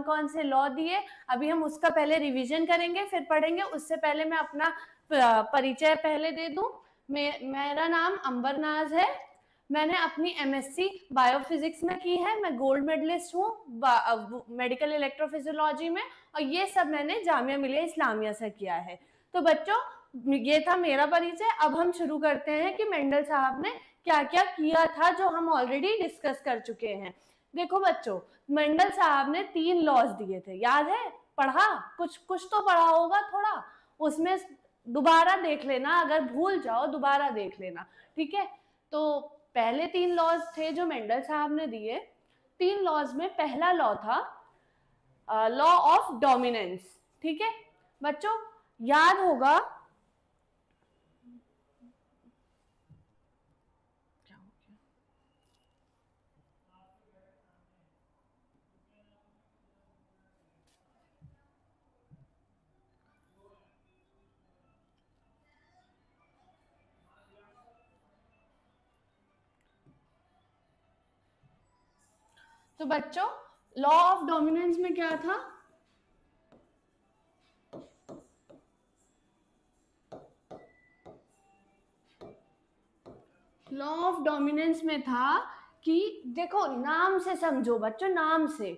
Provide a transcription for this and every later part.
कौन से लॉ दिए, अभी हम उसका पहले रिवीजन करेंगे फिर पढ़ेंगे। उससे पहले मैं अपना परिचय पहले दे दूं। मेरा नाम अंबर नाज है, मैंने अपनी एमएससी बायोफिजिक्स में की है, मैं गोल्ड मेडलिस्ट हूँ मेडिकल इलेक्ट्रोफिजियोलॉजी में, और ये सब मैंने जामिया मिलिया इस्लामिया से किया है। तो बच्चों ये था मेरा परिचय। अब हम शुरू करते हैं कि मेंडल साहब ने क्या क्या किया था जो हम ऑलरेडी डिस्कस कर चुके हैं। देखो बच्चों, मेंडल साहब ने 3 लॉज दिए थे, याद है? पढ़ा कुछ तो पढ़ा होगा थोड़ा, उसमें दोबारा देख लेना, अगर भूल जाओ दोबारा देख लेना, ठीक है? तो पहले 3 लॉज थे जो मेंडल साहब ने दिए। 3 लॉज में पहला लॉ था लॉ ऑफ डोमिनेंस, ठीक है बच्चों? याद होगा तो बच्चों लॉ ऑफ डोमिनेंस में क्या था? लॉ ऑफ डोमिनेंस में था कि देखो, नाम से समझो बच्चों, नाम से।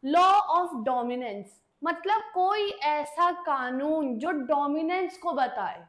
लॉ ऑफ डोमिनेंस मतलब कोई ऐसा कानून जो डोमिनेंस को बताए,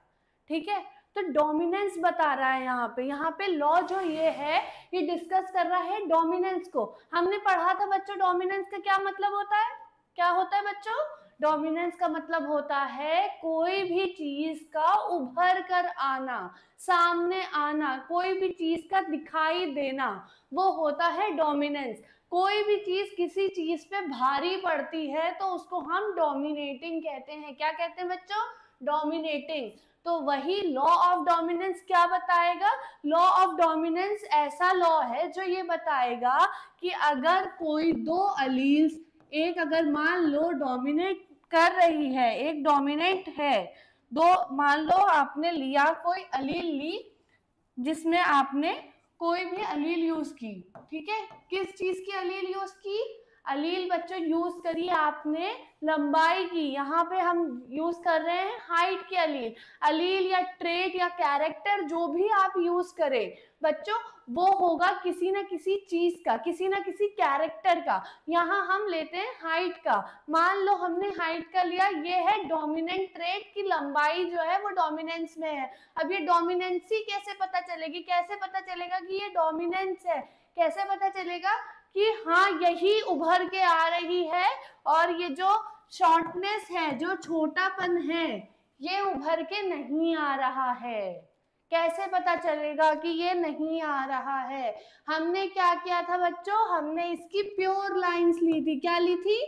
ठीक है? तो डोमिनेंस बता रहा है यहाँ पे लॉ जो ये है, ये डिस्कस कर रहा है डोमिनेंस को। हमने पढ़ा था बच्चों डोमिनेंस का क्या मतलब होता है? क्या होता है बच्चों? डोमिनेंस का मतलब होता है कोई भी चीज का उभर कर आना, सामने आना, कोई भी चीज का दिखाई देना, वो होता है डोमिनेंस। कोई भी चीज किसी चीज पे भारी पड़ती है तो उसको हम डोमिनेटिंग कहते हैं। क्या कहते हैं बच्चों? डोमिनेटिंग। तो वही लॉ ऑफ डोमिनेंस क्या बताएगा? लॉ ऑफ डोमिनेंस ऐसा लॉ है जो ये बताएगा कि अगर कोई 2 अलील्स, एक अगर मान लो डोमिनेट कर रही है, एक डोमिनेट है, 2 मान लो आपने लिया, कोई अलील ली जिसमें आपने कोई भी अलील यूज की, ठीक है? किस चीज की अलील यूज की? अलील बच्चों यूज करी आपने लंबाई की, यहाँ पे हम यूज कर रहे हैं हाइट की अलील। अलील या ट्रेट या कैरेक्टर जो भी आप यूज करें बच्चों, वो होगा किसी ना किसी चीज का, किसी ना किसी कैरेक्टर का। यहाँ हम लेते हैं हाइट का। मान लो हमने हाइट का लिया, ये है डोमिनेंट ट्रेट की लंबाई जो है वो डोमिनेंस में है। अब ये डोमिनेंसी कैसे पता चलेगी? कैसे पता चलेगा कि ये डोमिनेंस है? कैसे पता चलेगा कि हाँ यही उभर के आ रही है और ये जो शॉर्टनेस है, जो छोटापन है, ये उभर के नहीं आ रहा है? कैसे पता चलेगा कि ये नहीं आ रहा है? हमने क्या किया था बच्चों? हमने इसकी प्योर लाइंस ली थी। क्या ली थी?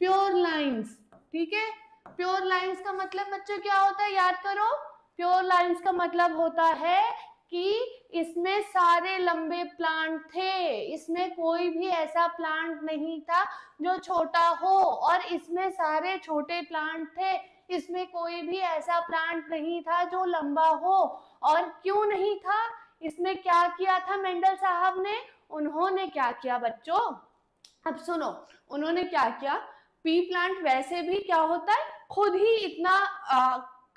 प्योर लाइंस, ठीक है? प्योर लाइंस का मतलब बच्चों क्या होता है? याद करो। प्योर लाइंस का मतलब होता है कि इसमें सारे लंबे प्लांट थे, इसमें कोई भी ऐसा प्लांट नहीं था जो छोटा हो, और इसमें सारे छोटे प्लांट थे, इसमें कोई भी ऐसा प्लांट नहीं था जो लंबा हो। और क्यों नहीं था? इसमें क्या किया था मेंडल साहब ने? उन्होंने क्या किया बच्चों? अब सुनो, उन्होंने क्या किया? पी प्लांट वैसे भी क्या होता है, खुद ही इतना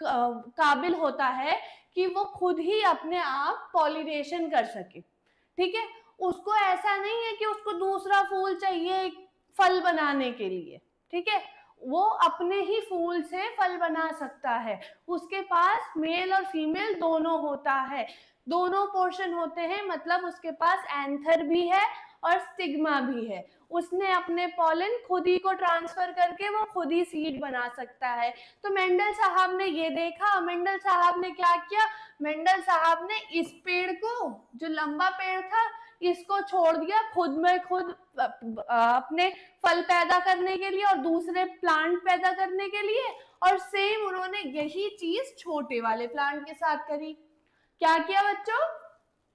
काबिल होता है कि वो खुद ही अपने आप पॉलिनेशन कर सके, ठीक है? उसको ऐसा नहीं है कि उसको दूसरा फूल चाहिए फल बनाने के लिए, ठीक है? वो अपने ही फूल से फल बना सकता है। उसके पास मेल और फीमेल दोनों होता है, दोनों पोर्शन होते हैं, मतलब उसके पास एंथर भी है और स्टिग्मा भी है। उसने अपने पॉलन खुद ही को ट्रांसफर करके वो खुद ही सीड बना सकता है। तो मेंडल साहब ने ये देखा, मेंडल साहब ने क्या किया? मेंडल साहब ने इस पेड़ को, जो लंबा पेड़ था, इसको छोड़ दिया खुद में खुद अपने फल पैदा करने के लिए और दूसरे प्लांट पैदा करने के लिए, और सेम उन्होंने यही चीज छोटे वाले प्लांट के साथ करी। क्या किया बच्चों?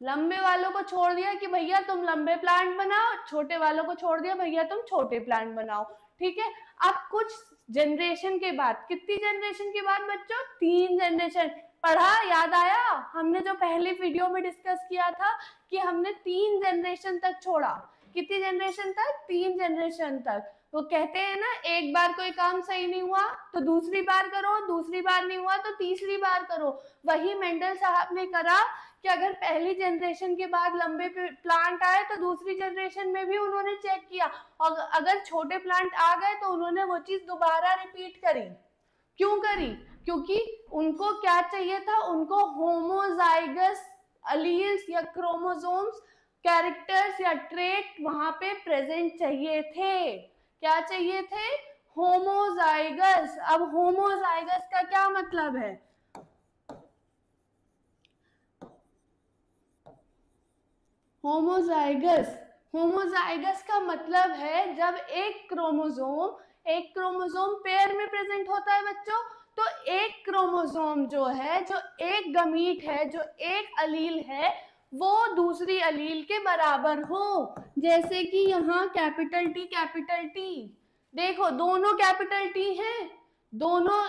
लंबे वालों को छोड़ दिया कि भैया तुम लंबे प्लांट बनाओ, छोटे वालों को छोड़ दिया भैया तुम छोटे प्लांट बनाओ, ठीक है? अब कुछ जनरेशन के बाद, कितनी जनरेशन के बाद बच्चों? 3 जनरेशन। पढ़ा? याद आया? हमने जो पहले वीडियो में डिस्कस किया था कि हमने 3 जनरेशन तक छोड़ा। कितनी जनरेशन तक? 3 जनरेशन तक। वो कहते हैं ना, एक बार कोई काम सही नहीं हुआ तो दूसरी बार करो, दूसरी बार नहीं हुआ तो तीसरी बार करो। वही मेंडल साहब ने करा कि अगर पहली जनरेशन के बाद लंबे प्लांट आए तो दूसरी जनरेशन में भी उन्होंने चेक किया, और अगर छोटे प्लांट आ गए तो उन्होंने वो चीज दोबारा रिपीट करी। क्यों करी? क्योंकि उनको क्या चाहिए था, उनको होमोजाइगस अलील्स या क्रोमोसोम्स, कैरेक्टर्स या ट्रेट वहां पे प्रेजेंट चाहिए थे। क्या चाहिए थे? होमोजाइगस। अब होमोजाइगस का क्या मतलब है? होमोजाइगस का मतलब है जब एक क्रोमोसोम पेयर में प्रेजेंट होता है बच्चों, तो एक क्रोमोसोम जो है, जो एक गमीट है, जो एक अलील है, वो दूसरी अलील के बराबर हो। जैसे कि यहाँ कैपिटल टी, देखो दोनों कैपिटल टी हैं, दोनों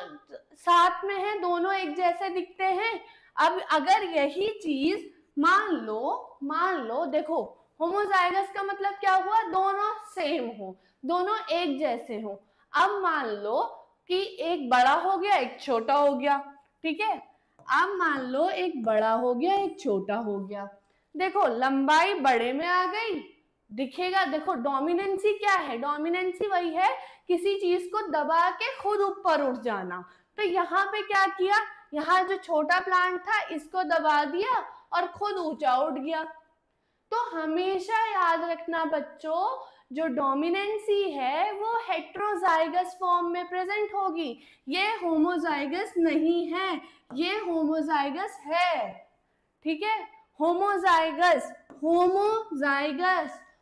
साथ में हैं, दोनों एक जैसे दिखते हैं। अब अगर यही चीज मान लो देखो, होमोजाइगस का मतलब क्या हुआ? दोनों सेम हो, दोनों एक जैसे हो। अब मान लो कि एक बड़ा हो गया, एक छोटा हो गया, ठीक है। अब मान लो एक बड़ा हो गया, एक छोटा हो गया। देखो लंबाई बड़े में आ गई, दिखेगा। देखो डोमिनेंसी क्या है? डोमिनेंसी वही है किसी चीज को दबा के खुद ऊपर उठ जाना। तो यहाँ पे क्या किया, यहाँ जो छोटा प्लांट था इसको दबा दिया और खुद ऊंचा उठ गया। तो हमेशा याद रखना बच्चों, जो डोमिनेंसी है वो हेट्रोजाइगस फॉर्म में प्रेजेंट होगी, ये होमोजाइगस नहीं है, ये होमोजाइगस है, ठीक है। होमोजाइगस,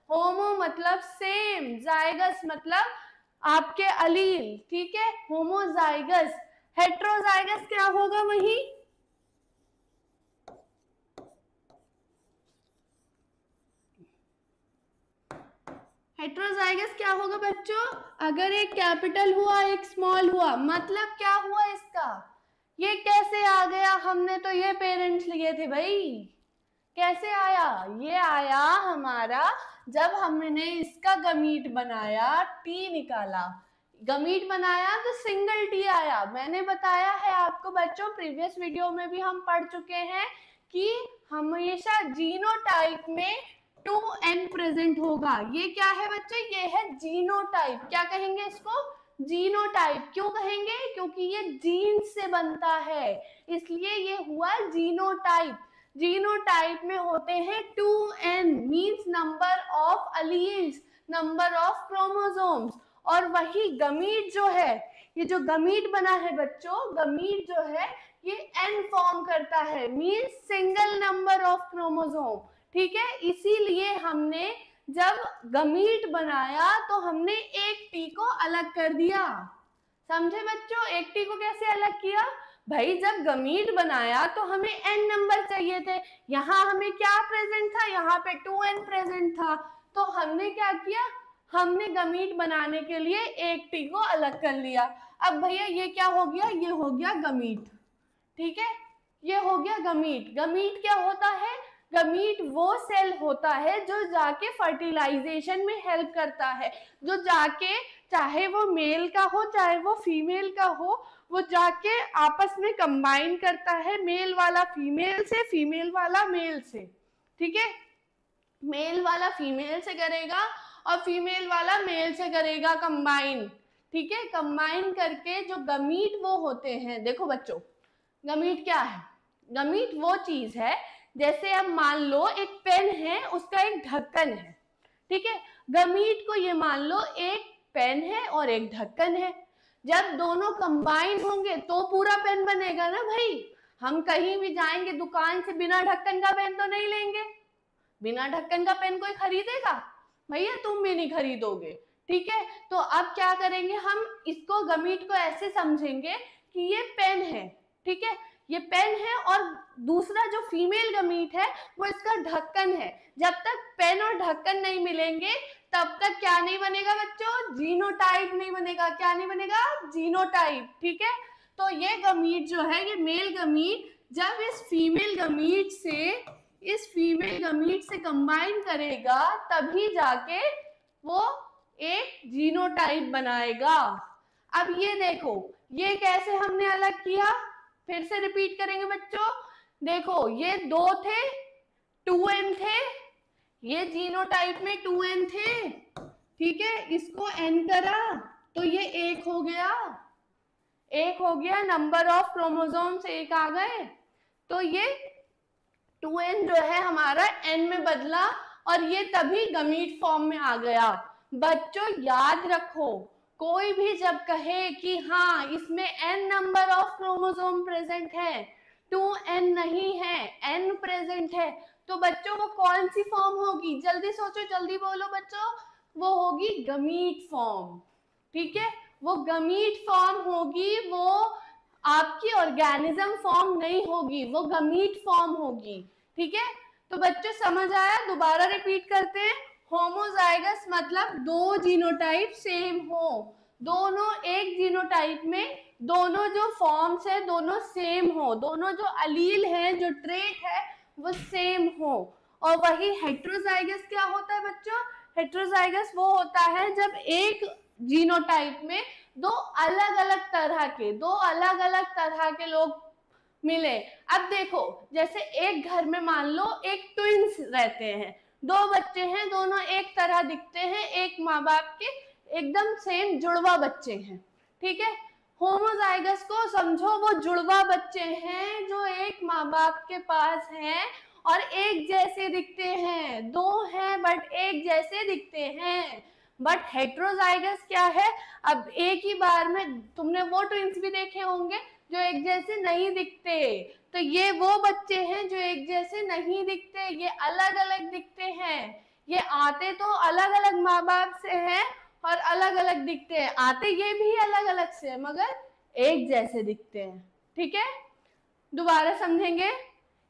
होमो मतलब सेम, जाइगस मतलब आपके अलील, ठीक है। होमोजाइगस। हेट्रोजाइगस क्या होगा? वही हेट्रोजाइगस क्या होगा बच्चों? अगर एक कैपिटल हुआ, एक स्मॉल हुआ, मतलब क्या हुआ इसका? ये कैसे आ गया? हमने तो ये पेरेंट्स लिए थे भाई। कैसे आया? ये आया हमारा जब हमने इसका गमीट बनाया, टी निकाला, गमीट बनाया तो सिंगल टी आया। मैंने बताया है आपको बच्चों, प्रीवियस वीडियो में भी हम पढ़ चुके हैं कि हमेशा जीनोटाइप में 2n प्रेजेंट होगा। ये क्या है बच्चे? ये है जीनोटाइप। क्या कहेंगे इसको? जीनोटाइप। क्यों कहेंगे? क्योंकि ये जीन से बनता है, इसलिए ये हुआ जीनोटाइप। जीनोटाइप में होते हैं 2n, means number of alleles, number of chromosomes. और वही गमीट जो है, ये जो गमीट बना है बच्चों, गमीट जो है ये n फॉर्म करता है, means single number of chromosome, ठीक है। इसीलिए हमने जब गमीट बनाया तो हमने एक टी को अलग कर दिया। समझे बच्चों? एक टी को कैसे अलग किया? भाई जब गमीट बनाया तो हमें n नंबर चाहिए थे, यहाँ हमें क्या प्रेजेंट था? यहाँ पे 2n प्रेजेंट था। तो हमने क्या किया? हमने गमीट बनाने के लिए एक टी को अलग कर लिया। अब भैया ये क्या हो गया? ये हो गया गमीट, ठीक है। ये हो गया गमीट। गमीट क्या होता है? गमीट वो सेल होता है जो जाके फर्टिलाइजेशन में हेल्प करता है, जो जाके, चाहे वो मेल का हो चाहे वो फीमेल का हो, वो जाके आपस में कंबाइन करता है, मेल वाला फीमेल से, फीमेल वाला मेल से, ठीक है। मेल वाला फीमेल से करेगा और फीमेल वाला मेल से करेगा कंबाइन, ठीक है। कंबाइन करके जो गमीट वो होते हैं, देखो बच्चों गमीट क्या है? गमीट वो चीज है, जैसे अब मान लो एक पेन है, उसका एक ढक्कन है, ठीक है। गमीट को ये मान लो एक पेन है और एक ढक्कन है, जब दोनों कंबाइन होंगे तो पूरा पेन बनेगा ना भाई। हम कहीं भी जाएंगे दुकान से, बिना ढक्कन का पेन तो नहीं लेंगे, बिना ढक्कन का पेन कोई खरीदेगा? भैया तुम भी नहीं खरीदोगे, ठीक है। तो अब क्या करेंगे, हम इसको गमीट को ऐसे समझेंगे कि ये पेन है, ठीक है, ये पेन है, और दूसरा जो फीमेल गमीट है वो इसका ढक्कन है। जब तक पेन और ढक्कन नहीं मिलेंगे तब तक क्या नहीं बनेगा बच्चों? जीनोटाइप नहीं बनेगा। क्या नहीं बनेगा? जीनोटाइप, ठीक है। तो ये गमीट जो है, ये मेल गमीट जब इस फीमेल गमीट से कंबाइन करेगा तभी जाके वो एक जीनोटाइप बनाएगा। अब ये देखो, ये कैसे हमने अलग किया, फिर से रिपीट करेंगे बच्चों। देखो ये 2 थे, 2n थे, ये जीनोटाइप में 2n थे, ठीक है, इसको n करा तो ये 1 हो गया, 1 हो गया, नंबर ऑफ क्रोमोसोम्स 1 आ गए, तो ये 2n जो है हमारा n में बदला और ये तभी गमीट फॉर्म में आ गया। बच्चों याद रखो, कोई भी जब कहे कि हाँ इसमें n number of chromosome present है, 2n नहीं है, n प्रेजेंट है, तो बच्चों वो कौन सी फॉर्म होगी, जल्दी सोचो, जल्दी बोलो बच्चों, वो होगी गमीट फॉर्म, ठीक है, वो गमीट फॉर्म होगी, वो आपकी ऑर्गेनिज्म फॉर्म नहीं होगी, वो गमीट फॉर्म होगी, ठीक है। तो बच्चों समझ आया, दोबारा रिपीट करते हैं। होमोजाइगस मतलब 2 जीनोटाइप सेम हो, दोनों एक जीनोटाइप में दोनों जो फॉर्म्स है दोनों सेम हो, दोनों जो अलील है, जो ट्रेट है वो सेम हो। और वही हेट्रोजाइगस क्या होता है बच्चों, हेट्रोजाइगस वो होता है जब एक जीनोटाइप में दो अलग अलग तरह के लोग मिले। अब देखो जैसे एक घर में मान लो एक ट्विंस रहते हैं, 2 बच्चे हैं, दोनों एक तरह दिखते हैं, एक माँ बाप के एकदम सेम जुड़वा बच्चे हैं, ठीक है। होमोजाइगस को समझो वो जुड़वा बच्चे हैं जो एक माँ बाप के पास हैं और एक जैसे दिखते हैं, 2 हैं बट एक जैसे दिखते हैं। बट हेट्रोजाइगस क्या है, अब एक ही बार में तुमने वो ट्विंस भी देखे होंगे जो एक जैसे नहीं दिखते, तो ये वो बच्चे हैं जो एक जैसे नहीं दिखते, ये अलग अलग दिखते हैं, ये आते तो अलग अलग माँ बाप से हैं और अलग अलग दिखते हैं, आते ये भी अलग अलग से मगर एक जैसे दिखते हैं, ठीक है। दोबारा समझेंगे,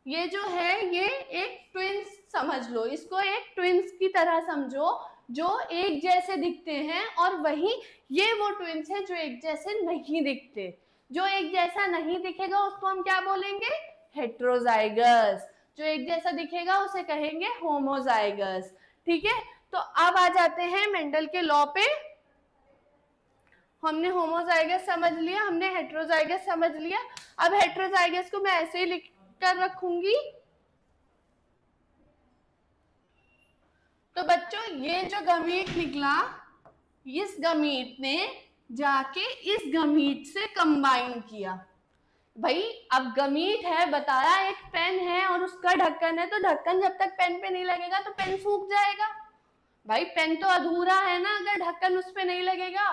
ये जो है ये एक ट्विंस समझ लो, इसको एक ट्विंस की तरह समझो जो एक जैसे दिखते हैं, और वही ये वो ट्विंस हैं जो एक जैसे नहीं दिखते। जो एक जैसा नहीं दिखेगा उसको हम क्या बोलेंगे, हेट्रोजाइगस, जो एक जैसा दिखेगा उसे कहेंगे होमोजाइगस, ठीक है। तो अब आ जाते हैं मेंडल के लॉ पे। हमने होमोजाइगस समझ लिया, हमने हेट्रोजाइगस समझ लिया, अब हेट्रोजाइगस को मैं ऐसे ही लिख कर रखूंगी। तो बच्चों ये जो गमीट निकला, इस गमीट ने जाके इस गमीट से कंबाइन किया। भाई अब गमीट है, बताया एक पेन है और उसका ढक्कन है, तो ढक्कन जब तक पेन पे नहीं लगेगा तो पेन सूख जाएगा। भाई पेन तो अधूरा है ना अगर ढक्कन उस पे नहीं लगेगा।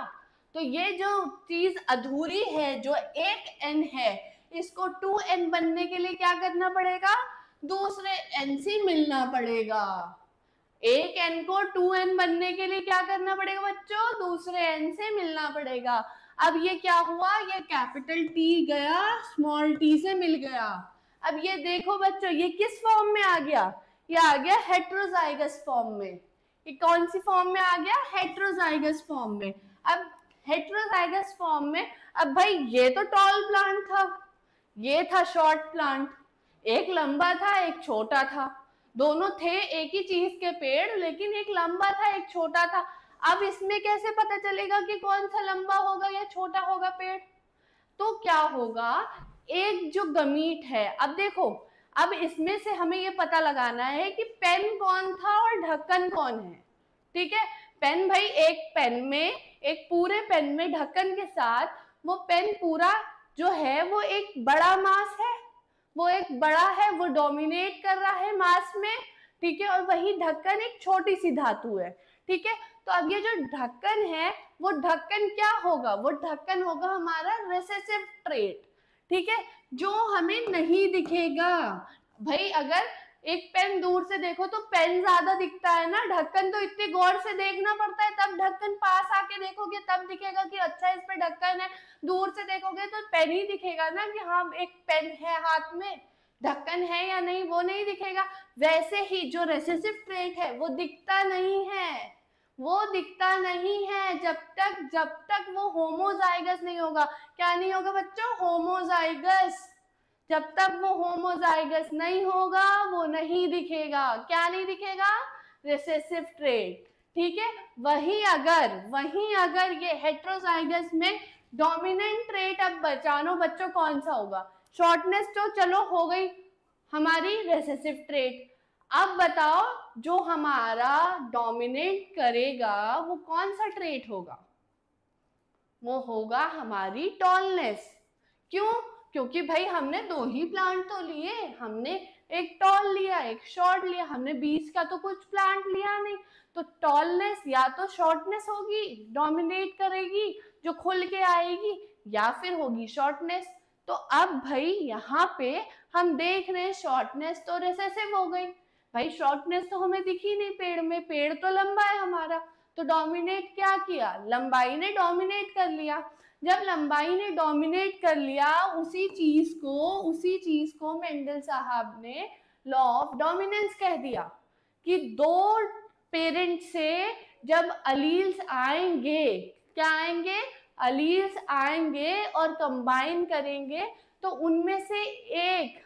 तो ये जो चीज अधूरी है, जो एक एन है, इसको 2n बनने के लिए क्या करना पड़ेगा, दूसरे n से मिलना पड़ेगा। एक n को 2n बनने के लिए क्या करना पड़ेगा बच्चों, दूसरे n से मिलना पड़ेगा। अब ये क्या हुआ, ये कैपिटल T गया स्मॉल t से मिल गया। अब ये देखो बच्चों ये किस फॉर्म में आ गया, ये आ गया हेट्रोजाइगस फॉर्म में। ये कौन सी फॉर्म में आ गया, हेट्रोजाइगस फॉर्म में। अब हेट्रोजाइगस फॉर्म में, अब भाई ये तो टॉल प्लांट था, ये था शॉर्ट प्लांट, एक लंबा था एक छोटा था, दोनों थे एक ही चीज के पेड़, लेकिन एक लंबा था एक छोटा था। अब इसमें कैसे पता चलेगा कि कौन सा लंबा होगा या छोटा होगा पेड़, तो क्या होगा, एक जो गमीट है, अब देखो अब इसमें से हमें ये पता लगाना है कि पेन कौन था और ढक्कन कौन है, ठीक है। पेन भाई एक पेन में, एक पूरे पेन में ढक्कन के साथ, वो पेन पूरा जो है वो एक बड़ा मास है, वो एक बड़ा है, वो डोमिनेट कर रहा है मास में, ठीक है, और वही ढक्कन एक छोटी सी धातु है, ठीक है। तो अब ये जो ढक्कन है, वो ढक्कन क्या होगा, वो ढक्कन होगा हमारा रिसेसिव ट्रेट, ठीक है, जो हमें नहीं दिखेगा। भाई अगर एक पेन दूर से देखो तो पेन ज्यादा दिखता है ना, ढक्कन तो इतने गौर से देखना पड़ता है, तब ढक्कन पास आके देखोगे तब दिखेगा कि अच्छा इस पे ढक्कन है, दूर से देखोगे तो पेन ही दिखेगा ना कि हाँ एक पेन है हाथ में, ढक्कन है या नहीं वो नहीं दिखेगा। वैसे ही जो रेसेसिव ट्रेट है वो दिखता नहीं है, वो दिखता नहीं है जब तक वो होमोजाइगस नहीं होगा। क्या नहीं होगा बच्चों, होमोजाइगस। जब तक वो होमोजाइगस नहीं होगा वो नहीं दिखेगा। क्या नहीं दिखेगा, रिसेसिव ट्रेट, ठीक है। वहीं अगर ये हेट्रोजाइगस में डोमिनेंट ट्रेट, अब बचानो बच्चों कौन सा होगा? शॉर्टनेस तो चलो हो गई हमारी रेसेसिव ट्रेट। अब बताओ जो हमारा डोमिनेट करेगा वो कौन सा ट्रेट होगा? वो होगा हमारी टॉलनेस। क्यों? क्योंकि भाई हमने दो ही प्लांट तो लिए, हमने एक टॉल लिया एक शॉर्ट लिया, हमने बीच का तो कुछ प्लांट लिया नहीं। तो टॉलनेस या तो शॉर्टनेस होगी डोमिनेट करेगी जो खुल के आएगी, या फिर होगी शॉर्टनेस। तो अब भाई यहाँ पे हम देख रहे हैं शॉर्टनेस तो रिसेसिव हो गई। भाई शॉर्टनेस तो हमें दिखी नहीं पेड़ में, पेड़ तो लंबा है हमारा, तो डोमिनेट क्या किया? लंबाई ने डोमिनेट कर लिया। जब लंबाई ने डोमिनेट कर लिया उसी चीज को मेंडल साहब ने लॉ ऑफ डोमिनेंस कह दिया कि दो पेरेंट से जब अलील्स आएंगे, क्या आएंगे? अलील्स आएंगे और कंबाइन करेंगे तो उनमें से एक,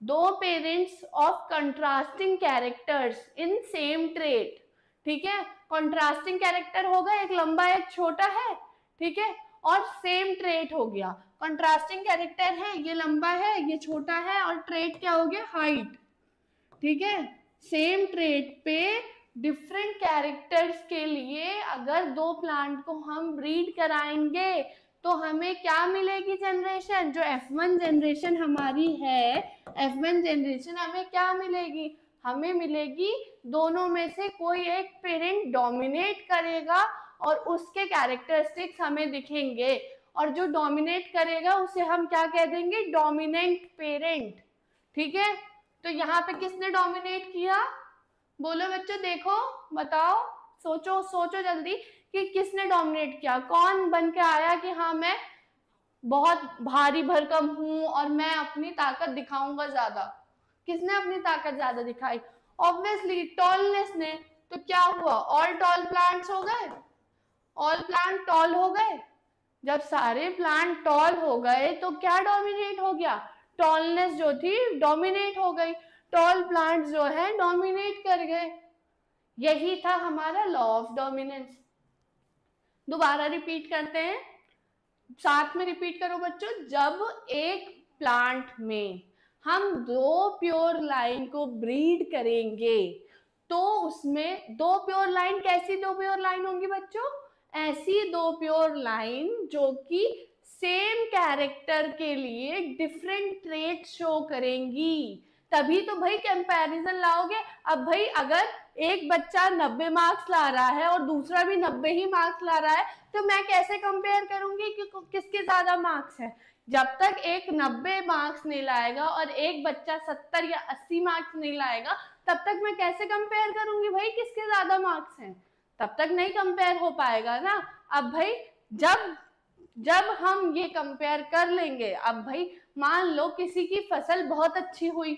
दो parents of contrasting characters in same trait, ठीक है, कंट्रास्टिंग कैरेक्टर होगा, एक लंबा एक छोटा है, ठीक है, और सेम ट्रेट हो गया। कंट्रास्टिंग कैरेक्टर है, ये लंबा है ये छोटा है, और ट्रेट क्या हो गया? हाइट, ठीक है। सेम ट्रेट पे डिफरेंट कैरेक्टर्स के लिए अगर दो प्लांट को हम ब्रीड कराएंगे तो हमें क्या मिलेगी जनरेशन? जो F1 जनरेशन हमारी है, F1 जनरेशन हमें क्या मिलेगी? हमें मिलेगी दोनों में से कोई एक पेरेंट डोमिनेट करेगा और उसके कैरेक्टरिस्टिक्स हमें दिखेंगे, और जो डोमिनेट करेगा उसे हम क्या कह देंगे? डोमिनेंट पेरेंट, ठीक है। तो यहाँ पे किसने डोमिनेट किया? बोलो बच्चों, देखो बताओ, सोचो सोचो जल्दी कि किसने डोमिनेट किया? कौन बन के आया कि हाँ मैं बहुत भारी भरकम हूं और मैं अपनी ताकत दिखाऊंगा ज्यादा? किसने अपनी ताकत ज्यादा दिखाई? ऑब्वियसली टॉलनेस ने। तो क्या हुआ? ऑल टॉल प्लांट्स हो गए, ऑल प्लांट टॉल हो गए। जब सारे प्लांट टॉल हो गए तो क्या डोमिनेट हो गया? टॉलनेस जो थी डोमिनेट हो गई, टॉल प्लांट जो है डोमिनेट कर गए। यही था हमारा लॉ ऑफ डोमिनेंस। दोबारा रिपीट करते हैं, साथ में रिपीट करो बच्चों। जब एक प्लांट में हम दो प्योर लाइन को ब्रीड करेंगे तो उसमें दो प्योर लाइन, कैसी दो प्योर लाइन होंगी बच्चों? ऐसी दो प्योर लाइन जो कि सेम कैरेक्टर के लिए डिफरेंट ट्रेट शो करेंगी, तभी तो भाई कंपैरिजन लाओगे। अब भाई अगर एक बच्चा 90 मार्क्स ला रहा है और दूसरा भी 90 ही मार्क्स ला रहा है तो मैं कैसे कंपेयर करूंगी कि किसके ज्यादा मार्क्स है? जब तक एक 90 मार्क्स नहीं लाएगा और एक बच्चा 70 या 80 मार्क्स नहीं लाएगा तब तक मैं कैसे कंपेयर करूंगी भाई किसके ज्यादा मार्क्स हैं? तब तक नहीं कंपेयर हो पाएगा ना। अब भाई जब हम ये कंपेयर कर लेंगे, अब भाई मान लो किसी की फसल बहुत अच्छी हुई,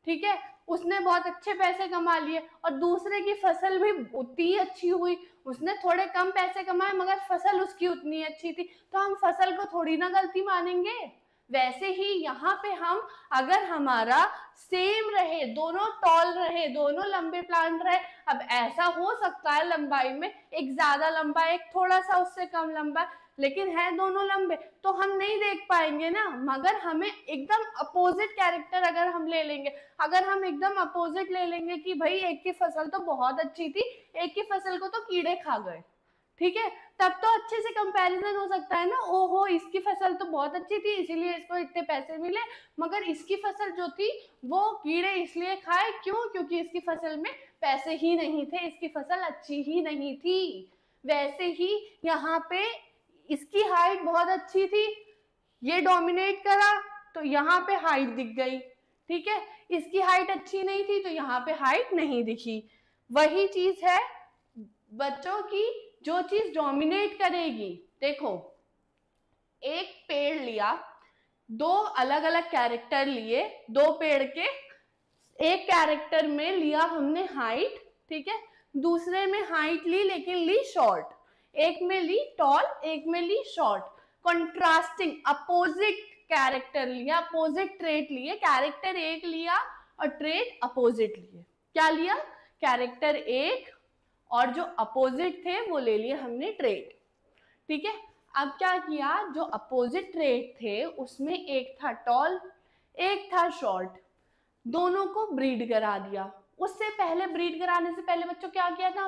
ठीक है, उसने बहुत अच्छे पैसे कमा लिए, और दूसरे की फसल भी उतनी अच्छी हुई, उसने थोड़े कम पैसे कमाए मगर फसल उसकी उतनी अच्छी थी, तो हम फसल को थोड़ी ना गलती मानेंगे। वैसे ही यहाँ पे हम अगर हमारा सेम रहे, दोनों टॉल रहे, दोनों लंबे प्लांट रहे, अब ऐसा हो सकता है लंबाई में एक ज्यादा लंबा एक थोड़ा सा उससे कम लंबा, लेकिन है दोनों लंबे, तो हम नहीं देख पाएंगे ना। मगर हमें एकदम अपोजिट कैरेक्टर अगर हम ले लेंगे, अगर हम एकदम अपोजिट ले लेंगे कि भाई एक की फसल तो बहुत अच्छी थी, एक की फसल को तो कीड़े खा गए, ठीक है, तब तो अच्छे से कंपैरिजन हो सकता है ना। ओहो इसकी फसल तो बहुत अच्छी थी इसीलिए इसको इतने पैसे मिले, मगर इसकी फसल जो थी वो कीड़े इसलिए खाए, क्यों? क्योंकि इसकी फसल में पैसे ही नहीं थे, इसकी फसल अच्छी ही नहीं थी। वैसे ही यहाँ पे इसकी हाइट बहुत अच्छी थी, ये डोमिनेट करा तो यहाँ पे हाइट दिख गई, ठीक है, इसकी हाइट अच्छी नहीं थी तो यहाँ पे हाइट नहीं दिखी। वही चीज है बच्चों की, जो चीज डोमिनेट करेगी, देखो एक पेड़ लिया, दो अलग अलग कैरेक्टर लिए, दो पेड़ के, एक कैरेक्टर में लिया हमने हाइट, ठीक है, दूसरे में हाइट ली लेकिन ली शॉर्ट, एक में ली टॉल एक में ली शॉर्ट, कंट्रास्टिंग अपोजिट कैरेक्टर लिया, अपोजिट ट्रेट लिए, कैरेक्टर एक लिया और ट्रेट अपोजिट लिए। क्या लिया? कैरेक्टर एक और जो अपोजिट थे वो ले लिए हमने ट्रेट। ठीक है, अब क्या किया, जो अपोजिट ट्रेट थे उसमें एक था टॉल एक था शॉर्ट, दोनों को ब्रीड करा दिया। उससे पहले ब्रीड कराने से पहले बच्चों क्या किया था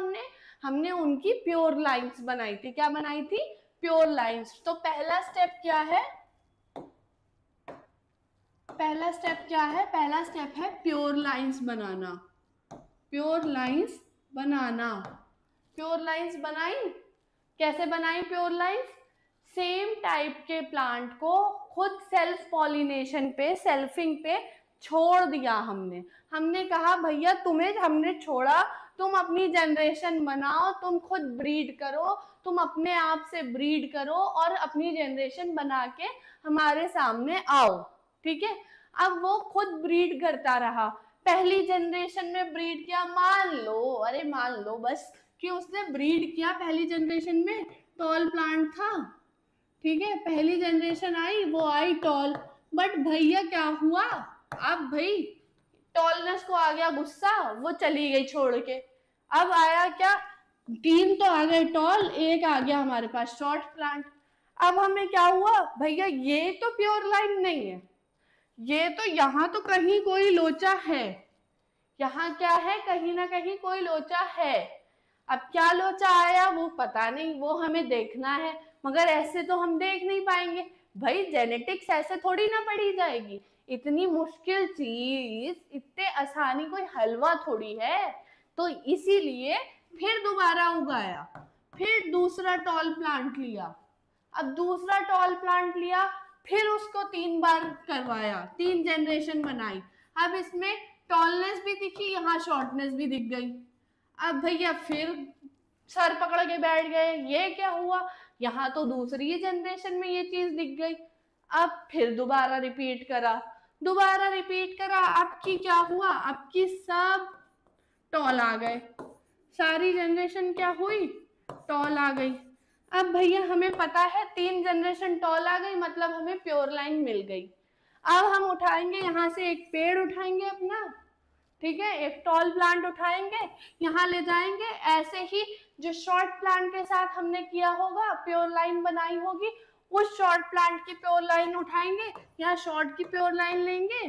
हमने उनकी प्योर लाइंस बनाई थी। क्या बनाई थी? Pure lines. तो पहला स्टेप क्या है? पहला स्टेप है प्योर लाइंस बनाना। प्योर लाइंस बनाना। प्योर लाइंस बनाई। कैसे बनाई प्योर लाइंस? सेम टाइप के प्लांट को खुद सेल्फ पॉलिनेशन पे, सेल्फिंग पे छोड़ दिया हमने कहा भैया तुम्हें हमने छोड़ा, तुम अपनी जनरेशन बनाओ, तुम खुद ब्रीड करो, तुम अपने आप से ब्रीड करो और अपनी जनरेशन बना के हमारे सामने आओ। ठीक है, अब वो खुद ब्रीड करता रहा। पहली जनरेशन में ब्रीड किया, मान लो बस कि उसने ब्रीड किया पहली जनरेशन में, टॉल प्लांट था। ठीक है, पहली जनरेशन आई, वो आई टॉल, बट भैया क्या हुआ, अब भाई टॉलनेस को आ गया गुस्सा, वो चली गई छोड़ के। अब आया क्या, 3 तो आ गए टॉल, एक आ गया हमारे पास शॉर्ट प्लांट। अब हमें क्या हुआ, भैया ये तो प्योर लाइन नहीं है, ये तो यहाँ तो कहीं कोई लोचा है, यहाँ क्या है, कहीं ना कहीं कोई लोचा है। अब क्या लोचा आया वो पता नहीं, वो हमें देखना है, मगर ऐसे तो हम देख नहीं पाएंगे भाई, जेनेटिक्स ऐसे थोड़ी ना पढ़ी जाएगी। इतनी मुश्किल चीज इतने आसानी कोई हलवा थोड़ी है। तो इसीलिए फिर दोबारा उगाया, फिर दूसरा टॉल प्लांट लिया। अब दूसरा टॉल प्लांट लिया, फिर उसको 3 बार करवाया, 3 जनरेशन बनाई। अब इसमें टॉलनेस भी दिखी, यहाँ शॉर्टनेस भी दिख गई। अब भैया फिर सर पकड़ के बैठ गए, ये क्या हुआ, यहाँ तो दूसरी ही जनरेशन में ये चीज दिख गई। अब फिर दोबारा रिपीट करा, अब की क्या हुआ, अब की सब टॉल आ गए, सारी जनरेशन क्या हुई, टॉल आ गई। अब भैया हमें पता है 3 जनरेशन टॉल आ गई, मतलब हमें प्योर लाइन मिल गई। अब हम उठाएंगे यहाँ से एक पेड़ उठाएंगे अपना, ठीक है, एक टॉल प्लांट उठाएंगे, यहाँ ले जाएंगे, ऐसे ही जो शॉर्ट प्लांट के साथ हमने किया होगा, प्योर लाइन बनाई होगी, उस शॉर्ट प्लांट की प्योर लाइन उठाएंगे, यहाँ शॉर्ट की प्योर लाइन लेंगे,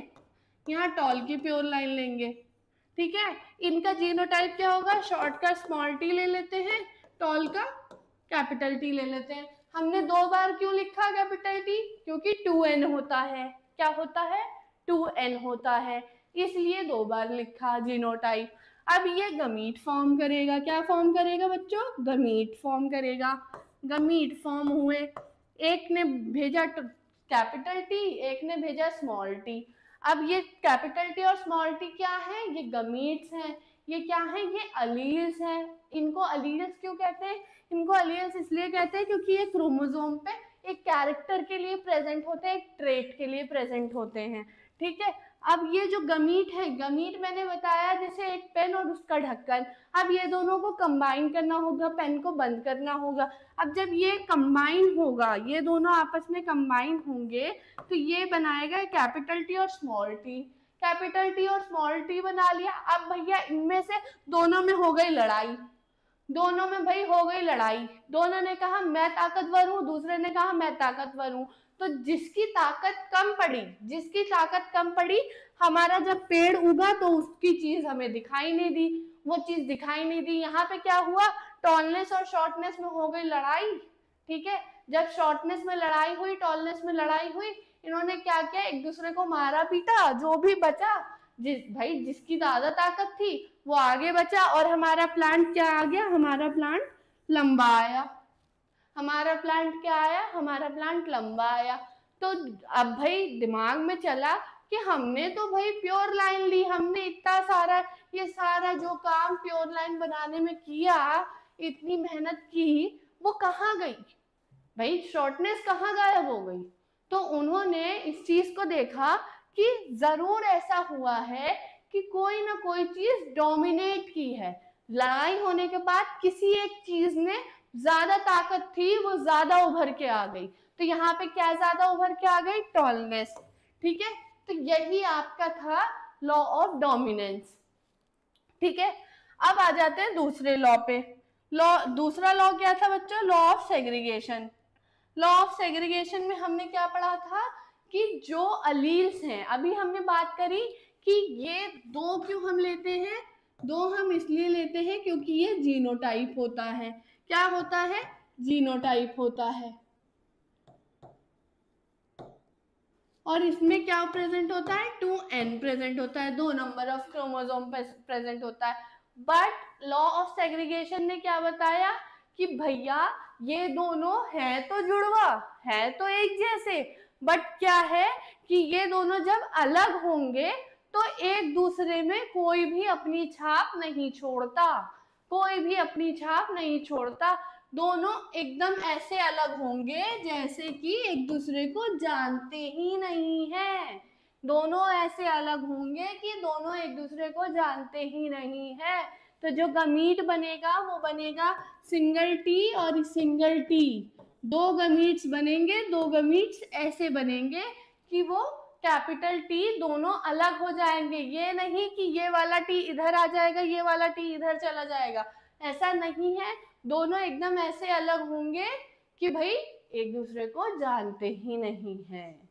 यहाँ टॉल की प्योर लाइन लेंगे। ठीक है, इनका जीनोटाइप क्या होगा, शॉर्ट का स्मॉल टी ले लेते हैं, टॉल का कैपिटल टी ले लेते हैं। हमने 2 बार क्यों लिखा कैपिटल टी, क्योंकि 2n होता है। क्या होता है, 2n होता है, इसलिए 2 बार लिखा जीनोटाइप। अब ये गमीट फॉर्म करेगा, क्या फॉर्म करेगा बच्चों, गमीट फॉर्म करेगा। गमीट फॉर्म हुए, एक ने भेजा कैपिटल टी, एक ने भेजा स्मॉल टी। अब ये कैपिटल टी और स्मॉल टी क्या है, ये गमीट्स हैं। ये क्या है, ये अलील्स हैं। इनको अलील्स क्यों कहते हैं, इनको अलील्स इसलिए कहते हैं क्योंकि ये क्रोमोसोम पे एक कैरेक्टर के लिए प्रेजेंट होते हैं, एक ट्रेट के लिए प्रेजेंट होते हैं। ठीक है, अब ये जो गमीट है, गमीट मैंने बताया जैसे एक पेन और उसका ढक्कन, अब ये दोनों को कंबाइन करना होगा, पेन को बंद करना होगा। अब जब ये कंबाइन होगा, ये दोनों आपस में कंबाइन होंगे, तो ये बनाएगा कैपिटल टी और स्मॉल टी। कैपिटल टी और स्मॉल टी बना लिया। अब भैया इनमें से दोनों में हो गई लड़ाई, दोनों में भाई हो गई लड़ाई, दोनों ने कहा मैं ताकतवर हूँ, दूसरे ने कहा मैं ताकतवर हूँ। तो जिसकी ताकत कम पड़ी, हमारा जब पेड़ उगा तो उसकी चीज हमें दिखाई नहीं दी, वो चीज दिखाई नहीं दी। यहाँ पे क्या हुआ, टॉलनेस और शॉर्टनेस में हो गई लड़ाई। ठीक है, जब शॉर्टनेस में लड़ाई हुई, टॉलनेस में लड़ाई हुई, इन्होंने क्या किया, एक दूसरे को मारा पीटा, जो भी बचा, जिसकी ज्यादा ताकत थी वो आगे बचा, और हमारा प्लांट क्या आ गया, हमारा प्लांट लंबा आया। हमारा प्लांट क्या आया, हमारा प्लांट लंबा आया। तो अब भाई दिमाग में चला कि हमने तो भाई प्योर लाइन ली, हमने इतना सारा, ये सारा जो काम प्योर लाइन बनाने में किया, इतनी मेहनत की, वो कहाँ गई भाई, शॉर्टनेस कहाँ गायब हो गई। तो उन्होंने इस चीज को देखा कि जरूर ऐसा हुआ है कि कोई ना कोई चीज डोमिनेट की है, लड़ाई होने के बाद किसी एक चीज ने ज्यादा ताकत थी, वो ज्यादा उभर के आ गई। तो यहाँ पे क्या ज्यादा उभर के आ गई, टॉलनेस। ठीक है, तो यही आपका था लॉ ऑफ डोमिनेंस। ठीक है, अब आ जाते हैं दूसरे लॉ पे। दूसरा लॉ क्या था बच्चों? Law of segregation. Law of segregation में हमने क्या पढ़ा था कि जो अलील्स हैं, अभी हमने बात करी कि ये दो क्यों हम लेते हैं, दो हम इसलिए लेते हैं क्योंकि ये जीनोटाइप होता है। क्या होता है? जीनोटाइप होता है। और इसमें क्या प्रेजेंट होता है? 2n प्रेजेंट होता है, 2 नंबर ऑफ क्रोमोसोम प्रेजेंट होता है। बट लॉ ऑफ सेग्रीगेशन ने क्या बताया कि भैया ये दोनों है तो जुड़वा, है तो एक जैसे, बट क्या है कि ये दोनों जब अलग होंगे तो एक दूसरे में कोई भी अपनी छाप नहीं छोड़ता, कोई भी अपनी छाप नहीं छोड़ता। दोनों एकदम ऐसे अलग होंगे जैसे कि एक दूसरे को जानते ही नहीं है। दोनों ऐसे अलग होंगे कि दोनों एक दूसरे को जानते ही नहीं है। तो जो गमीट बनेगा वो बनेगा सिंगल टी और सिंगल टी। दो गमीट्स बनेंगे, दो गमीट्स ऐसे बनेंगे कि वो कैपिटल टी दोनों अलग हो जाएंगे। ये नहीं कि ये वाला टी इधर आ जाएगा, ये वाला टी इधर चला जाएगा, ऐसा नहीं है। दोनों एकदम ऐसे अलग होंगे कि भाई एक दूसरे को जानते ही नहीं है।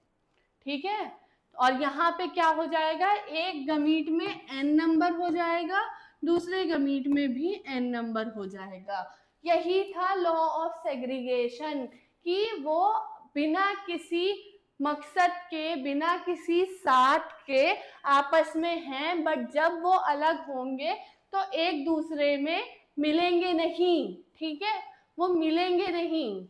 ठीक है? और यहाँ पे क्या हो जाएगा? एक गमीट में n नंबर हो जाएगा, दूसरे गमीट में भी n नंबर हो जाएगा। यही था लॉ ऑफ सेग्रीगेशन कि वो बिना किसी मकसद के, बिना किसी साथ के आपस में हैं, बट जब वो अलग होंगे तो एक दूसरे में मिलेंगे नहीं। ठीक है? वो मिलेंगे नहीं।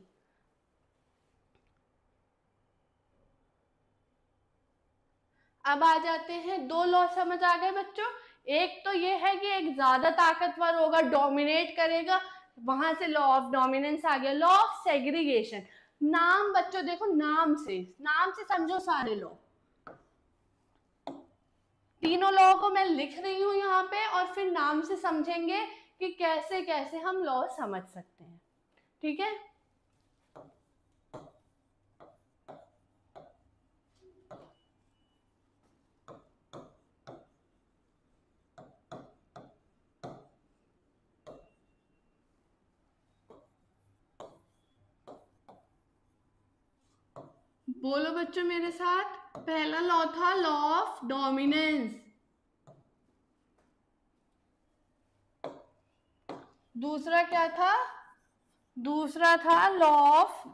अब आ जाते हैं, दो लॉ समझ आ गए बच्चों। एक तो ये है कि एक ज्यादा ताकतवर होगा, डोमिनेट करेगा, वहां से लॉ ऑफ डोमिनेंस आ गया। लॉ ऑफ सेग्रीगेशन, नाम बच्चों देखो, नाम से समझो सारे लॉ। तीनों लॉ को मैं लिख रही हूं यहाँ पे और फिर नाम से समझेंगे कि कैसे कैसे हम लॉ समझ सकते हैं। ठीक है? बोलो बच्चों मेरे साथ। पहला लॉ था लॉ ऑफ डोमिनेंस, दूसरा क्या था? दूसरा था लॉ ऑफ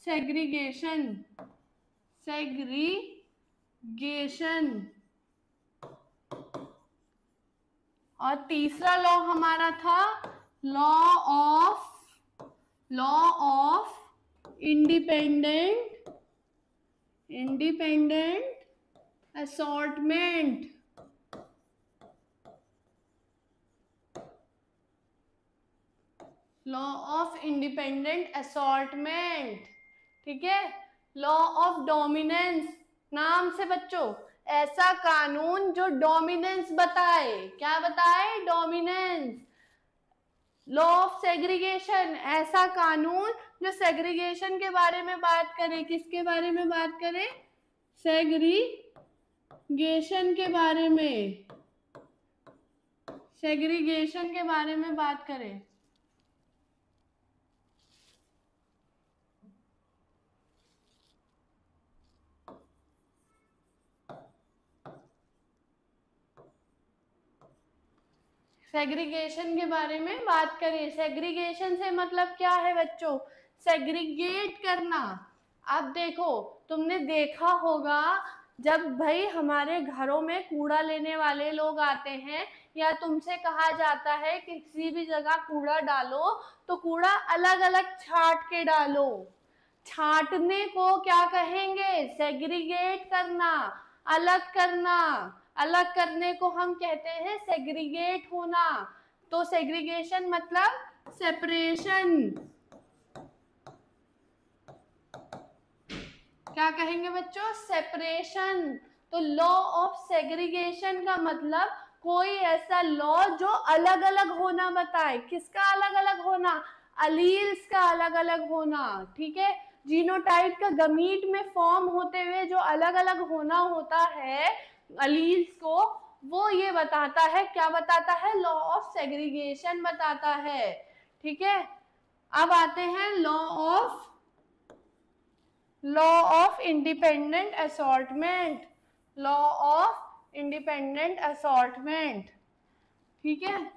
सेग्रीगेशन, और तीसरा लॉ हमारा था law of independent assortment. Law of independent assortment. ठीक है? लॉ ऑफ डोमिनेंस, नाम से बच्चों, ऐसा कानून जो डोमिनेंस बताए। क्या बताए? डोमिनेंस। लॉ ऑफ सेग्रीगेशन, ऐसा कानून जो सेग्रीगेशन के बारे में बात करे। किसके बारे में बात करे? सेग्रीगेशन के बारे में, सेग्रीगेशन के बारे में बात करें। सेग्रीगेशन के बारे में बात करें। सेग्रीगेशन से मतलब क्या है बच्चों? सेग्रीगेट करना। अब देखो, तुमने देखा होगा जब भाई हमारे घरों में कूड़ा लेने वाले लोग आते हैं या तुमसे कहा जाता है कि किसी भी जगह कूड़ा डालो तो कूड़ा अलग अलग छांट के डालो। छांटने को क्या कहेंगे? सेग्रीगेट करना, अलग करना। अलग करने को हम कहते हैं सेग्रीगेट होना। तो सेग्रीगेशन मतलब सेपरेशन। क्या कहेंगे बच्चों? सेपरेशन। तो लॉ ऑफ सेग्रीगेशन का मतलब कोई ऐसा लॉ जो अलग अलग होना बताए। किसका अलग अलग होना? अलील्स का अलग अलग होना। ठीक है? जीनोटाइप का गमीट में फॉर्म होते हुए जो अलग अलग होना होता है अलील्स को, वो ये बताता है, क्या बताता है, लॉ ऑफ सेग्रीगेशन बताता है। ठीक है, अब आते हैं law of independent assortment, law of independent assortment. ठीक है,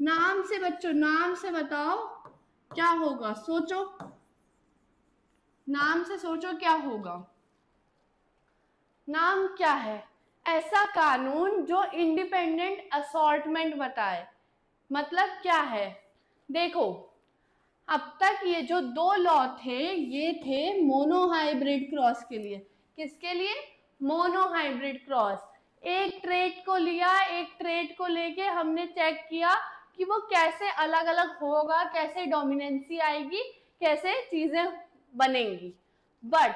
नाम से बच्चों, नाम से बताओ क्या होगा, सोचो, नाम से सोचो क्या होगा। नाम क्या है, ऐसा कानून जो इंडिपेंडेंट असॉर्टमेंट बताए। मतलब क्या है, देखो अब तक ये जो दो लॉ थे ये थे मोनोहाइब्रिड क्रॉस के लिए। किसके लिए, मोनोहाइब्रिड क्रॉस। एक ट्रेट को लिया, एक ट्रेट को लेके हमने चेक किया कि वो कैसे अलग अलग होगा, कैसे डोमिनेंसी आएगी, कैसे चीजें बनेंगी। बट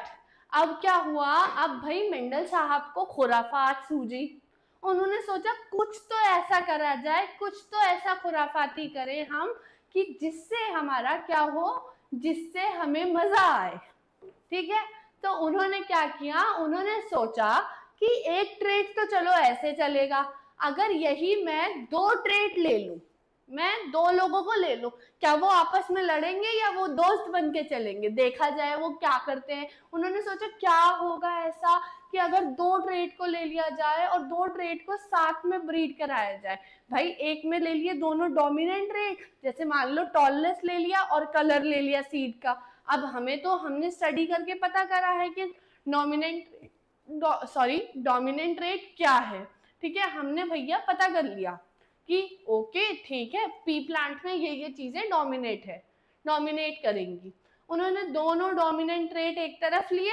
अब क्या हुआ, अब भाई मेंडल साहब को खुराफात सूझी। उन्होंने सोचा कुछ तो ऐसा करा जाए, कुछ तो ऐसा खुराफाती करें हम कि जिससे हमारा क्या हो, जिससे हमें मजा आए। ठीक है, तो उन्होंने क्या किया, उन्होंने सोचा कि एक ट्रेट तो चलो ऐसे चलेगा, अगर यही मैं दो ट्रेट ले लूं, मैं दो लोगों को ले लूं, क्या वो आपस में लड़ेंगे या वो दोस्त बन के चलेंगे, देखा जाए वो क्या करते हैं। उन्होंने सोचा क्या होगा ऐसा कि अगर दो ट्रेट को ले लिया जाए और दो ट्रेट को साथ में ब्रीड कराया जाए। भाई एक में ले लिए दोनों डोमिनेंट ट्रेट, जैसे मान लो टॉलनेस ले लिया और कलर ले लिया सीड का। अब हमने स्टडी करके पता करा है कि डोमिनेंट ट्रेट क्या है। ठीक है, हमने भैया पता कर लिया कि ओके ठीक है, पी प्लांट में ये चीजें डोमिनेट करेंगी। उन्होंने दोनों डोमिनेंट ट्रेट एक तरफ लिए,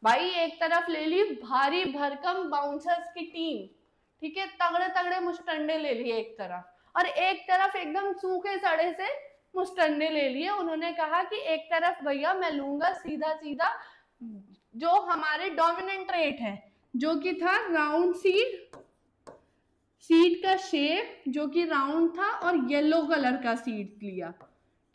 भाई एक तरफ ले ली भारी भरकम बाउंसर्स की टीम। ठीक है, तगड़े तगड़े मुस्टंडे ले लिए एक तरफ, और एक तरफ एकदम सूखे सड़े से मुस्टंडे ले लिए। उन्होंने कहा कि एक तरफ भैया मैं लूंगा सीधा सीधा जो हमारे डोमिनेंट ट्रेट है, जो कि था राउंड सीड का शेप जो कि राउंड था, और येलो कलर का सीड लिया।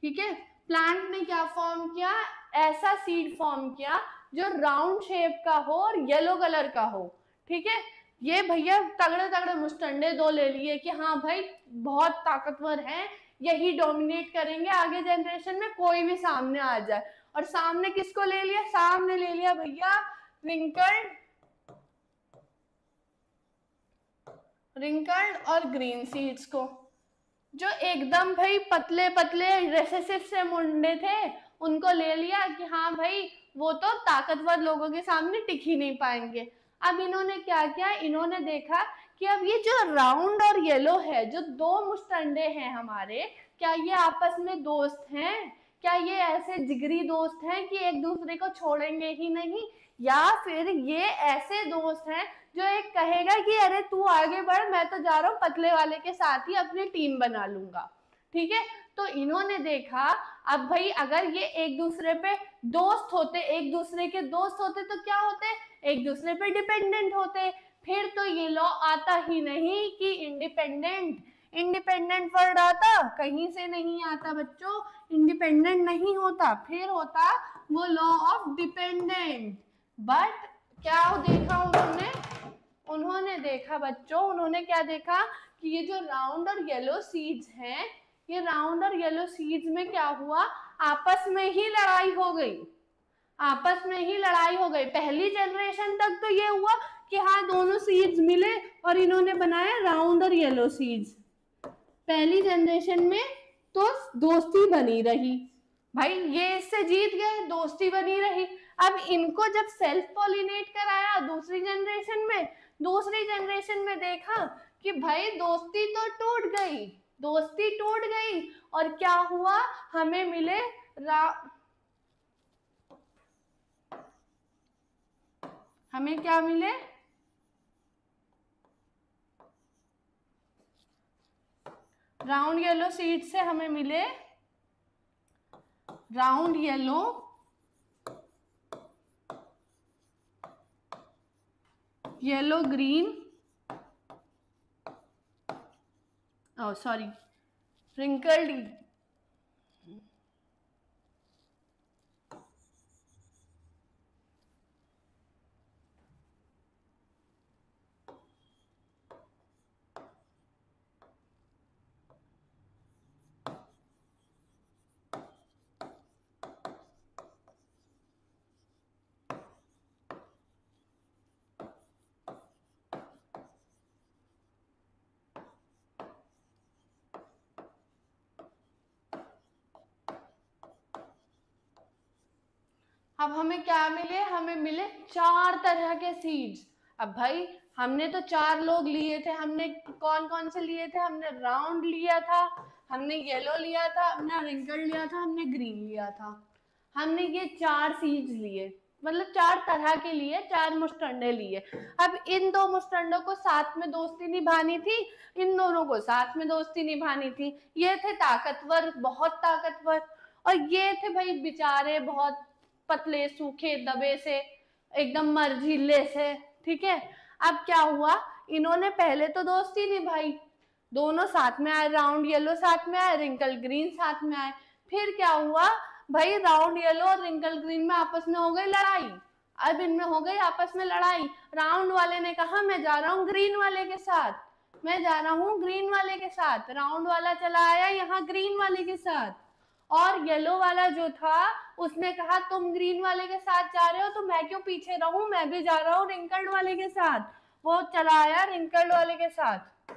ठीक है, प्लांट ने क्या फॉर्म किया, ऐसा सीड फॉर्म किया जो राउंड शेप का हो और येलो कलर का हो। ठीक है, ये भैया तगड़े तगड़े मुस्टंडे दो ले लिए कि हाँ भाई बहुत ताकतवर हैं, यही डोमिनेट करेंगे आगे जनरेशन में, कोई भी सामने आ जाए। और सामने किसको ले लिया, सामने ले लिया भैया रिंकल्ड और ग्रीन सीड्स को, जो एकदम भाई पतले पतले रेसेसिव से मुंडे थे, उनको ले लिया कि हाँ भाई वो तो ताकतवर लोगों के सामने टिक ही नहीं पाएंगे। अब इन्होंने क्या किया, इन्होंने देखा कि अब ये जो राउंड और येलो है, जो दो मुस्टंडे हैं हमारे, क्या ये आपस में दोस्त हैं, क्या ये ऐसे जिगरी दोस्त हैं कि एक दूसरे को छोड़ेंगे ही नहीं, या फिर ये ऐसे दोस्त हैं जो एक कहेगा कि अरे तू आगे बढ़, मैं तो जा रहा हूँ पतले वाले के साथ ही अपनी टीम बना लूंगा। ठीक है, तो इन्होंने देखा अब भाई अगर ये एक दूसरे पे दोस्त होते, एक दूसरे के दोस्त होते तो क्या होते, एक दूसरे पे डिपेंडेंट होते। फिर तो ये लॉ आता ही नहीं कि इंडिपेंडेंट वर्ड आता, कहीं से नहीं आता बच्चों, इंडिपेंडेंट नहीं होता, फिर होता वो लॉ ऑफ डिपेंडेंट। बट क्या देखा उन्होंने देखा बच्चों, उन्होंने क्या देखा कि ये जो राउंड और येलो सीड्स हैं, ये राउंड और येलो सीड्स में क्या हुआ, आपस में ही लड़ाई हो गई, आपस में ही लड़ाई हो गई। पहली जनरेशन तक तो ये हुआ कि हाँ दोनों सीड्स मिले और इन्होंने बनाया राउंड और येलो सीड्स। पहली जनरेशन में तो दोस्ती बनी रही, भाई ये इससे जीत गए, दोस्ती बनी रही। अब इनको जब सेल्फ पॉलिनेट कराया दूसरी जनरेशन में देखा कि भाई दोस्ती तो टूट गई, दोस्ती टूट गई, और क्या हुआ, हमें मिले हमें क्या मिले, राउंड येलो सीड से हमें मिले round yellow green, sorry wrinkled अब हमें क्या मिले, हमें मिले 4 तरह के सीड्स। अब भाई हमने तो 4 लोग लिए थे, हमने कौन कौन से लिए थे, हमने राउंड लिया था, हमने येलो लिया था, हमने रिंकल लिया था, हमने ग्रीन लिया था। हमने ये 4 सीड्स लिए, मतलब 4 तरह के लिए 4 मुस्टंडे लिए। अब इन 2 मुस्टंडों को साथ में दोस्ती निभानी थी, इन दोनों को साथ में दोस्ती निभानी थी। ये थे ताकतवर, बहुत ताकतवर, और ये थे भाई बेचारे बहुत पतले सूखे दबे से, एकदम मर्जीले से। ठीक है, अब क्या हुआ, इन्होंने पहले तो दोस्ती निभाई, दोनों साथ में आए, राउंड येलो साथ में आए, रिंकल ग्रीन साथ में आए। फिर क्या हुआ भाई, राउंड येलो और रिंकल ग्रीन में आपस में हो गई लड़ाई। अब इनमें हो गई आपस में लड़ाई, राउंड वाले ने कहा मैं जा रहा हूँ ग्रीन वाले के साथ, मैं जा रहा हूँ ग्रीन वाले के साथ। राउंड वाला चला आया यहाँ ग्रीन वाले के साथ, और येलो वाला जो था उसने कहा तुम ग्रीन वाले के साथ जा रहे हो तो मैं क्यों पीछे रहूं, मैं भी जा रहा हूँ रिंकल्ड वाले के साथ। वो चला आया रिंकल्ड वाले के साथ।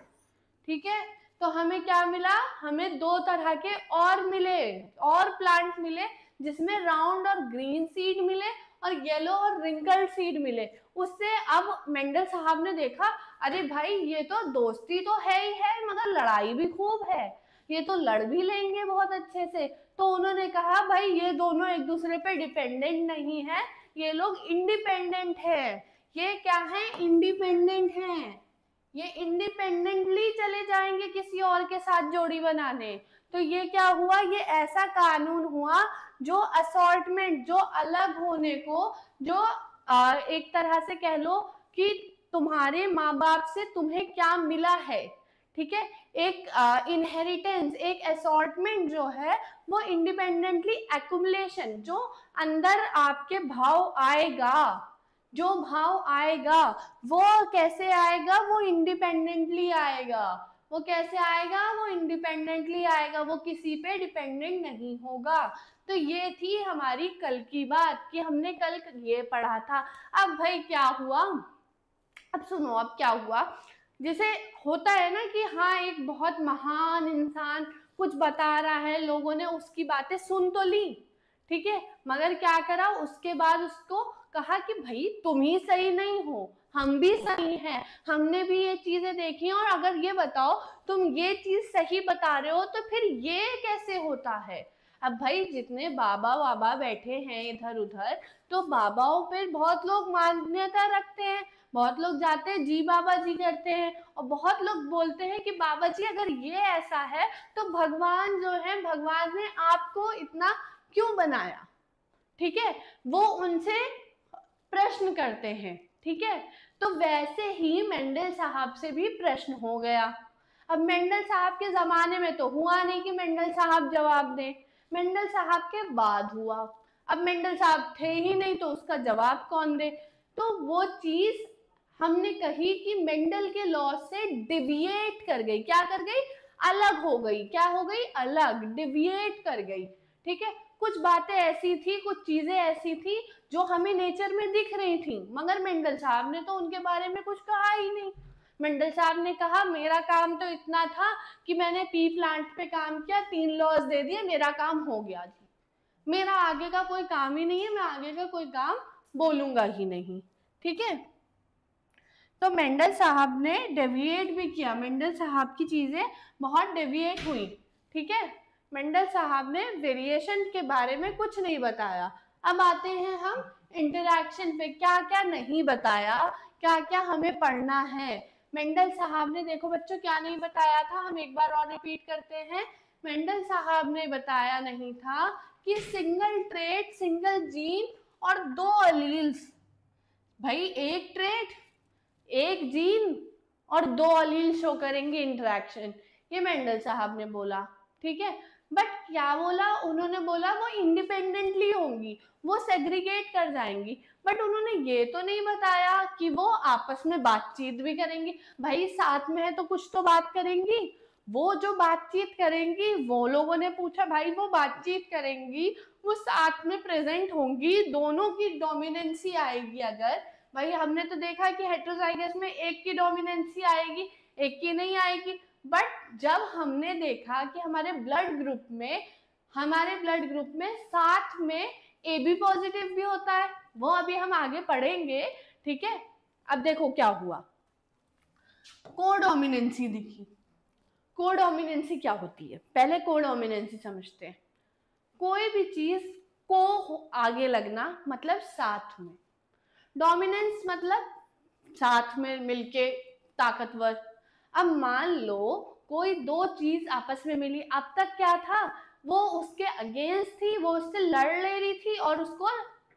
ठीक है, तो हमें क्या मिला, हमें 2 तरह के और मिले, और प्लांट मिले, जिसमें राउंड और ग्रीन सीड मिले और येलो और रिंकल्ड सीड मिले। उससे अब मेंडल साहब ने देखा, अरे भाई ये तो दोस्ती तो है ही है, मगर लड़ाई भी खूब है, ये तो लड़ भी लेंगे बहुत अच्छे से। तो उन्होंने कहा भाई ये दोनों एक दूसरे पे डिपेंडेंट नहीं है, ये लोग इंडिपेंडेंट है। ये क्या है, इंडिपेंडेंट है, ये इंडिपेंडेंटली चले जाएंगे किसी और के साथ जोड़ी बनाने। तो ये क्या हुआ, ये ऐसा कानून हुआ जो असॉर्टमेंट, जो अलग होने को, जो एक तरह से कह लो कि तुम्हारे माँ बाप से तुम्हें क्या मिला है, ठीक है, एक इनहेरिटेंस, एक असॉर्टमेंट जो है वो इंडिपेंडेंटली एक्युमुलेशन, जो अंदर आपके भाव आएगा, जो भाव आएगा वो कैसे आएगा, वो इंडिपेंडेंटली आएगा। वो कैसे आएगा, वो इंडिपेंडेंटली आएगा, वो किसी पे डिपेंडेंट नहीं होगा। तो ये थी हमारी कल की बात कि हमने कल ये पढ़ा था। अब भाई क्या हुआ, अब सुनो अब क्या हुआ, जैसे होता है ना कि हाँ एक बहुत महान इंसान कुछ बता रहा है, लोगों ने उसकी बातें सुन तो ली, ठीक है, मगर क्या करा उसके बाद उसको कहा कि भाई तुम ही सही नहीं हो, हम भी सही हैं, हमने भी ये चीजें देखी हैं, और अगर ये बताओ तुम ये चीज सही बता रहे हो तो फिर ये कैसे होता है। अब भाई जितने बाबा बाबा बैठे हैं इधर उधर, तो बाबाओं पर बहुत लोग मान्यता रखते हैं, बहुत लोग जाते हैं जी बाबा जी करते हैं, और बहुत लोग बोलते हैं कि बाबा जी अगर ये ऐसा है तो भगवान जो है, भगवान ने आपको इतना क्यों बनाया। ठीक है, वो उनसे प्रश्न करते हैं। ठीक है, तो वैसे ही मेंडल साहब से भी प्रश्न हो गया। अब मेंडल साहब के जमाने में तो हुआ नहीं कि मेंडल साहब जवाब दें, मेंडल साहब के बाद हुआ। अब मेंडल साहब थे ही नहीं तो उसका जवाब कौन दे। तो वो चीज हमने कही कि मेंडल के लॉ से डिविएट कर गई, क्या कर गई, अलग हो गई, क्या हो गई, अलग, डिविएट कर गई। ठीक है, कुछ बातें ऐसी थी, कुछ चीजें ऐसी थी जो हमें नेचर में दिख रही थी, मगर मेंडल साहब ने तो उनके बारे में कुछ कहा ही नहीं। मेंडल साहब ने कहा मेरा काम तो इतना था कि मैंने पी प्लांट पे काम किया, 3 लॉज दे दिए, मेरा काम हो गया जी, मेरा आगे का कोई काम ही नहीं है, मैं आगे का कोई काम बोलूंगा ही नहीं। ठीक है, तो मेंडल साहब ने डेविएट भी किया, मेंडल साहब की चीजें बहुत डेविएट हुई। ठीक है, मेंडल साहब ने वेरिएशन के बारे में कुछ नहीं बताया। अब आते हैं हम इंटरैक्शन पे, क्या क्या नहीं बताया, क्या क्या हमें पढ़ना है। मेंडल साहब ने, देखो बच्चों क्या नहीं बताया था, हम एक बार और रिपीट करते हैं। मेंडल साहब ने बताया नहीं था कि सिंगल ट्रेट, सिंगल जीन और 2 अलील्स, भाई एक ट्रेट, एक जीन और 2 अलील शो करेंगे इंटरेक्शन, ये मेंडल साहब ने बोला। ठीक है, बट क्या बोला उन्होंने, बोला वो इंडिपेंडेंटली होंगी, वो सेग्रीगेट कर जाएंगी, बट उन्होंने ये तो नहीं बताया कि वो आपस में बातचीत भी करेंगी। भाई साथ में है तो कुछ तो बात करेंगी, वो जो बातचीत करेंगी, वो लोगों ने पूछा भाई वो बातचीत करेंगी, वो साथ में प्रेजेंट होंगी, दोनों की डोमिनेंसी आएगी। अगर भाई हमने तो देखा कि हेटेरोजाइगस में एक की डोमिनेंसी आएगी, एक की नहीं आएगी, बट जब हमने देखा कि हमारे ब्लड ग्रुप में साथ में ए बी पॉजिटिव भी होता है, वो अभी हम आगे पढ़ेंगे, ठीक है। अब देखो क्या हुआ, कोडोमिनेंसी दिखी। कोडोमिनेंसी क्या होती है, पहले कोडोमिनेंसी समझते हैं। कोई भी चीज को आगे लगना मतलब साथ में, डोमिनेंस मतलब साथ में मिलके ताकतवर। अब मान लो कोई दो चीज आपस में मिली, अब तक क्या था, वो उसके अगेंस्ट थी, वो उससे लड़ ले रही थी और उसको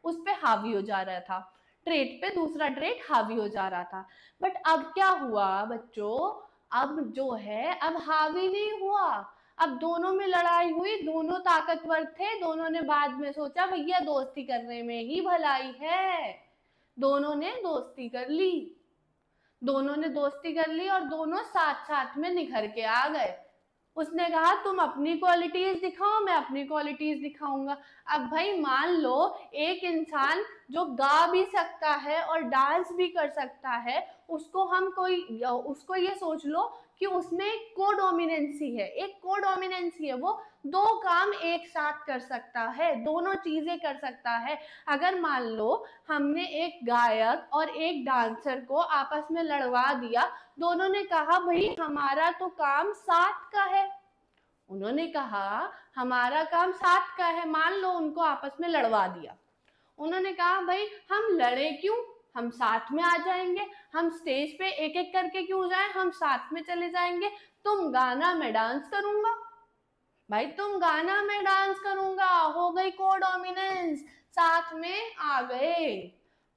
उस पे हावी हो जा रहा था, ट्रेट पे दूसरा ट्रेट हावी हो जा रहा था। बट अब क्या हुआ बच्चों, अब जो है अब हावी नहीं हुआ, अब दोनों में लड़ाई हुई, दोनों ताकतवर थे, दोनों ने बाद में सोचा भैया दोस्ती करने में ही भलाई है, दोनों ने दोस्ती कर ली, दोनों ने दोस्ती कर ली और दोनों साथ साथ में निखर के आ गए। उसने कहा तुम अपनी क्वालिटीज दिखाओ, मैं अपनी क्वालिटीज दिखाऊंगा। अब भाई मान लो एक इंसान जो गा भी सकता है और डांस भी कर सकता है, उसको ये सोच लो कि उसमें एक कोडोमिनेंसी है, एक कोडोमिनेंसी है, वो दो काम एक साथ कर सकता है, दोनों चीजें कर सकता है। अगर मान लो हमने एक गायक और एक डांसर को आपस में लड़वा दिया, दोनों ने कहा भाई हमारा तो काम साथ का है, उन्होंने कहा हमारा काम साथ का है, मान लो उनको आपस में लड़वा दिया, उन्होंने कहा भाई हम लड़े क्यों, हम साथ में आ जाएंगे, हम स्टेज पे एक एक करके क्यों जाएं, हम साथ में चले जाएंगे, तुम गाना मैं डांस करूंगा, भाई तुम गाना मैं डांस करूंगा, हो गई कोडोमिनेंस, साथ में आ गए।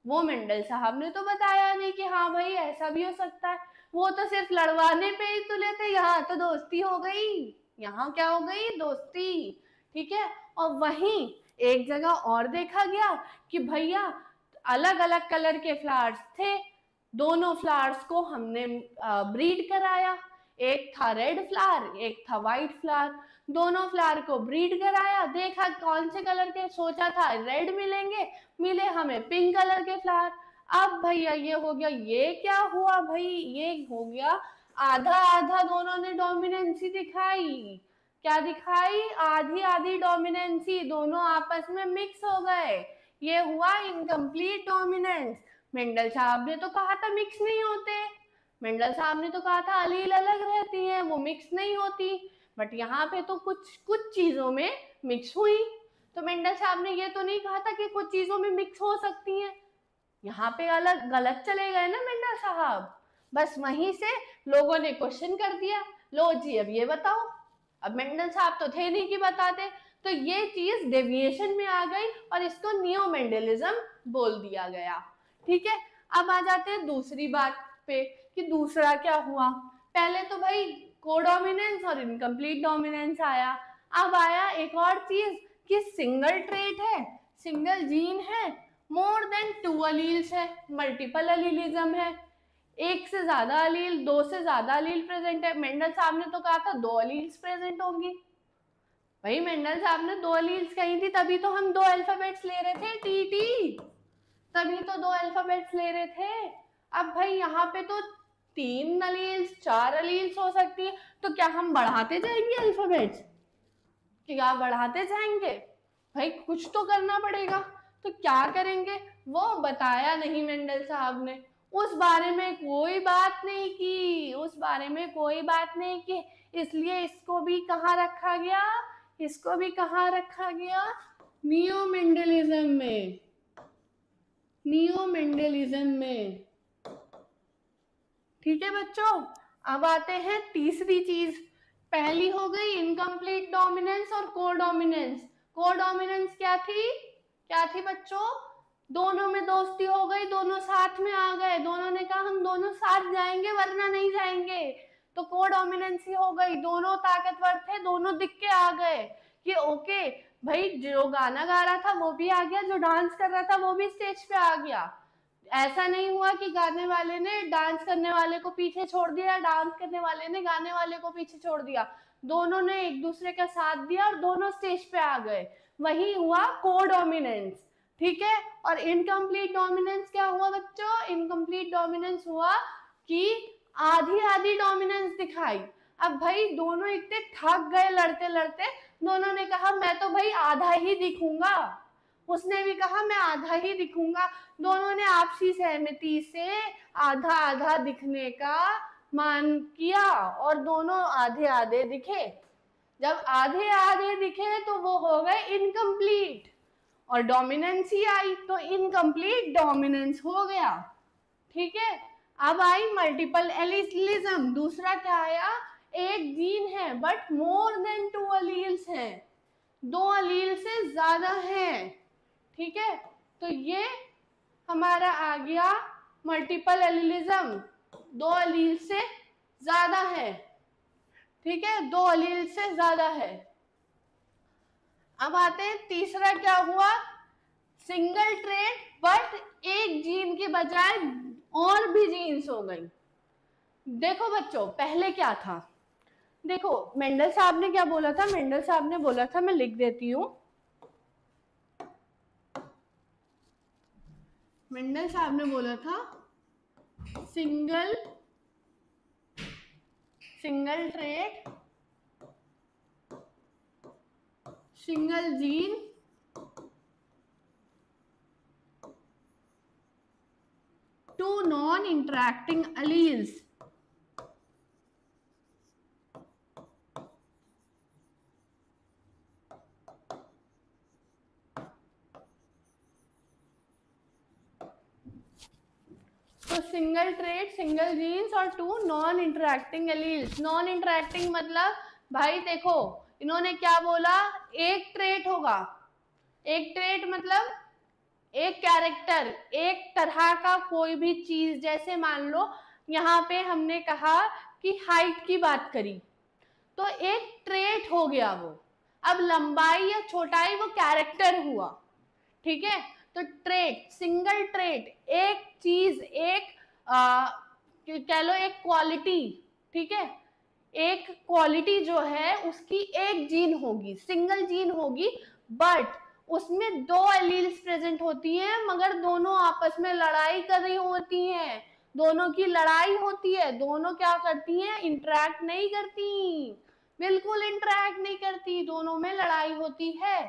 वो मेंडल साहब ने तो बताया नहीं कि हाँ भाई ऐसा भी हो सकता है, वो तो सिर्फ लड़वाने पे ही तुले थे, यहाँ तो दोस्ती हो गई, यहाँ क्या हो गई, दोस्ती, ठीक है। और वहीं एक जगह और देखा गया कि भैया अलग अलग कलर के फ्लावर्स थे, दोनों फ्लावर्स को हमने ब्रीड कराया, एक था रेड फ्लावर एक था व्हाइट फ्लावर, दोनों फ्लावर को ब्रीड कराया, देखा कौन से कलर के, सोचा था रेड मिलेंगे, मिले हमें पिंक कलर के फ्लावर। अब भैया ये हो गया, ये क्या हुआ भाई, ये हो गया आधा आधा, दोनों ने डोमिनेंसी दिखाई, क्या दिखाई, आधी आधी डोमिनेंसी, दोनों आपस में मिक्स हो गए, ये हुआ इनकम्प्लीट डोमिनेंस। मेंडल साहब ने तो कहा था मिक्स नहीं होते, मेंडल साहब ने तो कहा था अलील अलग रहती हैं, वो मिक्स नहीं होती, बट यहाँ पे तो कुछ कुछ चीजों में मिक्स हुई। तो मेंडल साहब ने ये तो नहीं कहा था कि कुछ चीजों में मिक्स हो सकती हैं, यहाँ पे अलग गलत चले गए ना मेंडल साहब। बस वहीं से लोगों ने क्वेश्चन कर दिया, लो जी अब ये बताओ, अब मेंडल साहब तो थे नहीं कि बताते, तो ये चीज डेविएशन में आ गई और इसको नियो मेंडलिज्म बोल दिया गया, ठीक है। अब आ जाते हैं दूसरी बात पे कि दूसरा क्या हुआ, पहले तो भाई कोडोमिनेंस और इनकम्प्लीट डोमिनेंस आया, अब आया एक और चीज कि सिंगल ट्रेट है, सिंगल जीन है, मोर देन 2 अलील्स है, मल्टीपल अलीलिज्म है, एक से ज्यादा अलील, दो से ज्यादा अलील प्रेजेंट है। मेंडल साहब ने तो कहा था 2 अलील्स प्रेजेंट होंगी, भाई मेंडल साहब ने 2 अलील्स कही थी, तभी तो हम 2 अल्फाबेट्स ले रहे थे, टी, तभी तो 2 अल्फाबेट्स ले रहे थे। अब भाई यहाँ पे तो 3 अलील्स 4 अलील्स हो सकती है, तो क्या हम बढ़ाते जाएंगे अल्फाबेट्स, क्या बढ़ाते जाएंगे, भाई कुछ तो करना पड़ेगा, तो क्या करेंगे वो बताया नहीं मेंडल साहब ने, उस बारे में कोई बात नहीं की, उस बारे में कोई बात नहीं की, इसलिए इसको भी कहाँ रखा गया, इसको भी कहाँ रखा गया, नियो मेंडलिज्म में, नियो मेंडलिज्म में, ठीक है बच्चों। अब आते हैं तीसरी चीज, पहली हो गई इनकम्प्लीट डोमिनेंस और कोडोमिनेंस। कोडोमिनेंस क्या थी बच्चों, दोनों में दोस्ती हो गई, दोनों साथ में आ गए, दोनों ने कहा हम दोनों साथ जाएंगे वरना नहीं जाएंगे, तो कोडोमिनेंसी हो गई, दोनों ताकतवर थे, दोनों दिख के आ गए कि ओके भाई जो गाना गा रहा था वो भी आ गया, जो डांस कर रहा था वो भी स्टेज पे आ गया। ऐसा नहीं हुआ कि गाने वाले ने डांस करने वाले को पीछे छोड़ दिया, डांस करने वाले ने गाने वाले को पीछे छोड़ दिया, दोनों ने एक दूसरे का साथ दिया और दोनों स्टेज पे आ गए, वही हुआ कोडोमिनेंस, ठीक है। और इनकम्प्लीट डोमिनेंस क्या हुआ बच्चों, इनकम्प्लीट डोमिनेंस हुआ कि आधी आधी डोमिनेंस दिखाई। अब भाई दोनों इतने थक गए लड़ते लड़ते, दोनों ने कहा मैं तो भाई आधा ही दिखूंगा, उसने भी कहा मैं आधा ही दिखूंगा। दोनों ने आपसी सहमति से आधा आधा दिखने का मान किया और दोनों आधे आधे दिखे। जब आधे आधे दिखे तो वो हो गए इनकम्प्लीट, और डोमिनेंस ही आई तो इनकम्प्लीट डोमिनेंस हो गया। ठीक है, अब आई मल्टीपल एलिलिज्म। दूसरा क्या आया, एक जीन है बट मोर देन 2 अलील्स हैं, 2 अलील से ज्यादा हैं। ठीक है, तो ये हमारा आ गया मल्टीपल एलिलिज्म, 2 अलील से ज्यादा है। ठीक है, 2 अलील से ज्यादा है। अब आते हैं तीसरा क्या हुआ, सिंगल ट्रेट बट एक जीन के बजाय और भी जीन्स हो गई। देखो बच्चों, पहले क्या था, देखो मेंडल साहब ने क्या बोला था, मेंडल साहब ने बोला था, मैं लिख देती हूं, मेंडल साहब ने बोला था single trait single gene two non interacting alleles। तो सिंगल ट्रेट, सिंगल जीन्स और 2 non interacting alleles. Non interacting मतलब भाई देखो इन्होंने क्या बोला, एक ट्रेट होगा, एक ट्रेट मतलब एक कैरेक्टर, एक तरह का कोई भी चीज, जैसे मान लो यहाँ पे हमने कहा कि हाइट की बात करी तो एक ट्रेट हो गया वो। अब लंबाई या छोटाई वो कैरेक्टर हुआ। ठीक है, तो ट्रेट, सिंगल ट्रेट, एक चीज, एक कह लो एक क्वालिटी। ठीक है, एक क्वालिटी जो है उसकी एक जीन होगी, सिंगल जीन होगी, बट उसमें 2 एलील्स प्रेजेंट होती हैं, मगर दोनों आपस में लड़ाई कर रही होती हैं, दोनों की लड़ाई होती है, दोनों क्या करती हैं, इंटरैक्ट नहीं करती, बिल्कुल इंटरैक्ट नहीं करती, दोनों में लड़ाई होती है।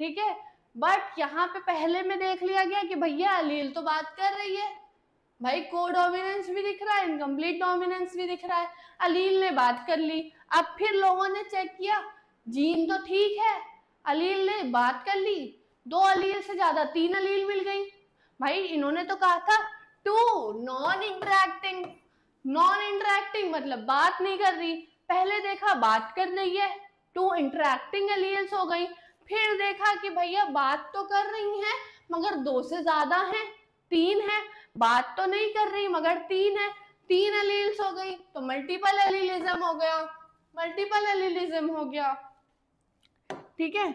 ठीक है, बट यहाँ पे पहले में देख लिया गया कि भैया अलील तो बात कर रही है, भाई कोडोमिनेंस भी दिख रहा है, इनकम्प्लीट डोमिनेंस भी दिख रहा है, अलील ने बात कर ली। अब फिर लोगों ने चेक किया, जीन तो ठीक है, अलील ने बात कर ली, 2 अलील से ज्यादा 3 अलील मिल गई। भाई इन्होंने तो कहा था 2 नॉन इंटरैक्टिंग, नॉन इंटरैक्टिंग मतलब बात नहीं कर रही, पहले देखा बात कर रही है, 2 इंटरैक्टिंग एलील्स हो गई। फिर देखा कि भैया बात तो कर रही हैं मगर 2 से ज्यादा हैं, 3 है, बात तो नहीं कर रही मगर 3 है, 3 एलील्स हो गई, तो मल्टीपल एलीलिज्म हो गया, मल्टीपल एलीलिज्म हो गया। ठीक है,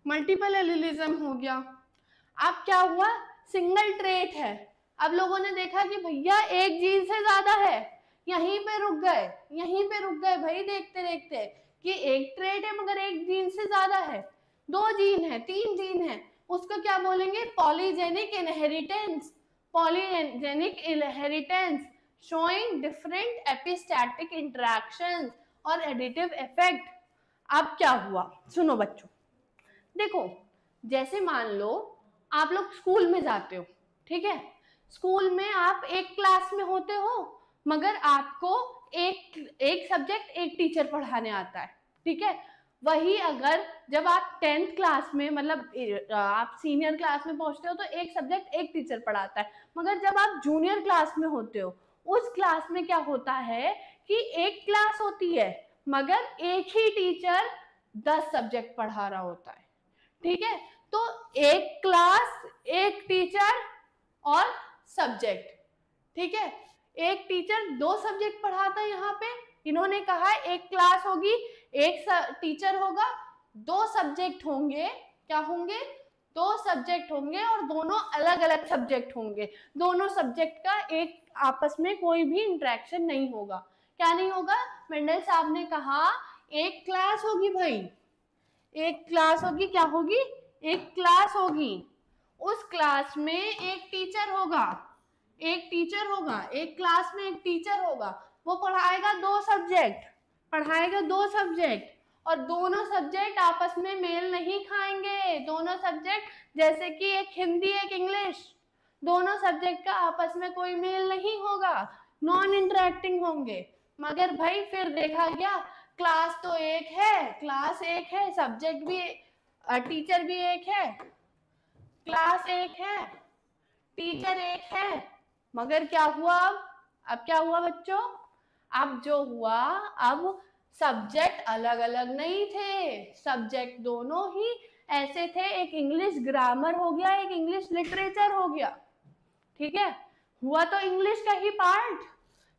मल्टीपल एलीलिज्म हो गया। अब क्या हुआ, सिंगल ट्रेट है, अब लोगों ने देखा कि भैया एक जीन से ज्यादा है, यहीं पे रुक गए, यहीं पे रुक गए भाई, देखते देखते कि एक ट्रेट है मगर एक जीन से ज्यादा है, 2 जीन है, 3 जीन है, उसको क्या बोलेंगे, polygenic inheritance, polygenic inheritance showing different epistatic interactions और एडिटिव इफेक्ट। अब क्या हुआ, सुनो बच्चों, देखो जैसे मान लो आप लोग स्कूल में जाते हो, ठीक है, स्कूल में आप एक क्लास में होते हो मगर आपको एक सब्जेक्ट एक टीचर पढ़ाने आता है। ठीक है, वही अगर जब आप 10th क्लास में मतलब आप सीनियर क्लास में पहुंचते हो तो एक सब्जेक्ट एक टीचर पढ़ाता है, मगर जब आप जूनियर क्लास में होते हो उस क्लास में क्या होता है कि एक क्लास होती है मगर एक ही टीचर 10 सब्जेक्ट पढ़ा रहा होता है। ठीक है, तो एक क्लास, एक टीचर और सब्जेक्ट। ठीक है, एक टीचर 2 सब्जेक्ट पढ़ाता है, यहाँ पे इन्होंने कहा एक क्लास होगी, एक टीचर होगा, 2 सब्जेक्ट होंगे, क्या होंगे, 2 सब्जेक्ट होंगे और दोनों अलग अलग सब्जेक्ट होंगे, दोनों सब्जेक्ट का एक आपस में कोई भी इंटरेक्शन नहीं होगा। क्या नहीं होगा, मेंडल साहब ने कहा एक क्लास होगी भाई, एक क्लास होगी, क्या होगी, एक क्लास होगी, उस क्लास में एक टीचर होगा, एक टीचर होगा, एक क्लास में एक टीचर होगा, वो पढ़ाएगा 2 सब्जेक्ट, पढ़ाएगा 2 सब्जेक्ट, और दोनों सब्जेक्ट आपस में मेल नहीं खाएंगे। दोनों सब्जेक्ट जैसे कि एक हिंदी एक इंग्लिश, दोनों सब्जेक्ट का आपस में कोई मेल नहीं होगा, नॉन इंटरेक्टिंग होंगे। मगर भाई फिर देखा गया क्लास तो एक है, क्लास एक है, सब्जेक्ट भी टीचर भी एक है, क्लास एक है, टीचर एक है, मगर क्या हुआ अब क्या हुआ बच्चों? अब जो हुआ, अब सब्जेक्ट अलग अलग नहीं थे, सब्जेक्ट दोनों ही ऐसे थे, एक इंग्लिश ग्रामर हो गया, एक इंग्लिश लिटरेचर हो गया, ठीक है, हुआ तो इंग्लिश का ही पार्ट,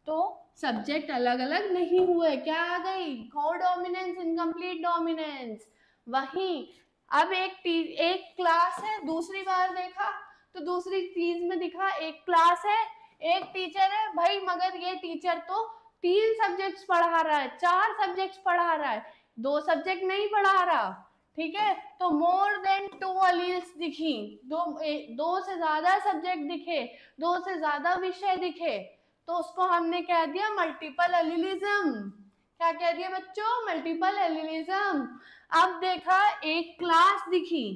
तो सब्जेक्ट अलग अलग नहीं हुए। क्या आ गई? को डोमिनेंस, इनकम्प्लीट डोमिनेंस। वहीं अब एक क्लास है, दूसरी बार देखा तो दूसरी चीज में दिखा एक क्लास है, एक टीचर है भाई, मगर ये टीचर तो 3 सब्जेक्ट्स पढ़ा रहा है, 4 सब्जेक्ट्स पढ़ा रहा है, 2 सब्जेक्ट नहीं पढ़ा रहा, ठीक है। तो मोर देन 2 अलील्स दिखी, दो से ज्यादा सब्जेक्ट दिखे, 2 से ज्यादा विषय दिखे, तो उसको हमने कह दिया मल्टीपल एलिलिज्म। क्या कह दिया बच्चों? Multiple allelism. अब देखा एक क्लास दिखी,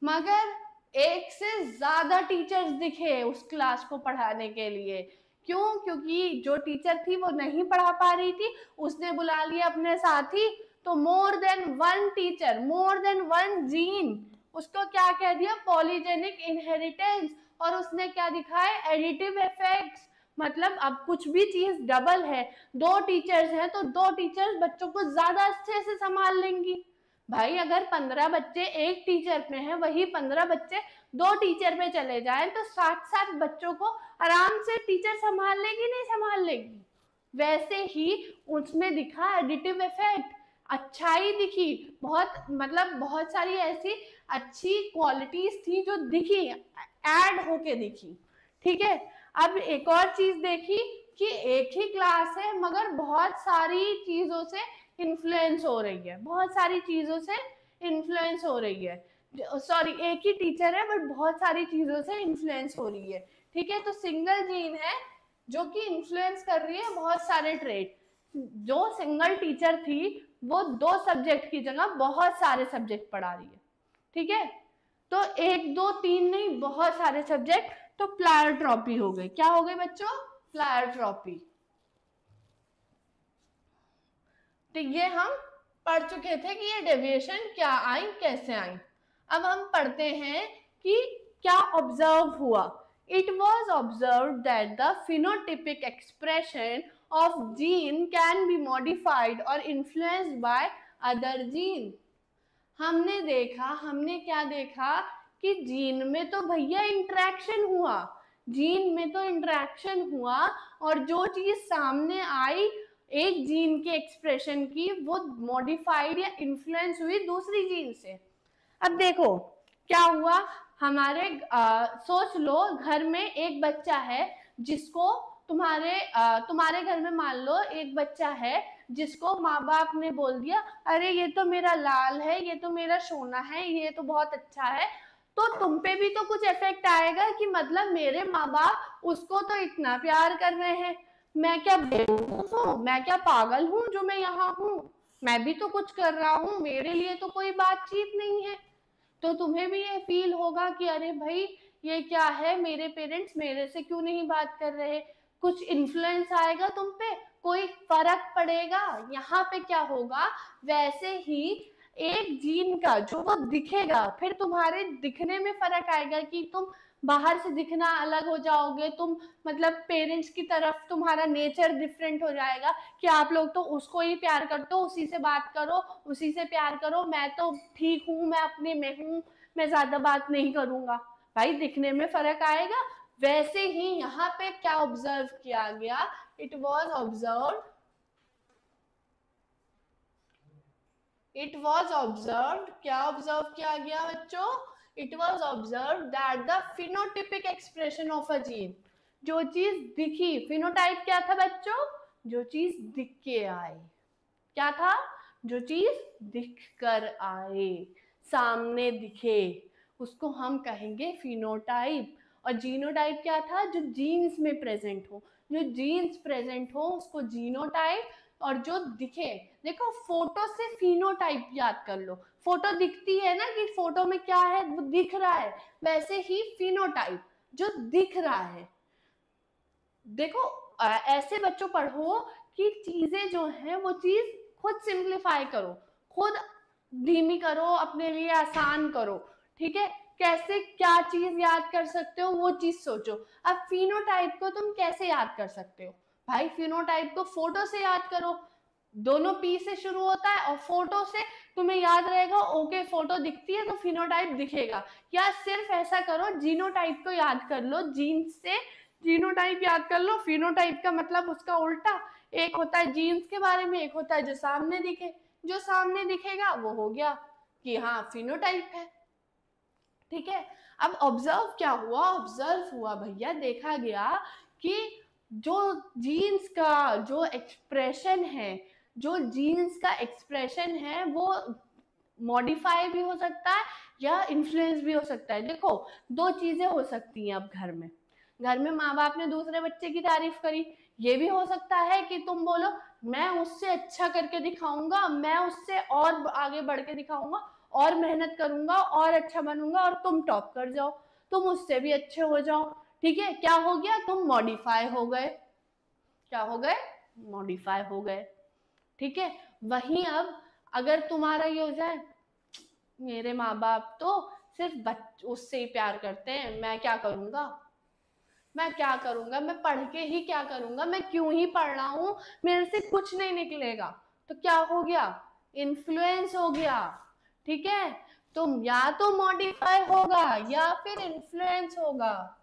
मगर एक से ज्यादा टीचर्स दिखे उस क्लास को पढ़ाने के लिए। क्यों? क्योंकि जो टीचर थी वो नहीं पढ़ा पा रही थी, उसने बुला लिया अपने साथी, तो more than one teacher, more than one gene, उसको क्या कह दिया? Polygenic inheritance. और उसने क्या दिखाया? Additive effects. मतलब अब कुछ भी चीज डबल है, 2 टीचर्स हैं तो 2 टीचर्स बच्चों को ज्यादा अच्छे से संभाल लेंगी। भाई अगर 15 बच्चे एक टीचर पे हैं, वही 15 बच्चे 2 टीचर पे चले जाएं तो 60 बच्चों को आराम से टीचर संभाल लेगी, नहीं संभाल लेगी? वैसे ही उसमें दिखा एडिटिव इफेक्ट, अच्छाई दिखी, बहुत सारी ऐसी अच्छी क्वालिटीज थी जो दिखी, ऐड होके दिखी, ठीक है। अब एक और चीज देखी कि एक ही क्लास है मगर बहुत सारी चीजों से इन्फ्लुएंस हो रही है, बहुत सारी चीजों से इन्फ्लुएंस हो रही है, सॉरी एक ही टीचर है बट बहुत सारी चीजों से इन्फ्लुएंस हो रही है, ठीक है। तो सिंगल जीन है जो कि इन्फ्लुएंस कर रही है बहुत सारे ट्रेट। जो सिंगल टीचर थी वो 2 सब्जेक्ट की जगह बहुत सारे सब्जेक्ट पढ़ा रही है, ठीक है। तो 1 2 3 नहीं, बहुत सारे सब्जेक्ट, तो प्लायोट्रॉपी हो गई। क्या हो गई बच्चों? प्लायोट्रॉपी। तो ये हम पढ़ चुके थे कि ये डेविएशन क्या आई, कैसे आई। अब हम पढ़ते हैं कि क्या ऑब्जर्व हुआ। It was observed that the phenotypic expression of gene can be modified or influenced by other gene. हमने क्या देखा कि जीन में तो भैया इंटरेक्शन हुआ, जीन में तो इंटरेक्शन हुआ, और जो चीज सामने आई एक जीन के एक्सप्रेशन की, वो मॉडिफाइड या इन्फ्लुएंस हुई दूसरी जीन से। अब देखो क्या हुआ हमारे, सोच लो घर में एक बच्चा है जिसको तुम्हारे घर में मान लो एक बच्चा है जिसको माँ बाप ने बोल दिया अरे ये तो मेरा लाल है, ये तो मेरा सोना है, ये तो बहुत अच्छा है, तो तुम पे भी तो कुछ इफेक्ट आएगा कि मतलब मेरे माँ बाप उसको तो इतना प्यार कर रहे हैं, मैं क्या बेवकूफ हूँ, मैं क्या पागल हूँ जो मैं यहाँ हूँ, मैं भी तो कुछ कर रहा हूँ, मेरे लिए तो कोई बातचीत नहीं है। तो तुम्हें भी ये फील होगा कि अरे भाई ये क्या है, मेरे पेरेंट्स मेरे से क्यों नहीं बात कर रहे, कुछ इन्फ्लुएंस आएगा तुम पे, कोई फर्क पड़ेगा। यहाँ पे क्या होगा, वैसे ही एक जीन का जो वो दिखेगा, फिर तुम्हारे दिखने में फर्क आएगा कि तुम बाहर से दिखना अलग हो जाओगे, तुम मतलब पेरेंट्स की तरफ तुम्हारा नेचर डिफरेंट हो जाएगा कि आप लोग तो उसको ही प्यार करते हो, उसी से बात करो, उसी से प्यार करो, मैं तो ठीक हूँ, मैं अपने में हूँ, मैं ज्यादा बात नहीं करूंगा। भाई दिखने में फर्क आएगा। वैसे ही यहाँ पे क्या ऑब्जर्व किया गया, इट वॉज ऑब्जर्व क्या ऑब्जर्व किया गया बच्चों? It was observed that the phenotypic expression of a gene, जो चीज दिखी, फिनोटाइप क्या था बच्चों? जो चीज दिख के आए। क्या था? जो चीज दिख कर आए, सामने दिखे, उसको हम कहेंगे फिनोटाइप। और जीनोटाइप क्या था? जो जीन्स में प्रेजेंट हो, जो जीन्स प्रेजेंट हो उसको जीनोटाइप, और जो दिखे। देखो फोटो से फिनोटाइप याद कर लो, फोटो दिखती है ना कि फोटो में क्या है, वो दिख रहा है, वैसे ही फिनोटाइप जो दिख रहा है। देखो ऐसे बच्चों पढ़ो कि चीजें जो है वो चीज खुद सिंप्लीफाई करो, खुद धीमी करो, अपने लिए आसान करो, ठीक है। कैसे क्या चीज याद कर सकते हो वो चीज सोचो। अब फिनोटाइप को तुम कैसे याद कर सकते हो भाई? फिनोटाइप को फोटो से याद करो, दोनों पी से शुरू होता है और फोटो से तुम्हें याद रहेगा, ओके फोटो दिखती है तो फिनोटाइप दिखेगा। या सिर्फ ऐसा करो, जीनोटाइप को याद कर लो, जीन्स से जीनोटाइप याद कर लो। फिनोटाइप का मतलब उसका उल्टा, एक होता है जीन्स के बारे में, एक होता है जो सामने दिखे। जो सामने दिखेगा वो हो गया कि हाँ फिनोटाइप है, ठीक है। अब ऑब्जर्व क्या हुआ? ऑब्जर्व हुआ भैया, देखा गया कि जो जीन्स का जो एक्सप्रेशन है, जो जीन्स का एक्सप्रेशन है वो मॉडिफाई भी हो सकता है या इन्फ्लुएंस भी हो सकता है। देखो दो चीजें हो सकती हैं। अब घर में माँ बाप ने दूसरे बच्चे की तारीफ करी, ये भी हो सकता है कि तुम बोलो मैं उससे अच्छा करके दिखाऊंगा, मैं उससे और आगे बढ़ के दिखाऊंगा, और मेहनत करूंगा और अच्छा बनूंगा और तुम टॉप कर जाओ, तुम उससे भी अच्छे हो जाओ, ठीक है। क्या हो गया? तुम मॉडिफाई हो गए। क्या हो गए? मॉडिफाई हो गए, ठीक है। वहीं अब अगर तुम्हारा ये हो जाए, मेरे माँ बाप तो सिर्फ उससे ही प्यार करते हैं, मैं क्या करूंगा, मैं क्या करूंगा, मैं पढ़ के ही क्या करूंगा, मैं क्यों ही पढ़ रहा हूं, मेरे से कुछ नहीं निकलेगा। तो क्या हो गया? इन्फ्लुएंस हो गया, ठीक है। तुम या तो मॉडिफाई होगा या फिर इन्फ्लुएंस होगा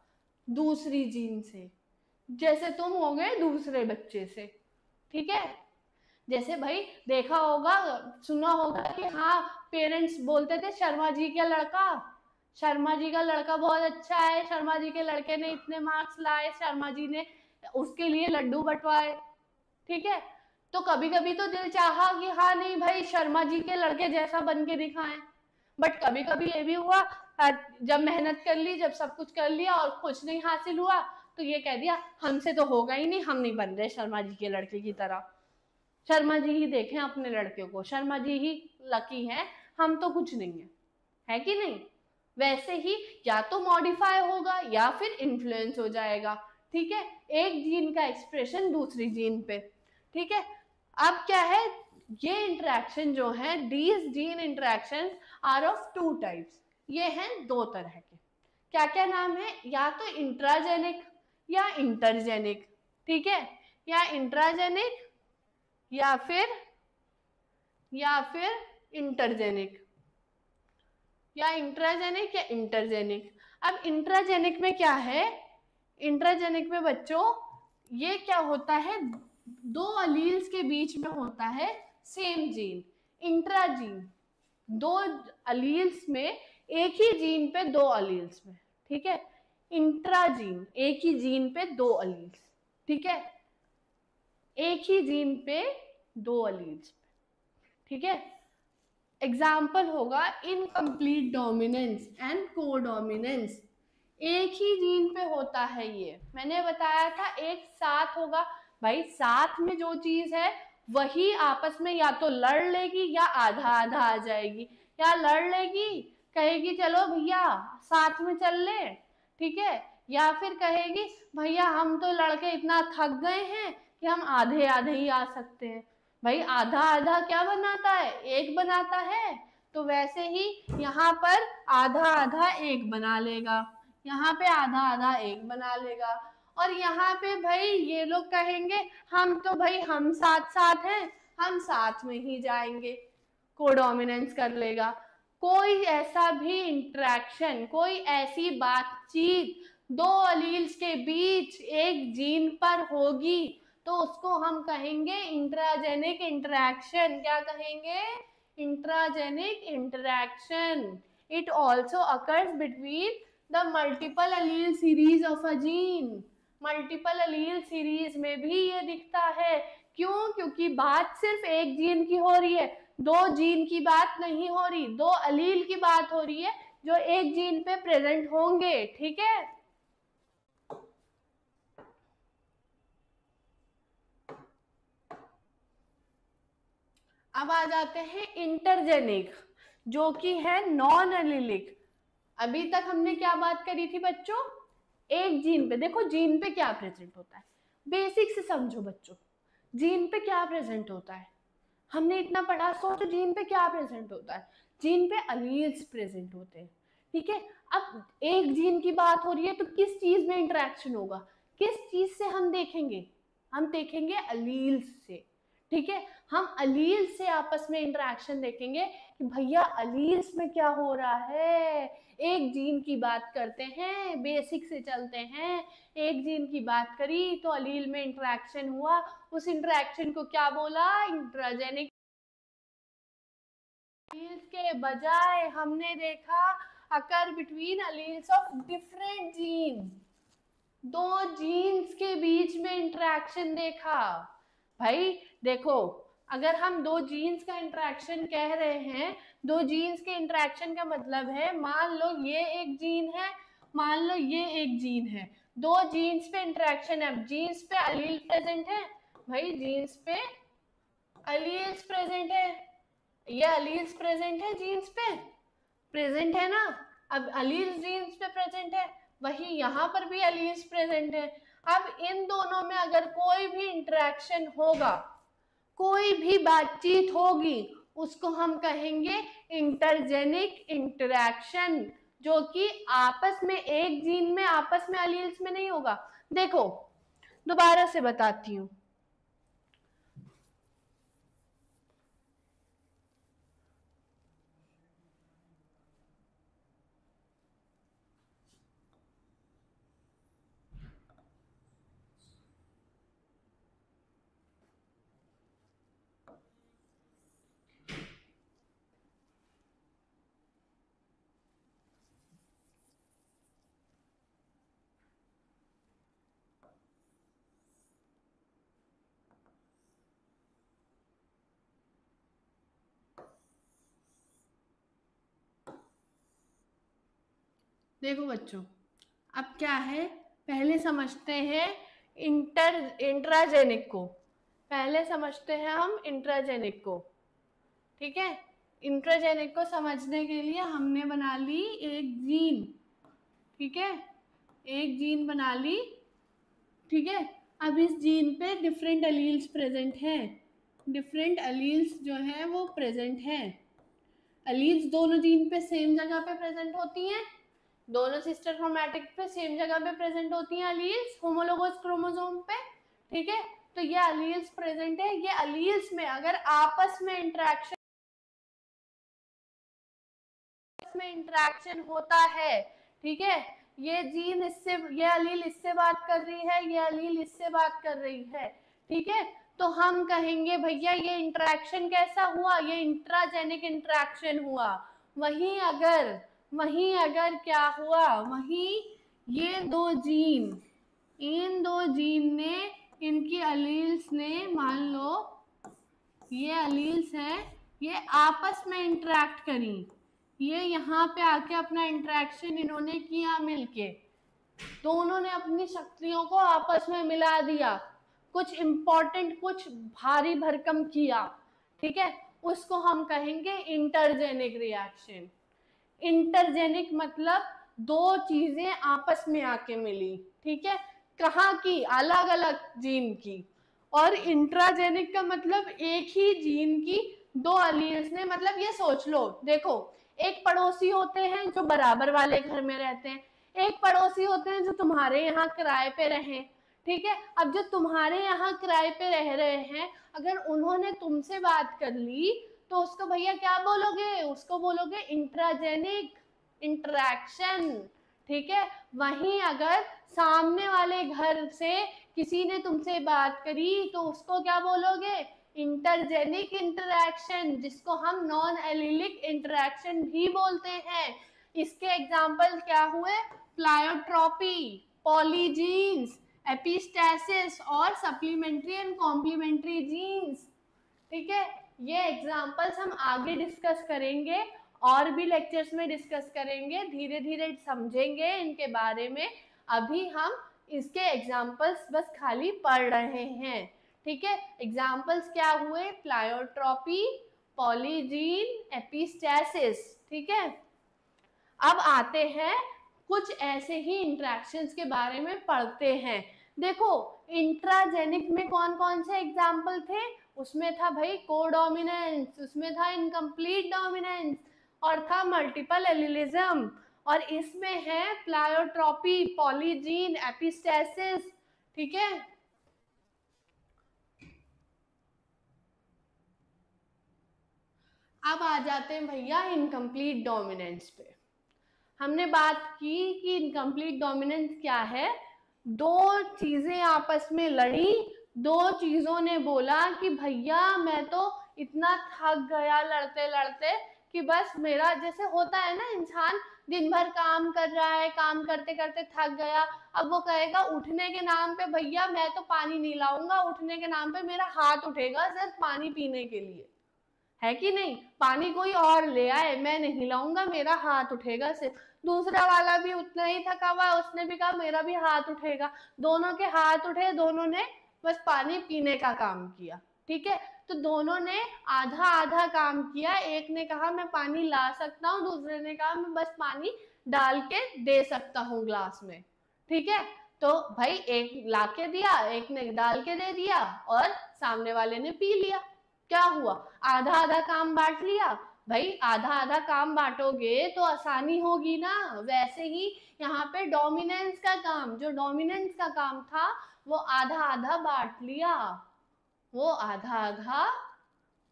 दूसरी जीन से, जैसे तुम हो गए दूसरे बच्चे से, ठीक है। जैसे भाई देखा होगा, सुना होगा कि हाँ पेरेंट्स बोलते थे शर्मा जी का लड़का, शर्मा जी का लड़का बहुत अच्छा है, शर्मा जी के लड़के ने इतने मार्क्स लाए, शर्मा जी ने उसके लिए लड्डू बंटवाए, ठीक है। तो कभी कभी तो दिल चाहा कि हाँ नहीं भाई शर्मा जी के लड़के जैसा बन के दिखाएं, बट कभी कभी ये भी हुआ जब मेहनत कर ली, जब सब कुछ कर लिया और कुछ नहीं हासिल हुआ, तो ये कह दिया हमसे तो होगा ही नहीं, हम नहीं बन रहे शर्मा जी के लड़के की तरह, शर्मा जी ही देखें अपने लड़के को, शर्मा जी ही लकी हैं, हम तो कुछ नहीं है कि नहीं। वैसे ही या तो मॉडिफाई होगा या फिर इन्फ्लुएंस हो जाएगा, ठीक है। एक जीन का एक्सप्रेशन दूसरी जीन पे, ठीक है। अब क्या है, ये इंटरेक्शन जो है, these gene interaction are of two types, ये हैं दो तरह के। क्या क्या नाम है? या तो इंट्राजेनिक या इंटरजेनिक, ठीक है। या इंट्राजेनिक या फिर इंटरजेनिक, या इंट्राजेनिक या इंटरजेनिक। अब इंट्राजेनिक में क्या है? इंट्राजेनिक में बच्चों ये क्या होता है, दो अलील्स के बीच में होता है सेम जीन, इंट्राजीन, दो अलील्स में, एक ही जीन पे दो अलील्स में, ठीक है। इंट्राजीन एक ही जीन पे दो अलील्स, ठीक है, एक ही जीन पे दो अलील्स, ठीक है। एग्जाम्पल होगा इनकम्प्लीट डोमिनेंस एंड कोडोमिनेंस, एक ही जीन पे होता है। ये मैंने बताया था एक साथ होगा, भाई साथ में जो चीज है वही आपस में या तो लड़ लेगी या आधा आधा आ जाएगी, या लड़ लेगी कहेगी चलो भैया साथ में चल ले, ठीक है, या फिर कहेगी भैया हम तो लड़के इतना थक गए हैं कि हम आधे आधे ही आ सकते हैं। भाई आधा आधा क्या बनाता है? एक बनाता है। तो वैसे ही यहाँ पर आधा आधा एक बना लेगा, यहाँ पे आधा आधा एक बना लेगा, और यहाँ पे भाई ये लोग कहेंगे हम तो भाई हम साथ साथ हैं, हम साथ में ही जाएंगे, कोडोमिनेंस कर लेगा। कोई ऐसा भी इंटरेक्शन, कोई ऐसी बातचीत दो अलील्स के बीच एक जीन पर होगी तो उसको हम कहेंगे इंट्राजेनिक इंटरेक्शन। क्या कहेंगे? Intragenic interaction. It also occurs between the multiple allele series of a gene. Multiple allele series में भी ये दिखता है। क्यों? क्योंकि बात सिर्फ एक जीन की हो रही है, दो जीन की बात नहीं हो रही, दो अलील की बात हो रही है जो एक जीन पे प्रेजेंट होंगे, ठीक है। अब आ जाते हैं इंटरजेनिक, जो कि है नॉन एलिलिक। अभी तक हमने क्या बात करी थी बच्चों, एक जीन पे, देखो जीन पे क्या प्रेजेंट होता है, बेसिक से समझो बच्चों, जीन पे क्या प्रेजेंट होता है, हमने इतना पढ़ा, सोचो जीन पे क्या प्रेजेंट होता है, जीन पे अलील्स प्रेजेंट होते हैं, ठीक है। अब एक जीन की बात हो रही है तो किस चीज में इंटरेक्शन होगा, किस चीज से हम देखेंगे, हम देखेंगे अलील्स से, ठीक है। हम अलील से आपस में इंटरेक्शन देखेंगे कि भैया अलील्स में क्या हो रहा है, एक जीन की बात करते हैं, बेसिक से चलते हैं, एक जीन की बात करी तो अलील में इंटरेक्शन हुआ, उस इंटरेक्शन को क्या बोला, इंट्राजेनिक। अलील्स के बजाय हमने देखा occur between alleles of different genes, दो जीन्स के बीच में इंटरेक्शन देखा। भाई देखो, अगर हम दो जीन्स का इंटरेक्शन कह रहे हैं, दो जीन्स के इंटरेक्शन का मतलब है, मान लो ये एक जीन है, मान लो ये एक जीन है, दो जीन्स पे इंटरेक्शन है। अब जीन्स पे अलील प्रेजेंट है, भाई जीन्स पे अलील्स प्रेजेंट है, ये अलील्स प्रेजेंट है जीन्स पे, प्रेजेंट है ना। अब अलील्स जीन्स पे प्रेजेंट है, वही यहाँ पर भी अलील्स प्रेजेंट है। अब इन दोनों में अगर कोई भी इंटरेक्शन होगा, कोई भी बातचीत होगी, उसको हम कहेंगे इंटरजेनिक इंटरेक्शन, जो कि आपस में एक जीन में आपस में अलील्स में नहीं होगा। देखो दोबारा से बताती हूँ, देखो बच्चों, अब क्या है, पहले समझते हैं इंट्राजेनिक को, पहले समझते हैं हम इंट्राजेनिक को, ठीक है। इंट्राजेनिक को समझने के लिए हमने बना ली एक जीन, ठीक है, एक जीन बना ली, ठीक है। अब इस जीन पे डिफरेंट अलील्स प्रेजेंट हैं, डिफरेंट अलील्स जो है वो प्रेजेंट हैं। अलील्स दोनों जीन पे सेम जगह पे प्रेजेंट होती हैं, दोनों सिस्टर क्रोमैटिक पे सेम जगह पे प्रेजेंट होती हैं अलील्स, होमोलोगस क्रोमोसोम पे, ठीक है। तो ये अलील्स प्रेजेंट है, ये अलील्स में अगर आपस में इंटरेक्शन होता है, ठीक है, ये जीन इससे, ये अलील इससे बात कर रही है, ये अलील इससे बात कर रही है, ठीक है, तो हम कहेंगे भैया ये इंटरेक्शन कैसा हुआ, ये इंट्राजेनिक इंटरेक्शन हुआ। वहीं अगर क्या हुआ, वहीं ये दो जीन, इन दो जीन ने, इनकी अलील्स ने, मान लो ये अलील्स है, ये आपस में इंटरेक्ट करी, ये यहाँ पे आके अपना इंटरेक्शन इन्होंने किया मिलके, दोनों ने अपनी शक्तियों को आपस में मिला दिया, कुछ इंपॉर्टेंट, कुछ भारी भरकम किया, ठीक है, उसको हम कहेंगे इंटरजेनिक रिएक्शन। इंटरजेनिक मतलब दो चीजें आपस में आके मिली, ठीक है, कहाँ की, अलग अलग जीन की। और इंट्राजेनिक का मतलब एक ही जीन की दो अलील्स ने, मतलब ये सोच लो, देखो एक पड़ोसी होते हैं जो बराबर वाले घर में रहते हैं, एक पड़ोसी होते हैं जो तुम्हारे यहाँ किराए पे रहे, ठीक है। अब जो तुम्हारे यहाँ किराए पे रह रहे हैं, अगर उन्होंने तुमसे बात कर ली तो उसको भैया क्या बोलोगे, उसको बोलोगे इंट्राजेनिक इंटरेक्शन, ठीक है। वहीं अगर सामने वाले घर से किसी ने तुमसे बात करी तो उसको क्या बोलोगे, इंटरजेनिक इंटरेक्शन, जिसको हम नॉन एलिलिक इंटरेक्शन भी बोलते हैं। इसके एग्जाम्पल क्या हुए, प्लायोट्रॉपी, पॉलीजीन्स, एपिस्टैसिस और सप्लीमेंट्री एंड कॉम्प्लीमेंट्री जीन्स, ठीक है। ये एग्जाम्पल्स हम आगे डिस्कस करेंगे, और भी लेक्चर्स में डिस्कस करेंगे, धीरे धीरे समझेंगे इनके बारे में, अभी हम इसके एग्जाम्पल्स बस खाली पढ़ रहे हैं, ठीक है, एग्जाम्पल्स क्या हुए, प्लायोट्रॉपी, पॉलीजीन, एपिस्टैसिस। ठीक है, अब आते हैं कुछ ऐसे ही इंटरेक्शंस के बारे में पढ़ते हैं। देखो इंट्राजेनिक में कौन कौन से एग्जाम्पल थे, उसमें था भाई कोडोमिनेंस, उसमें था इनकम्प्लीट डोमिनेंस और था मल्टीपल एलिलिज्म, और इसमें है प्लायोट्रॉपी, पॉलीजीन, एपिस्टैसिस। ठीक है, अब आ जाते हैं भैया इनकम्प्लीट डोमिनेंस पे। हमने बात की कि इनकम्प्लीट डोमिनेंस क्या है, दो चीजें आपस में लड़ी, दो चीजों ने बोला कि भैया मैं तो इतना थक गया लड़ते लड़ते कि बस मेरा, जैसे होता है ना इंसान दिन भर काम कर रहा है, काम करते करते थक गया, अब वो कहेगा उठने के नाम पे भैया मैं तो पानी नहीं लाऊंगा, उठने के नाम पे मेरा हाथ उठेगा सिर्फ पानी पीने के लिए, है कि नहीं, पानी कोई और ले आए मैं नहीं लाऊंगा, मेरा हाथ उठेगा सिर्फ। दूसरा वाला भी उतना ही थका हुआ, उसने भी कहा मेरा भी हाथ उठेगा, दोनों के हाथ उठे, दोनों ने बस पानी पीने का काम किया। ठीक है, तो दोनों ने आधा आधा काम किया, एक ने कहा मैं पानी ला सकता हूँ, दूसरे ने कहा मैं बस पानी डाल के दे सकता हूँ ग्लास में। ठीक है, तो भाई एक ला के दिया, एक ने डाल के दे दिया और सामने वाले ने पी लिया। क्या हुआ, आधा आधा काम बांट लिया। भाई आधा आधा काम बांटोगे तो आसानी होगी ना, वैसे ही यहाँ पे डोमिनेंस का काम, जो डोमिनेंस का काम था वो आधा आधा बांट लिया, वो आधा आधा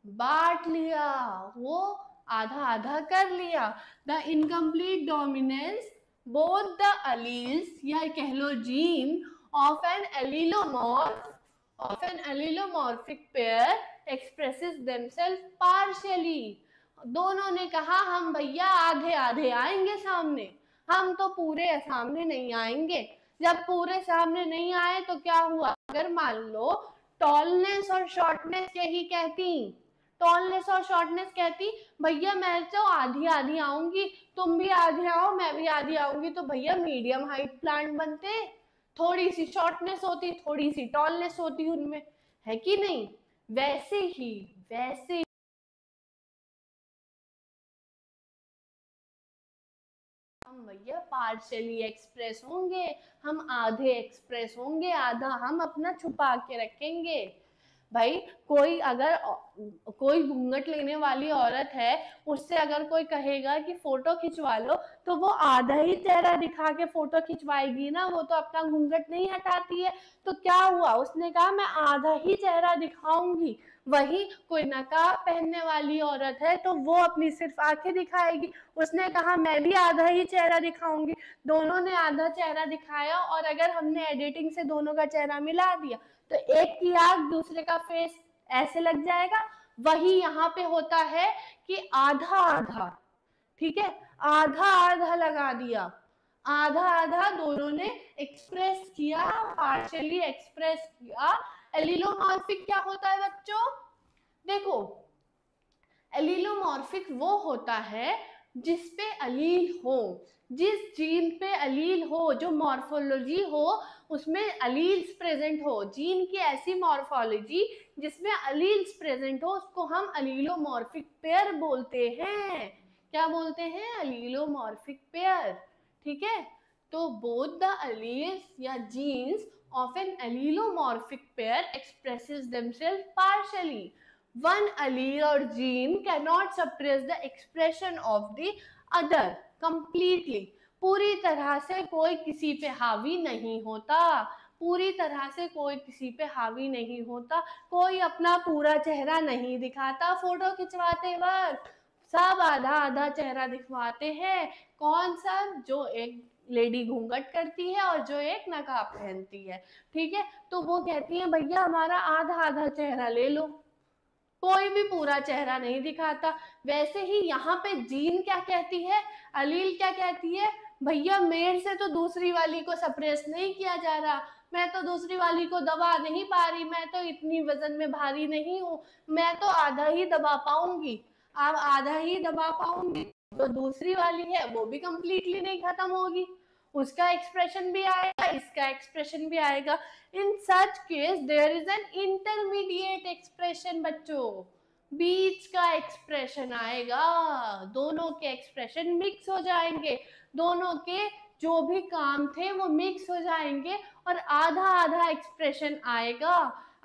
बांट लिया, वो आधा आधा कर लिया। The incomplete dominance both the alleles या कह लो gene of an allelomorphic pair expresses themselves partially। दोनों ने कहा हम भैया आधे आधे आएंगे सामने, हम तो पूरे सामने नहीं आएंगे। जब पूरे सामने नहीं आए तो क्या हुआ, अगर मान लो टॉलनेस और शॉर्टनेस यही कहती, टॉलनेस और शॉर्टनेस कहती भैया मैं तो आधी आधी आऊंगी, तुम भी आधे आओ मैं भी आधी आऊंगी, तो भैया मीडियम हाइट प्लांट बनते, थोड़ी सी शॉर्टनेस होती, थोड़ी सी टॉलनेस होती उनमें, है कि नहीं। वैसे ही हम भैया पार्शियली एक्सप्रेस होंगे, हम आधे एक्सप्रेस होंगे, आधा हम अपना छुपा के रखेंगे। भाई कोई अगर कोई घूंघट लेने वाली औरत है, उससे अगर कोई कहेगा कि फोटो खिंचवा लो, तो वो आधा ही चेहरा दिखा के फोटो खिंचवाएगी ना, वो तो अपना घूंघट नहीं हटाती है। तो क्या हुआ, उसने कहा मैं आधा ही चेहरा दिखाऊंगी। वही कोई नकाब पहनने वाली औरत है तो वो अपनी सिर्फ आंखें दिखाएगी, उसने कहा मैं भी आधा ही चेहरा दिखाऊंगी। दोनों ने आधा चेहरा दिखाया, और अगर हमने एडिटिंग से दोनों का चेहरा मिला दिया तो एक की आंख दूसरे का फेस ऐसे लग जाएगा। वही यहाँ पे होता है कि आधा आधा, ठीक है, आधा आधा लगा दिया, आधा आधा दोनों ने एक्सप्रेस किया, पार्शियली एक्सप्रेस किया। एलिलोमॉर्फिक क्या होता है बच्चों, देखो एलिलोमॉर्फिक वो होता है जिस पे अलील हो, जिस जीन पे अलील हो, जो मॉर्फोलॉजी हो उसमें अलील्स प्रेजेंट हो, जीन की ऐसी मॉर्फोलॉजी जिसमें अलील्स प्रेजेंट हो, उसको हम अलीलोमॉर्फिक पेयर बोलते हैं। क्या बोलते हैं, अलीलोमॉर्फिक पेयर। ठीक है, तो बोथ द अलील्स या jeans of an allelomorphic pair expresses themselves partially. One allele or gene cannot suppress the expression of the other completely. पूरी तरह से कोई किसी पे हावी नहीं होता, पूरी तरह से कोई किसी पे हावी नहीं होता, कोई अपना पूरा चेहरा नहीं दिखाता फोटो खिंचवाते वक्त, सब आधा आधा चेहरा दिखवाते हैं। कौन सा, जो एक लेडी घूंघट करती है और जो एक नकाब पहनती है। ठीक है, तो वो कहती है भैया हमारा आधा आधा चेहरा ले लो, कोई भी पूरा चेहरा नहीं दिखाता। वैसे ही यहाँ पे जीन क्या कहती है, अलील क्या कहती है, भैया मेरे से तो दूसरी वाली को सप्रेस नहीं किया जा रहा, मैं तो दूसरी वाली को दबा नहीं पा रही, मैं तो इतनी वजन में भारी नहीं हूँ, मैं तो आधा ही दबा पाऊंगी। अब आधा ही दबा पाऊंगी तो दूसरी वाली है वो भी कंप्लीटली नहीं खत्म होगी, उसका एक्सप्रेशन भी आएगा, इसका एक्सप्रेशन भी आएगा। In such case there is an intermediate expression बच्चों, बीच का एक्सप्रेशन आएगा, दोनों के एक्सप्रेशन मिक्स हो जाएंगे, दोनों के जो भी काम थे वो मिक्स हो जाएंगे और आधा आधा एक्सप्रेशन आएगा।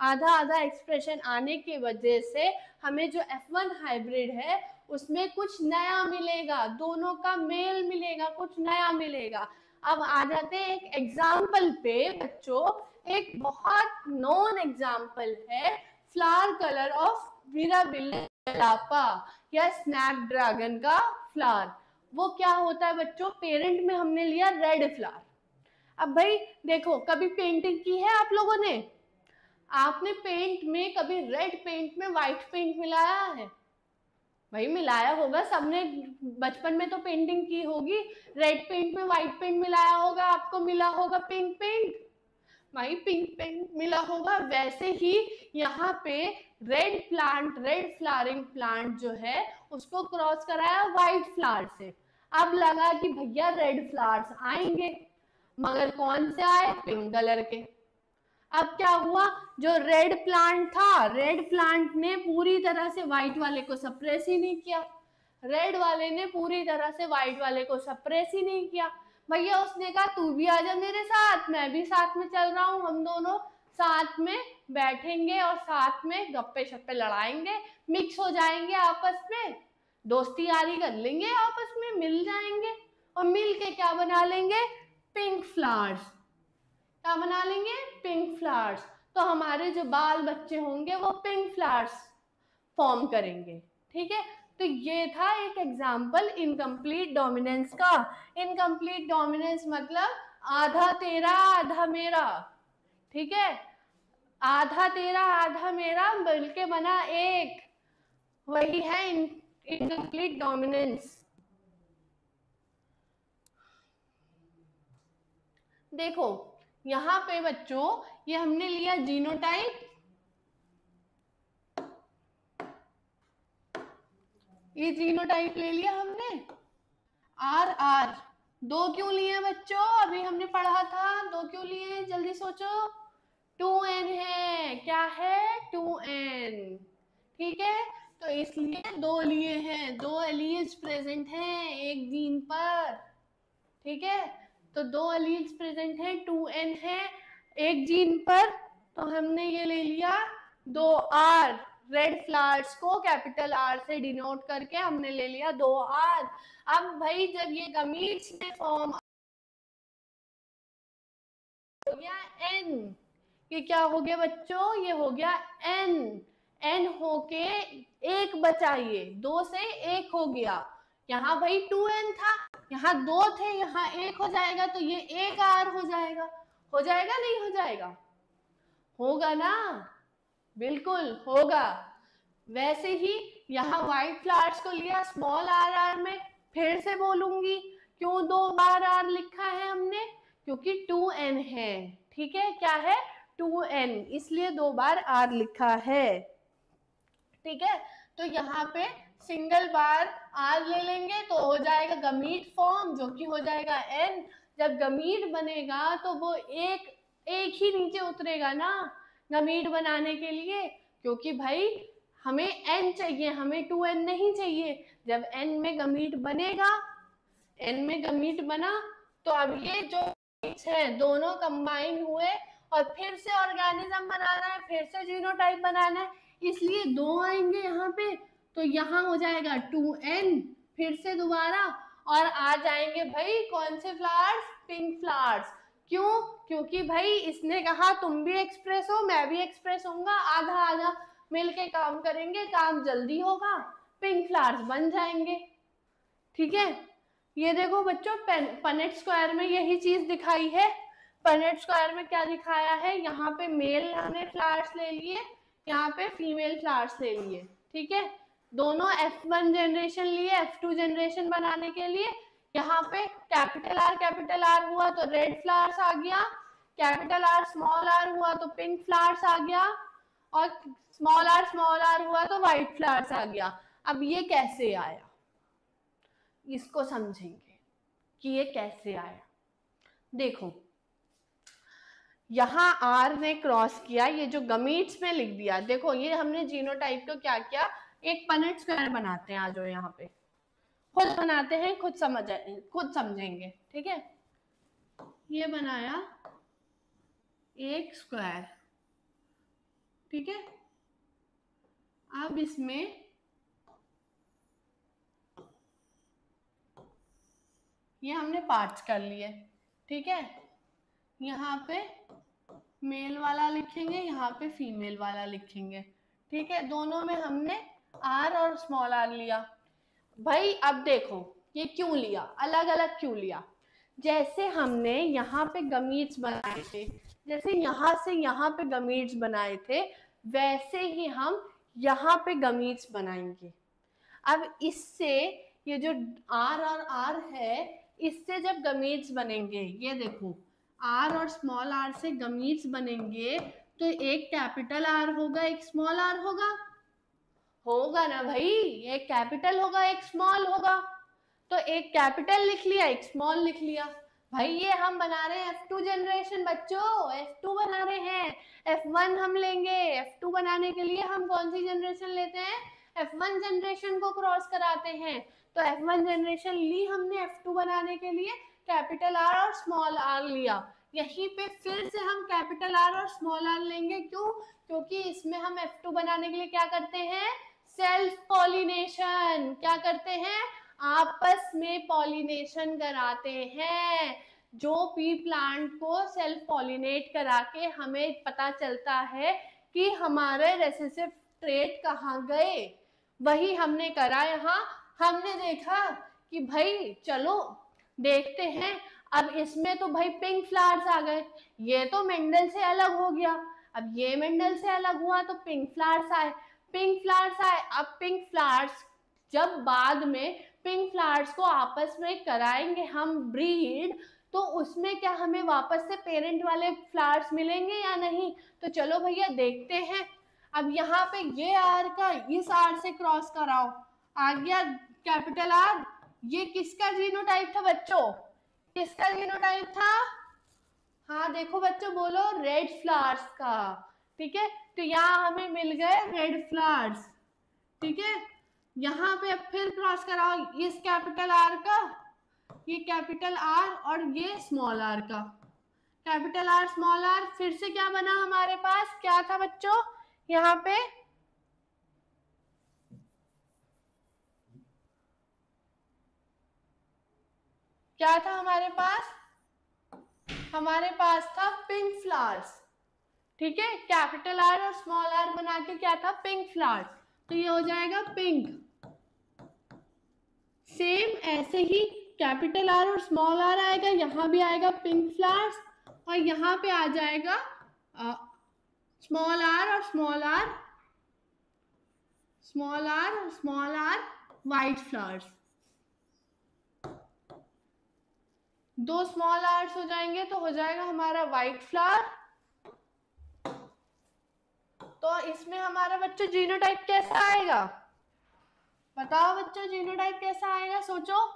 आधा आधा एक्सप्रेशन आने की वजह से हमें जो F1 हाइब्रिड है उसमें कुछ नया मिलेगा, दोनों का मेल मिलेगा, कुछ नया मिलेगा। अब आ जाते हैं एक एग्जाम्पल पे बच्चों। एक बहुत नोन एग्जाम्पल है फ्लावर कलर ऑफ विराबिलापा या स्नैपड्रैगन का फ्लावर। वो क्या होता है बच्चों, पेरेंट में हमने लिया रेड फ्लावर। अब भाई देखो, कभी पेंटिंग की है आप लोगों ने? आपने पेंट में कभी रेड पेंट में व्हाइट पेंट मिलाया है? भाई मिलाया होगा सबने, बचपन में तो पेंटिंग की होगी, रेड पेंट में व्हाइट पेंट मिलाया होगा, आपको मिला होगा पिंक पेंट, भाई पिंक पेंट मिला होगा। वैसे ही यहाँ पे red plant, red flowering plant जो है उसको क्रॉस कराया व्हाइट फ्लावर से। अब लगा कि भैया रेड फ्लावर्स आएंगे, मगर कौन से आए? पिंक कलर के। अब क्या हुआ, जो रेड प्लांट था, रेड प्लांट ने पूरी तरह से व्हाइट वाले को सप्रेस ही नहीं किया, रेड वाले ने पूरी तरह से व्हाइट वाले को सप्रेस ही नहीं किया। भैया उसने कहा तू भी आजा मेरे साथ, मैं भी साथ में चल रहा हूँ, हम दोनों साथ में बैठेंगे और साथ में गप्पे शप्पे लड़ाएंगे, मिक्स हो जाएंगे आपस में, दोस्ती यारी कर लेंगे, आपस में मिल जाएंगे और मिल के क्या बना लेंगे? Pink flowers. क्या बना लेंगे? Pink flowers. तो हमारे जो बाल बच्चे होंगे वो पिंक फ्लावर्स फॉर्म करेंगे। ठीक है, तो ये था एक एग्जाम्पल इनकम्प्लीट डोमिनेंस का। इनकम्प्लीट डोमिनेंस मतलब आधा तेरा आधा मेरा, ठीक है, आधा तेरा आधा मेरा मिलके बना एक, वही है इनकम्प्लीट डोमिनेंस। देखो यहाँ पे बच्चों ये हमने लिया जीनोटाइप, ये जीनोटाइप ले लिया हमने, आर आर। दो क्यों लिए बच्चों? अभी हमने पढ़ा था, दो क्यों लिए? जल्दी सोचो। 2n है, क्या है? 2n। ठीक है, तो इसलिए दो लिए हैं, दो एलील्स प्रेजेंट हैं एक जीन पर। ठीक है, तो दो एलील्स प्रेजेंट हैं, 2n है एक जीन पर, तो हमने ये ले लिया 2r। रेड फ्लावर्स को कैपिटल R से डिनोट करके हमने ले लिया 2r। अब भाई जब ये गमीट्स में फॉर्म हो गया n, ये क्या हो गया बच्चों? ये हो गया n। n होके एक बचा, ये दो से एक हो गया। यहाँ भाई 2n था, यहाँ दो थे, यहाँ एक हो जाएगा, तो ये एक r हो जाएगा। हो जाएगा नहीं हो जाएगा? होगा ना, बिल्कुल होगा। वैसे ही यहाँ व्हाइट फ्लावर्स को लिया स्मॉल आर आर में, फिर से बोलूंगी क्यों दो बार आर लिखा है हमने? क्योंकि 2n है। ठीक है, क्या है? 2n, इसलिए दो बार आर लिखा है। ठीक है, तो यहाँ पे सिंगल बार आर ले लेंगे तो हो जाएगा गमीट फॉर्म, जो कि हो जाएगा n। जब गमीट बनेगा तो वो एक ही नीचे उतरेगा ना गमीट बनाने के लिए, क्योंकि भाई हमें n चाहिए, हमें 2n नहीं चाहिए। जब n में गमीट बनेगा, n में गमीट बना, तो अब ये जो है दोनों कंबाइन हुए और फिर से ऑर्गेनिज्म बनाना है, फिर से जीनोटाइप बनाना है, इसलिए दो आएंगे यहाँ पे, तो यहाँ हो जाएगा 2n फिर से दोबारा, और आ जाएंगे भाई कौन से फ्लावर्स? Pink flowers. क्यों? क्योंकि भाई इसने कहा तुम भी एक्सप्रेस हो, मैं भी एक्सप्रेस होऊंगा, आधा आधा मिलके काम करेंगे, काम जल्दी होगा, पिंक फ्लावर्स बन जाएंगे। ठीक है, ये देखो बच्चों पनेट स्क्वायर में यही चीज दिखाई है। पनेट स्क्वायर में क्या दिखाया है? यहाँ पे मेल हमने फ्लावर्स ले लिए, यहाँ पे फीमेल फ्लावर्स ले लिए। ठीक है, दोनों F1 जनरेशन लिए F2 जनरेशन बनाने के लिए। यहाँ पे कैपिटल R हुआ तो रेड फ्लावर्स आ गया, कैपिटल R स्मॉल r हुआ तो पिंक फ्लावर्स आ गया, और स्मॉल r हुआ तो व्हाइट फ्लावर्स आ गया। अब ये कैसे आया, इसको समझेंगे कि ये कैसे आया। देखो यहाँ आर ने क्रॉस किया, ये जो गमीट्स में लिख दिया, देखो ये हमने जीनोटाइप को क्या किया, एक पनेट स्क्वायर बनाते हैं, आ जाओ यहाँ पे, खुद बनाते हैं, खुद समझेंगे, ठीक है। ये बनाया एक स्क्वायर, ठीक है। अब इसमें ये हमने पार्ट्स कर लिए, ठीक है। यहाँ पे मेल वाला लिखेंगे, यहाँ पे फीमेल वाला लिखेंगे, ठीक है। दोनों में हमने आर और स्मॉल आर लिया। भाई अब देखो ये क्यों लिया, अलग अलग क्यों लिया, जैसे हमने यहाँ पे गमीट्स बनाए थे, जैसे यहाँ से यहाँ पे गमीट्स बनाए थे, वैसे ही हम यहाँ पे गमीट्स बनाएंगे। अब इससे ये जो आर और आर है, इससे जब गमीट्स बनेंगे, ये देखो आर और स्मॉल आर से गमीट्स बनेंगे, तो एक कैपिटल आर होगा, एक स्मॉल आर होगा ना भाई, एक कैपिटल होगा, एक स्मॉल होगा। तो एक कैपिटल लिख लिया, एक स्मॉल लिख लिया। भाई ये हम बना रहे हैं F2 जनरेशन बच्चों, F2 बना रहे हैं, F1 हम लेंगे। F2 बनाने के लिए हम कौन सी जनरेशन लेते हैं, F1 जनरेशन को क्रॉस कराते हैं। तो F1 जनरेशन ली हमने F2 बनाने के लिए, कैपिटल आर और स्मॉल आर लिया। यहीं पे फिर से हम कैपिटल आर और स्मॉल आर लेंगे, क्यों, क्योंकि इसमें हम F2 बनाने के लिए क्या करते हैं, सेल्फ पॉलिनेशन, क्या करते हैं, आपस में पॉलिनेशन कराते हैं। जो पी प्लांट को सेल्फ पॉलिनेट करा के हमें पता चलता है कि हमारे रेसेसिव ट्रेट कहाँ गए, वही हमने करा। यहाँ हमने देखा कि भाई चलो देखते हैं, अब इसमें तो भाई पिंक फ्लावर्स आ गए, ये तो मेंडल से अलग हो गया, अब ये मेंडल से अलग हुआ तो पिंक फ्लावर्स आए, पिंक फ्लावर्स आए। अब पिंक फ्लावर्स जब बाद में पिंक फ्लावर्स को आपस में कराएंगे हम ब्रीड, तो उसमें क्या हमें वापस से पेरेंट वाले फ्लावर्स मिलेंगे या नहीं, तो चलो भैया देखते हैं। अब यहाँ पे ये आर का इस आर से क्रॉस कराओ, आ गया कैपिटल आर। ये किसका जीनोटाइप था बच्चों, किसका जीनोटाइप था, हाँ देखो बच्चों बोलो, रेड फ्लावर्स का, ठीक है। तो यहाँ हमें मिल गए रेड फ्लावर्स, ठीक है। यहाँ पे अब फिर क्रॉस कराओ इस कैपिटल आर का, ये कैपिटल आर और ये स्मॉल आर का, कैपिटल आर स्मॉल आर, फिर से क्या बना हमारे पास, क्या था बच्चों यहाँ पे, क्या था हमारे पास, हमारे पास था पिंक फ्लावर्स, ठीक है। कैपिटल आर और स्मॉल आर बना के क्या था, पिंक फ्लावर्स, तो ये हो जाएगा पिंक। सेम ऐसे ही कैपिटल आर और स्मॉल आर आएगा, यहाँ भी आएगा पिंक फ्लावर्स, और यहाँ पे आ जाएगा स्मॉल आर और स्मॉल आर, स्मॉल आर और स्मॉल आर वाइट फ्लावर्स। दो स्मॉल आर्स हो जाएंगे तो हो जाएगा हमारा वाइट फ्लावर। तो इसमें हमारा बच्चों जीनोटाइप कैसा आएगा, बताओ बच्चों जीनोटाइप कैसा आएगा, सोचो।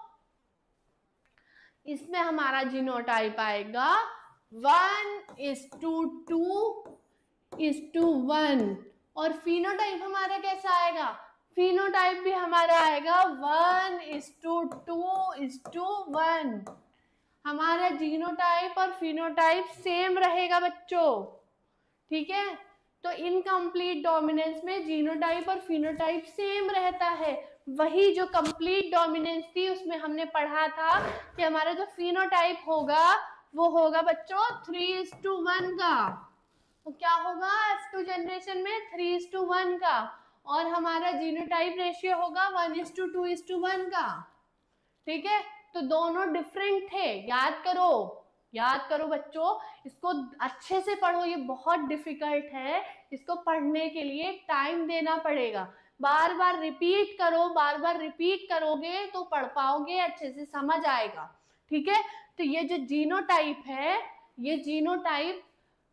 इसमें हमारा जीनोटाइप आएगा 1:2:1, और फिनोटाइप हमारा कैसा आएगा, फिनोटाइप भी हमारा आएगा 1:2:1। हमारा जीनोटाइप और फिनोटाइप सेम रहेगा बच्चों, ठीक है। तो इनकम्प्लीट डोमिनेंस में जीनोटाइप और फिनोटाइप सेम रहता है। वही जो कंप्लीट डोमिनेंस थी उसमें हमने पढ़ा था कि हमारा जो फिनोटाइप होगा वो होगा बच्चों 3:1 का। तो क्या होगा F2 जनरेशन में 3:1 का, और हमारा जीनोटाइप रेशियो होगा 1:2:1 का, ठीक है। तो दोनों डिफरेंट थे, याद करो बच्चों, इसको अच्छे से पढ़ो, ये बहुत डिफिकल्ट है, इसको पढ़ने के लिए टाइम देना पड़ेगा, बार बार रिपीट करो, बार बार रिपीट करोगे तो पढ़ पाओगे, अच्छे से समझ आएगा, ठीक है। तो ये जो जीनोटाइप है, ये जीनोटाइप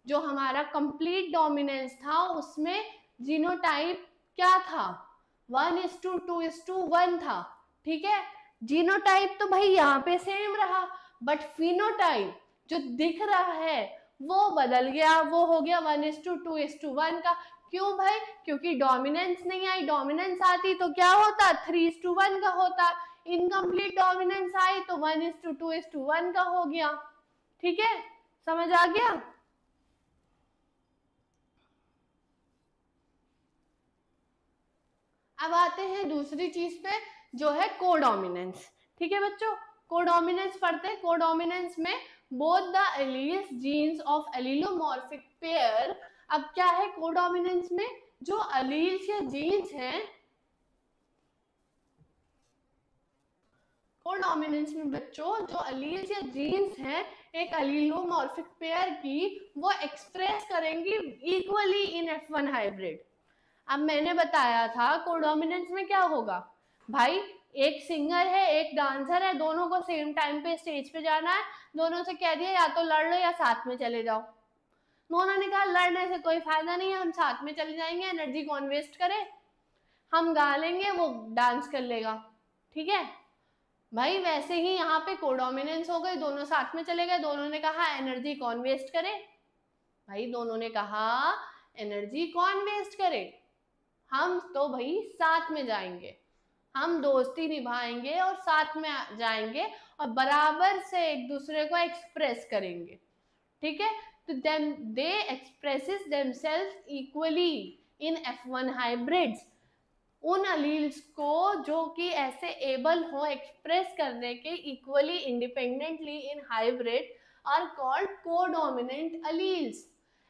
जो हमारा कंप्लीट डोमिनेंस था उसमें जीनोटाइप क्या था, 1:2:1 था, ठीक है। जीनोटाइप तो भाई यहाँ पे सेम रहा, बट फिनोटाइप जो दिख रहा है वो बदल गया, वो हो गया 1:2:1 का। क्यों भाई? क्योंकि डोमिनेंस नहीं आई। डोमिनेंस आती तो क्या होता? 3:1 का होता। इनकम्प्लीट डोमिनेंस आई तो 1:2:1 का हो गया। ठीक है, समझ आ गया? अब आते हैं दूसरी चीज पे, जो है कोडोमिनेंस। ठीक है बच्चों, कोडोमिनेंस पढ़ते हैं। कोडोमिनेंस में both the alleles genes of allelomorphic pair. अब क्या है कोडोमिनेंस में? जो एलील्स या जीन्स हैं, कोडोमिनेंस में बच्चों जो एलील्स या जीन्स हैं एक एलिलोमॉर्फिक पेयर की, वो एक्सप्रेस करेंगी इक्वली इन F1 हाइब्रिड। अब मैंने बताया था कोडोमिनेंस में क्या होगा भाई, एक सिंगर है एक डांसर है, दोनों को सेम टाइम पे स्टेज पे जाना है, दोनों से कह दिया या तो लड़ लो या साथ में चले जाओ। दोनों ने कहा लड़ने से कोई फायदा नहीं है, हम साथ में चले जाएंगे, एनर्जी कौन वेस्ट करे, हम गा लेंगे वो डांस कर लेगा। ठीक है भाई, वैसे ही यहाँ पे कोडोमिनेंस हो गई, दोनों साथ में चले गए, दोनों ने कहा एनर्जी कौन वेस्ट करे, भाई दोनों ने कहा एनर्जी कौन वेस्ट करे, हम तो भाई साथ में जाएंगे, हम दोस्ती निभाएंगे और साथ में जाएंगे और बराबर से एक दूसरे को एक्सप्रेस करेंगे। ठीक है, तो they expresses themselves equally in F1 hybrids. उन अलील्स को जो कि ऐसे एबल हो एक्सप्रेस करने के equally independently in hybrid are called codominant alleles.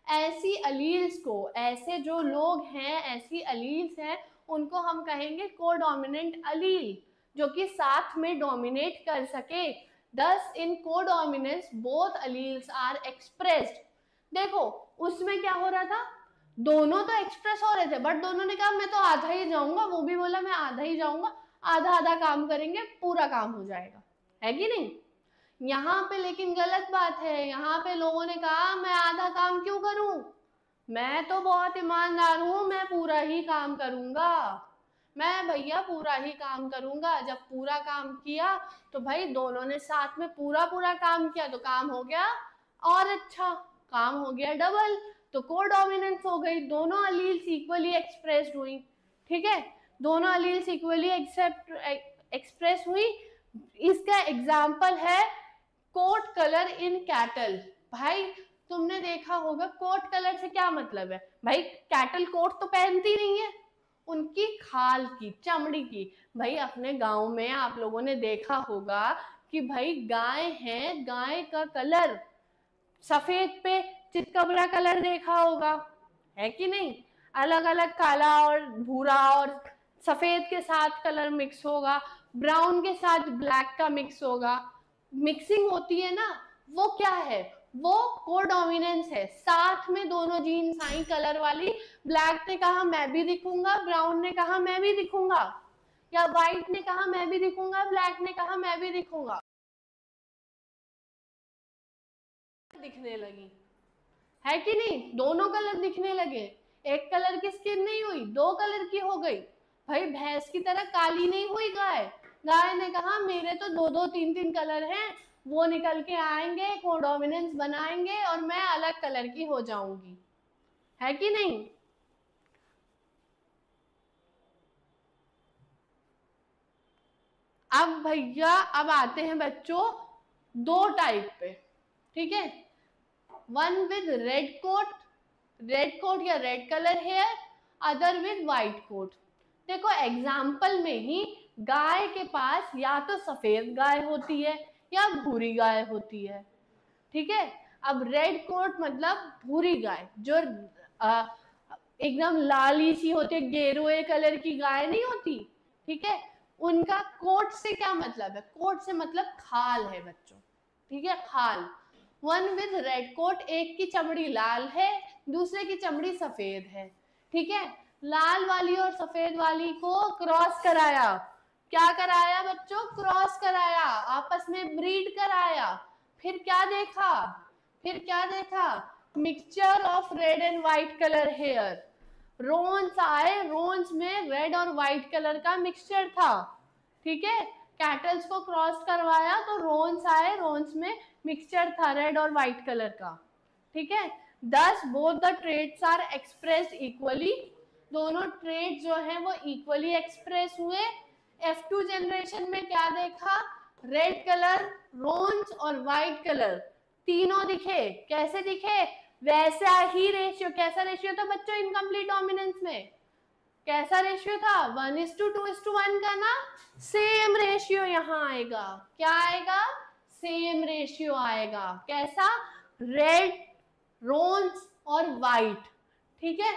ऐसी अलील्स को, ऐसे जो लोग हैं, ऐसी अलील्स हैं, उनको हम कहेंगे कोडोमिनेंट अलील, जो कि साथ में डोमिनेट कर सके। Thus in codominance both alleles are expressed। देखो उसमें क्या हो रहा था, दोनों तो एक्सप्रेस हो रहे थे, बट दोनों ने कहा मैं तो आधा ही जाऊंगा, वो भी बोला मैं आधा ही जाऊंगा, आधा आधा काम करेंगे, पूरा काम हो जाएगा, है कि नहीं? यहाँ पे लेकिन गलत बात है, यहाँ पे लोगों ने कहा मैं आधा काम क्यों करूं, मैं तो बहुत ईमानदार हूं, मैं पूरा ही काम करूंगा, मैं भैया पूरा ही काम करूंगा। जब पूरा काम किया तो भाई दोनों ने साथ में पूरा पूरा काम किया तो काम हो गया और अच्छा, काम हो गया डबल, तो कोडोमिनेंस हो गई, दोनों अलील्स इक्वली एक्सप्रेस्ड हुई। ठीक है, दोनों अलील्स इक्वली एक्सप्रेस हुई। इसका एग्जाम्पल है कोट कलर इन कैटल। भाई तुमने देखा होगा कोट कलर से क्या मतलब है, भाई कैटल कोट तो पहनती नहीं है, उनकी खाल की, चमड़ी की। भाई अपने गांव में आप लोगों ने देखा होगा कि भाई गाय है, गाय का कलर सफेद पे चितकबरा कलर देखा होगा, है कि नहीं? अलग अलग काला और भूरा और सफेद के साथ कलर मिक्स होगा, ब्राउन के साथ ब्लैक का मिक्स होगा, मिक्सिंग होती है ना, वो क्या है, वो कोडोमिनेंस है। साथ में दोनों जीन्स आई कलर वाली, ब्लैक ने कहा मैं भी दिखूंगा, ब्राउन ने कहा मैं भी दिखूंगा, या व्हाइट ने कहा मैं भी दिखूंगा, ब्लैक ने कहा मैं भी दिखूंगा, दिखने लगी, है कि नहीं? दोनों कलर दिखने लगे, एक कलर की स्किन नहीं हुई, दो कलर की हो गई। भाई भैंस की तरह काली नहीं हुई गाय, गाय ने कहा मेरे तो दो दो तीन तीन कलर हैं, वो निकल के आएंगे, कोडोमिनेंस बनाएंगे और मैं अलग कलर की हो जाऊंगी, है कि नहीं? अब भैया अब आते हैं बच्चों दो टाइप पे। ठीक है, वन विद रेड कोट या red colour hair, other with white coat. देखो एग्जाम्पल में ही गाय के पास या तो सफेद गाय होती है या भूरी गाय होती है। ठीक है, अब रेड कोट मतलब भूरी गाय, जो एकदम लाली सी होती है, गेरुए कलर की गाय नहीं होती। ठीक है, उनका कोट से क्या मतलब है, कोट से मतलब खाल है बच्चों। ठीक है, खाल। वन विद रेड कोट, एक की चमड़ी लाल है, दूसरे की चमड़ी सफेद है। ठीक है, लाल वाली और सफेद वाली को क्रॉस कराया, क्या कराया बच्चों, क्रॉस कराया, आपस में ब्रीड कराया, फिर क्या देखा, mixture of red and white colour hair, roans आए, रोन्स में रेड और व्हाइट कलर का मिक्सचर था। ठीक है, कैटल्स को क्रॉस करवाया तो रोन्स आए, रोन्स में मिक्सचर था रेड और व्हाइट कलर का, ठीक है। Thus both the traits are expressed equally, दोनों ट्रेड जो है वो इक्वली एक्सप्रेस हुए। F2 जनरेशन में क्या देखा, रेड कलर, रोन्स और व्हाइट कलर तीनों दिखे। कैसे दिखे, वैसा ही रेशियो। कैसा रेशियो था बच्चों इनकम्प्लीट डोमिनेंस में, कैसा रेशियो था, 1:2:1 का ना, सेम रेशियो यहाँ आएगा। क्या आएगा, सेम रेशियो आएगा। कैसा, रेड, रोन्स और व्हाइट, ठीक है,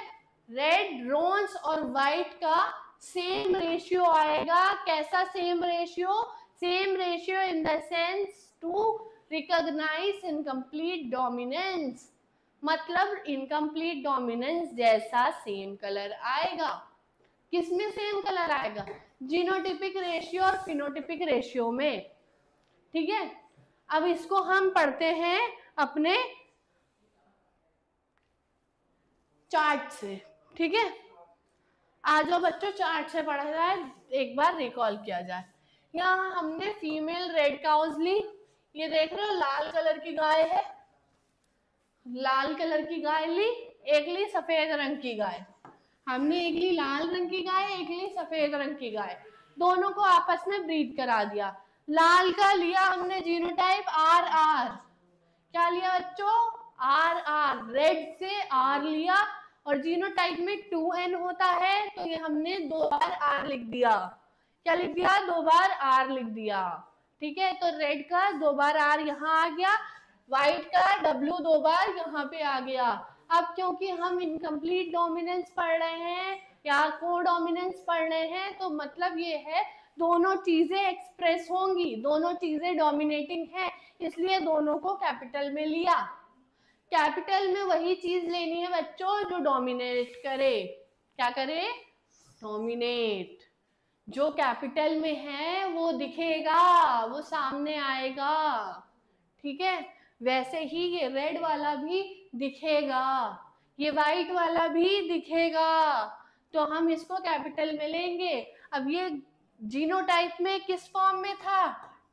रेड, रोन्स और व्हाइट का सेम रेशियो आएगा। कैसा same ratio, same ratio in the sense to recognise incomplete dominance, मतलब इनकम्प्लीट डोमिनेंस जैसा सेम कलर आएगा। किसमें सेम कलर आएगा, जीनोटिपिक रेशियो और फिनोटिपिक रेशियो में, ठीक है। अब इसको हम पढ़ते हैं अपने चार्ट से, ठीक है। आ जाओ बच्चों, चार्ट से पढ़ा जाए, एक बार रिकॉल किया जाए। यहाँ हमने फीमेल रेड काउज ली, ये देख रहे हो लाल कलर की गाय है, लाल कलर की गाय ली, एक ली सफेद रंग की गाय। हमने एक ली लाल रंग की गाय, एक ली सफेद रंग की गाय, दोनों को आपस में ब्रीड करा दिया। लाल का लिया हमने जीनोटाइप RR, क्या लिया बच्चों, RR, रेड से R लिया, और जीनोटाइप में 2N होता है तो ये हमने 2 बार R लिख दिया। क्या लिख दिया, 2 बार R लिख दिया, ठीक है। तो रेड का 2 बार R यहाँ आ गया, व्हाइट का W 2 बार यहाँ पे आ गया। अब क्योंकि हम इनकम्प्लीट डोमिनेंस पढ़ रहे हैं या कोडोमिनेंस पढ़ रहे हैं, तो मतलब ये है दोनों चीजें एक्सप्रेस होंगी, दोनों चीजें डोमिनेटिंग है, इसलिए दोनों को कैपिटल में लिया। कैपिटल में वही चीज लेनी है बच्चों जो डोमिनेट करे। क्या करे, डोमिनेट। जो कैपिटल में है वो दिखेगा, वो सामने आएगा, ठीक है। वैसे ही ये रेड वाला भी दिखेगा, ये व्हाइट वाला भी दिखेगा, तो हम इसको कैपिटल में लेंगे। अब ये जीनोटाइप में किस फॉर्म में था,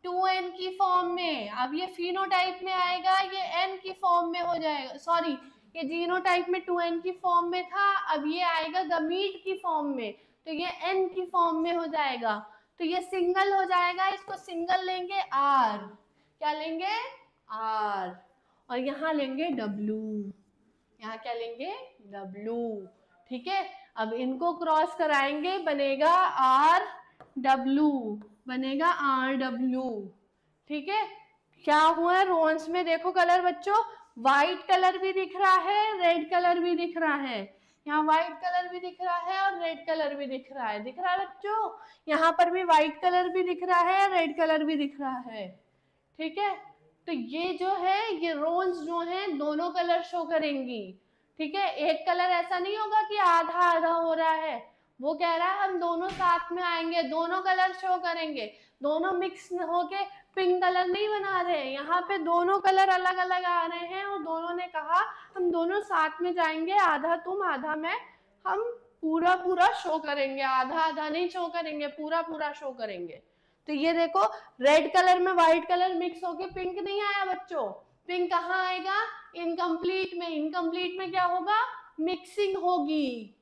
2N की फॉर्म में। अब ये फिनोटाइप में आएगा, ये N की फॉर्म में हो जाएगा, सॉरी, ये जीनोटाइप में 2N की फॉर्म में था, अब ये आएगा गमीट की फॉर्म में, तो ये N की फॉर्म में हो जाएगा, तो ये सिंगल हो जाएगा, इसको सिंगल लेंगे R, क्या लेंगे R, और यहाँ लेंगे W, यहाँ क्या लेंगे W, ठीक है। अब इनको क्रॉस कराएंगे, बनेगा RW, बनेगा RW, ठीक है। क्या हुआ, रोन्स में देखो कलर बच्चों, व्हाइट कलर भी दिख रहा है, रेड कलर भी दिख रहा है, यहाँ व्हाइट कलर भी दिख रहा है और रेड कलर भी दिख रहा है, दिख रहा है बच्चों, यहाँ पर भी व्हाइट कलर भी दिख रहा है, रेड कलर भी दिख रहा है, ठीक है। तो ये जो है, ये रोन्स जो हैं दोनों कलर शो करेंगी, ठीक है। एक कलर ऐसा नहीं होगा कि आधा आधा हो रहा है, वो कह रहा है हम दोनों साथ में आएंगे, दोनों कलर शो करेंगे, दोनों मिक्स होके पिंक कलर नहीं बना रहे, यहाँ पे दोनों कलर अलग अलग आ रहे हैं, और दोनों ने कहा हम दोनों साथ में जाएंगे, आधा तुम आधा मैं, हम पूरा पूरा शो करेंगे, आधा आधा नहीं शो करेंगे, पूरा पूरा शो करेंगे। तो ये देखो, रेड कलर में व्हाइट कलर मिक्स होके पिंक नहीं आया बच्चों, पिंक कहाँ आएगा, इनकम्प्लीट में। इनकम्प्लीट में क्या होगा, मिक्सिंग होगी,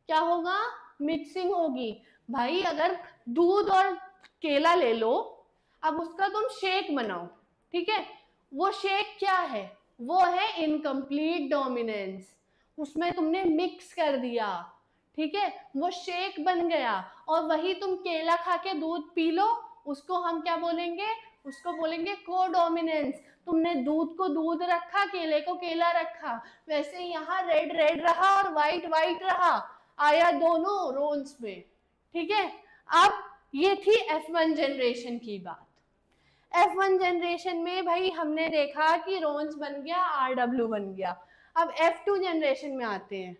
क्या होगा, मिक्सिंग होगी। भाई अगर दूध और केला ले लो, अब उसका तुम शेक बनाओ, ठीक है, वो शेक क्या है, वो है इनकम्प्लीट डोमिनेंस, उसमें तुमने मिक्स कर दिया, ठीक है, वो शेक बन गया। और वही तुम केला खा के दूध पी लो, उसको हम क्या बोलेंगे, उसको बोलेंगे कोडोमिनेंस। तुमने दूध को दूध रखा, केले को केला रखा, वैसे यहाँ रेड रेड रहा और व्हाइट व्हाइट रहा, आया दोनों रोन्स में, ठीक है। अब ये थी F1 जनरेशन की बात। F1 जनरेशन में भाई हमने देखा कि रोन्स बन गया, RW बन गया। अब F2 जनरेशन में आते हैं।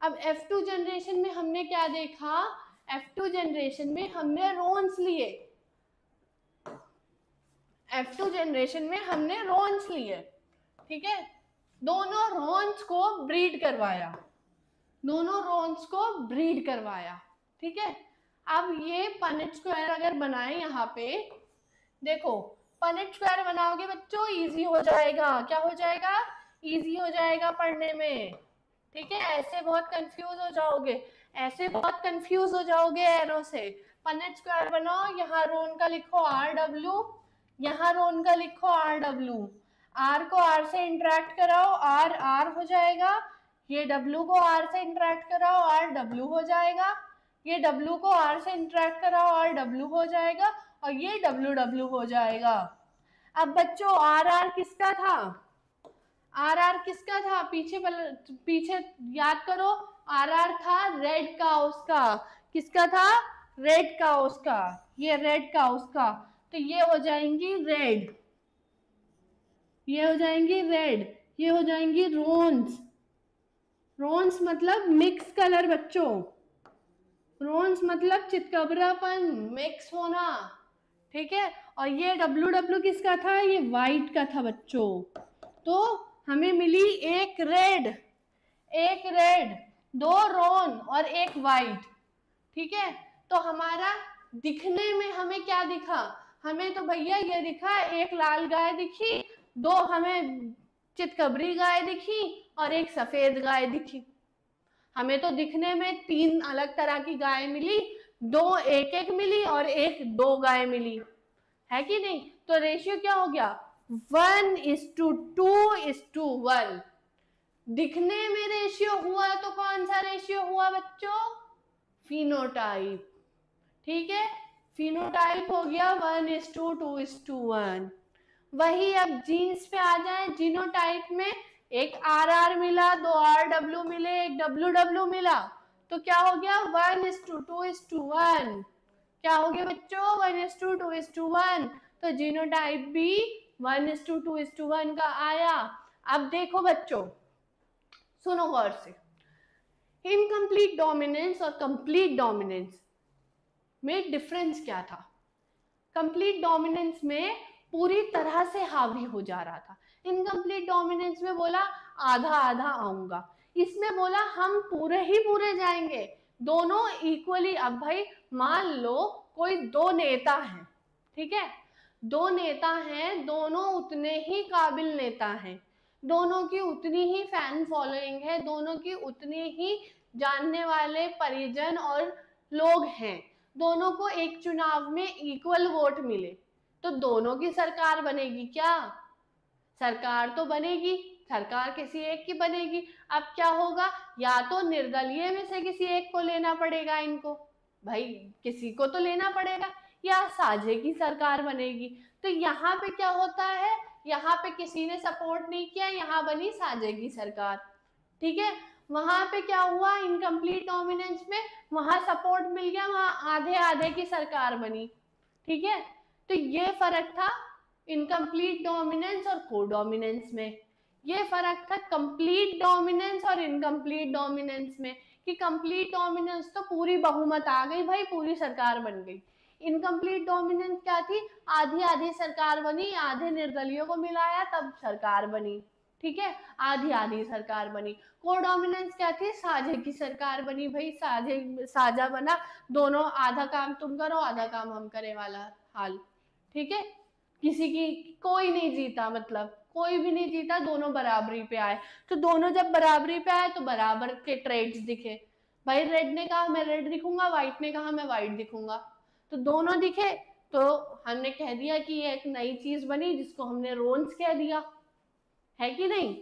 अब F2 जनरेशन में हमने क्या देखा, F2 जनरेशन में हमने रोन्स लिए, F2 जनरेशन में हमने रोन्स लिए, ठीक है, दोनों रोन्स को ब्रीड करवाया, दोनों रोन्स को ब्रीड करवाया, ठीक है। अब ये पनेट स्क्वायर अगर बनाए यहाँ पे, देखो पनेट स्क्वायर बनाओगे बच्चों इजी हो जाएगा, क्या हो जाएगा, इजी हो जाएगा पढ़ने में, ठीक है। ऐसे बहुत कंफ्यूज हो जाओगे, ऐसे बहुत कंफ्यूज हो जाओगे एरो से। पनेट स्क्वायर बनाओ, यहाँ रोन का लिखो आर डब्ल्यू, यहाँ रोन का लिखो आर डब्ल्यू, आर को आर से इंटरेक्ट कराओ, आर आर हो जाएगा, ये डब्ल्यू को आर से इंटरेक्ट कराओ, आर डब्ल्यू हो जाएगा, ये डब्ल्यू को आर से इंटरेक्ट कराओ, आर डब्ल्यू हो जाएगा, और ये डब्ल्यू डब्ल्यू हो जाएगा। अब बच्चों आर आर किसका था, आर आर किसका था, पीछे याद करो, आर आर था रेड काउस का, किसका था, रेड काउस का, ये रेड काउस का, तो ये हो जाएंगी रेड, ये हो जाएंगी रेड, ये हो जाएंगी रोन्स, रोन्स मतलब मिक्स कलर बच्चों, रोन्स मतलब चितकबरापन, मिक्स होना, ठीक है। और ये डब्ल्यू डब्ल्यू किसका था, ये व्हाइट का था बच्चों। तो हमें मिली एक रेड, दो रोन और एक व्हाइट, ठीक है। तो हमारा दिखने में हमें क्या दिखा, हमें तो भैया ये दिखा, एक लाल गाय दिखी, दो हमें चितकबरी गाय दिखी और एक सफेद गाय दिखी। हमें तो दिखने में तीन अलग तरह की गाय मिली, दो एक एक मिली और एक दो गाय मिली, है कि नहीं। तो रेशियो क्या हो गया, 1:2:1। दिखने में रेशियो हुआ तो कौन सा रेशियो हुआ बच्चों, फिनोटाइप, ठीक है, फिनोटाइप हो गया 1:2:1। वही अब जीन्स पे आ जाए, जीनोटाइप में एक आर आर मिला, दो आर डब्ल्यू मिले, एक डब्ल्यू डब्ल्यू मिला, तो क्या हो गया 1:2:1। क्या हो गया बच्चों 1:2:1। तो जीनोटाइप भी 1:2:1 का आया। अब देखो बच्चों, सुनो गौर से, इनकम्प्लीट डोमिनेंस और कंप्लीट डोमिनेंस में डिफरेंस क्या था। कंप्लीट डोमिनेंस में पूरी तरह से हावी हो जा रहा था, इनकम्प्लीट डोमिनेंस में बोला आधा आधा आऊंगा, इसमें बोला हम पूरे ही पूरे जाएंगे, दोनों इक्वली। अब भाई मान लो कोई दो नेता हैं, ठीक है, दो नेता हैं, दोनों उतने ही काबिल नेता हैं, दोनों की उतनी ही फैन फॉलोइंग है, दोनों की उतनी ही जानने वाले परिजन और लोग हैं, दोनों को एक चुनाव में इक्वल वोट मिले, तो दोनों की सरकार बनेगी क्या, सरकार तो बनेगी, सरकार किसी एक की बनेगी। अब क्या होगा, या तो निर्दलीय में से किसी एक को लेना पड़ेगा इनको, भाई किसी को तो लेना पड़ेगा, या साझे की सरकार बनेगी। तो यहाँ पे क्या होता है, यहाँ पे किसी ने सपोर्ट नहीं किया, यहाँ बनी साझे की सरकार, ठीक है। वहां पे क्या हुआ, इनकम्प्लीट डोमिनेंस में वहां सपोर्ट मिल गया, वहां आधे आधे की सरकार बनी, ठीक है। तो ये फर्क था इनकम्प्लीट डोमिनेंस और को डोमिनेंस में, ये फर्क था कंप्लीट डोमिनेंस और इनकम्प्लीट डोमिनेंस में, कि कंप्लीट डोमिनेंस तो पूरी बहुमत आ गई भाई, पूरी सरकार बन गई। इनकम्प्लीट डोमिनेंस क्या थी, आधी आधी सरकार बनी, आधे निर्दलियों को मिलाया तब सरकार बनी, ठीक है, आधी आधी सरकार बनी। को डोमिनेंस क्या थी, साझे की सरकार बनी भाई, साझा बना, दोनों आधा काम तुम करो आधा काम हम करे वाला हाल, ठीक है। किसी की कोई नहीं जीता, मतलब कोई भी नहीं जीता, दोनों बराबरी पे आए। तो दोनों जब बराबरी पे आए तो बराबर के ट्रेड्स दिखे, भाई रेड ने कहा मैं रेड दिखूंगा, व्हाइट ने कहा मैं व्हाइट दिखूंगा, तो दोनों दिखे, तो हमने कह दिया कि ये एक नई चीज बनी जिसको हमने रोन्स कह दिया, है कि नहीं।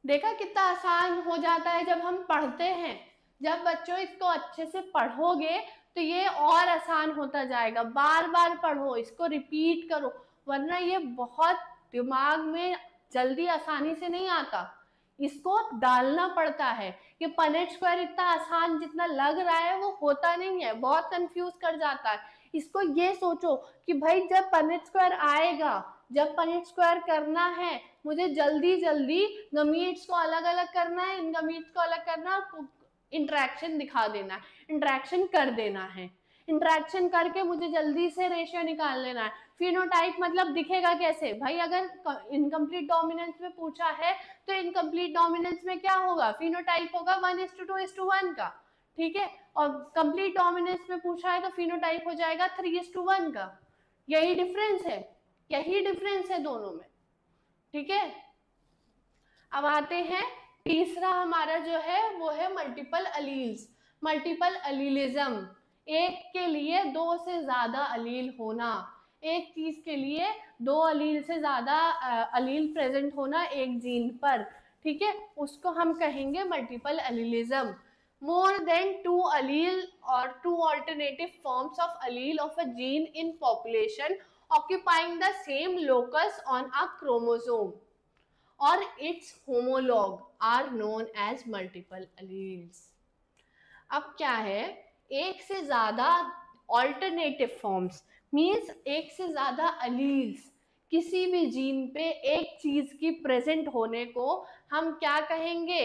देखा कितना आसान हो जाता है जब हम पढ़ते हैं, जब बच्चों इसको अच्छे से पढ़ोगे तो ये और आसान होता जाएगा, बार बार पढ़ो, इसको रिपीट करो, वरना ये बहुत दिमाग में जल्दी आसानी से नहीं आता, इसको डालना पड़ता है। ये पनेट स्क्वायर इतना आसान जितना लग रहा है वो होता नहीं है, बहुत कंफ्यूज कर जाता है। इसको ये सोचो कि भाई जब पनेट स्क्वायर आएगा, जब पनेट स्क्वायर करना है, मुझे जल्दी जल्दी गमीट्स को अलग अलग करना है, इन गमीट्स को अलग करना, इंटरेक्शन दिखा देना है, इंटरेक्शन कर देना है, इंटरेक्शन करके मुझे जल्दी से रेशियो निकाल लेना है। फिनोटाइप मतलब दिखेगा कैसे भाई, अगर इनकम्प्लीट डोमिनेंस में पूछा है तो इनकम्प्लीट डोमिनेंस में क्या होगा, फिनोटाइप होगा 1:2:1 का, ठीक है। और कंप्लीट डोमिनेंस में पूछा है तो फिनोटाइप हो जाएगा 3:1 का। यही डिफरेंस है, यही डिफरेंस है दोनों में, ठीक है। अब आते हैं तीसरा हमारा जो है वो है मल्टीपल अलील्स, मल्टीपल अलीलिज्म। एक के लिए दो से ज्यादा अलील होना, एक चीज के लिए दो अलील से ज्यादा अलील प्रेजेंट होना एक जीन पर, ठीक है, उसको हम कहेंगे multiple allelism. more than 2 allele or 2 alternative forms of allele of a gene in population occupying the same locus on a chromosome or its homologue are known as multiple alleles। अब क्या है, एक से ज्यादा ऑल्टरनेटिव फॉर्म्स मीन्स एक से ज्यादा alleles किसी भी जीन पे एक चीज की प्रेजेंट होने को हम क्या कहेंगे,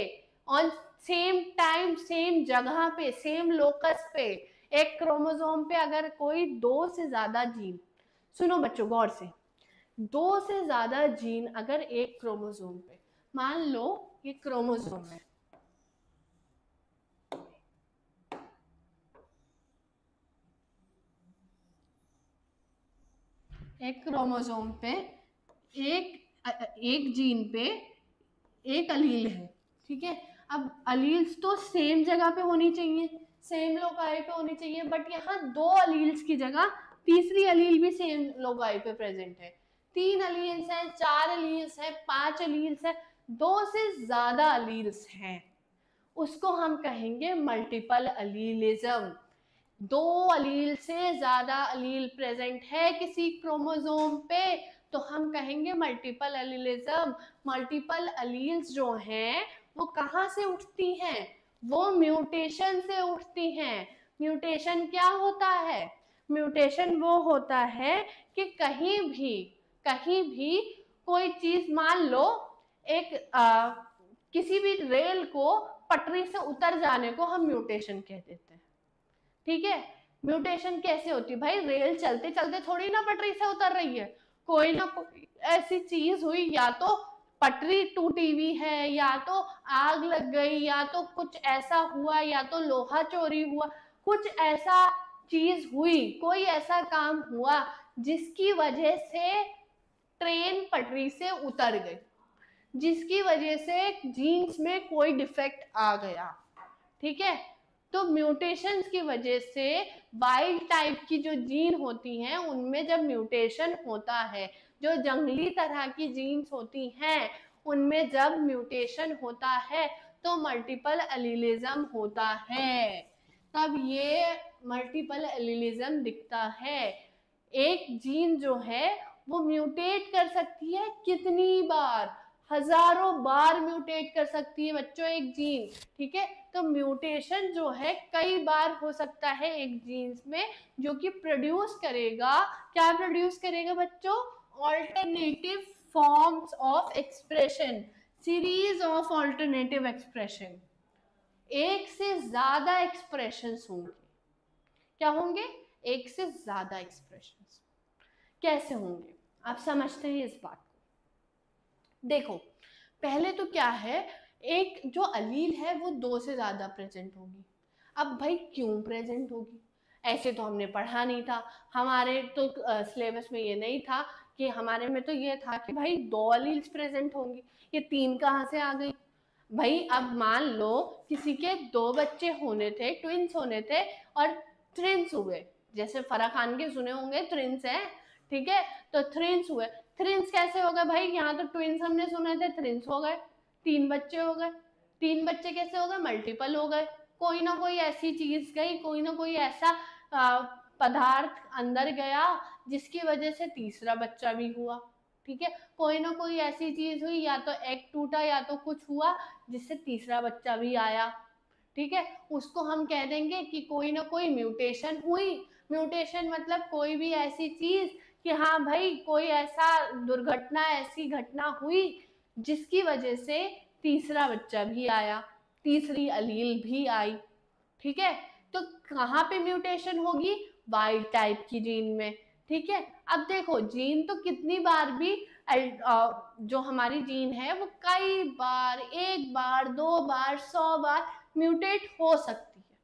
ऑन सेम टाइम सेम जगह पे सेम लोकस पे एक क्रोमोसोम पे अगर कोई दो से ज्यादा जीन, सुनो बच्चों गौर से, दो से ज्यादा जीन अगर एक क्रोमोसोम पे, मान लो ये क्रोमोसोम है, एक क्रोमोसोम पे एक जीन पे एक अलील है, ठीक है। अब अलील्स तो सेम जगह पे होनी चाहिए, सेम लोकाई पे होनी चाहिए, बट यहाँ दो अलील्स की जगह तीसरी अलील भी सेम लोकाई पे प्रेजेंट है। 3 अलील्स हैं, 4 अलील्स हैं, 5 अलील्स हैं, दो से ज्यादा अलील्स हैं, उसको हम कहेंगे मल्टीपल अलीलिज्म। दो अलील से ज्यादा अलील प्रेजेंट है किसी क्रोमोसोम पे तो हम कहेंगे मल्टीपल अलीलिज्म। मल्टीपल अलील्स जो हैं वो कहाँ से उठती हैं, वो म्यूटेशन से उठती हैं। म्यूटेशन क्या होता है, म्यूटेशन वो होता है कि कहीं भी कोई चीज, मान लो एक किसी भी रेल को पटरी से उतर जाने को हम म्यूटेशन कह देते हैं, ठीक है। म्यूटेशन कैसे होती है भाई, रेल चलते चलते थोड़ी ना पटरी से उतर रही है, कोई ना कोई ऐसी चीज हुई, या तो पटरी टूटी हुई है, या तो आग लग गई, या तो कुछ ऐसा हुआ, या तो लोहा चोरी हुआ, कुछ ऐसा चीज हुई, कोई ऐसा काम हुआ जिसकी वजह से ट्रेन पटरी से उतर गई, जिसकी वजह से जीन्स में कोई डिफेक्ट आ गया, ठीक है। तो म्यूटेशंस की वजह से वाइल्ड टाइप की जो जीन होती हैं उनमें जब म्यूटेशन होता है, जो जंगली तरह की जीन्स होती हैं उनमें जब म्यूटेशन होता है तो मल्टीपल एलीलिज्म होता है, तब ये मल्टीपल एलीलिज्म दिखता है। एक जीन जो है वो म्यूटेट कर सकती है कितनी बार, हजारों बार म्यूटेट कर सकती है बच्चों एक जीन, ठीक है। तो म्यूटेशन जो है कई बार हो सकता है एक जीन्स में, जो कि प्रोड्यूस करेगा, क्या प्रोड्यूस करेगा बच्चों, alternative forms of expression, series of alternative expression. एक से ज्यादा एक्सप्रेशंस होंगे, क्या होंगे, एक से ज्यादा एक्सप्रेशंस। कैसे होंगे आप समझते हैं इस बात को। देखो पहले तो क्या है, एक जो अलील है वो दो से ज्यादा प्रेजेंट होगी। अब भाई क्यों प्रेजेंट होगी, ऐसे तो हमने पढ़ा नहीं था, हमारे तो सिलेबस में ये नहीं था, कि हमारे में तो ये था कि भाई दो अलील्स प्रेजेंट होंगी, ये तीन कहाँ से आ गई भाई। अब मान लो किसी के दो बच्चे होने थे, ट्विंस होने थे, और ट्विंस हुए, जैसे फराह खान के सुने होंगे ट्विंस है, ठीक है, तो ट्विंस हुए। ट्विंस कैसे हो गए भाई, यहाँ तो ट्विंस हमने सुने थे, ट्विंस हो गए, तीन बच्चे हो गए। तीन बच्चे कैसे हो गए, मल्टीपल हो गए, कोई ना कोई ऐसी चीज गई, कोई ना कोई ऐसा पदार्थ अंदर गया जिसकी वजह से तीसरा बच्चा भी हुआ, ठीक है। कोई ना कोई ऐसी चीज हुई, या तो एग टूटा या तो कुछ हुआ जिससे तीसरा बच्चा भी आया, ठीक है। उसको हम कह देंगे कि कोई ना कोई म्यूटेशन हुई। म्यूटेशन मतलब कोई भी ऐसी चीज कि हाँ भाई कोई ऐसा दुर्घटना, ऐसी घटना हुई जिसकी वजह से तीसरा बच्चा भी आया, तीसरी अलील भी आई, ठीक है। तो कहाँ पे म्यूटेशन होगी, वाइल्ड टाइप की जीन में, ठीक है। अब देखो जीन तो कितनी बार भी जो हमारी जीन है वो कई बार, 1 बार 2 बार 100 बार म्यूटेट हो सकती है।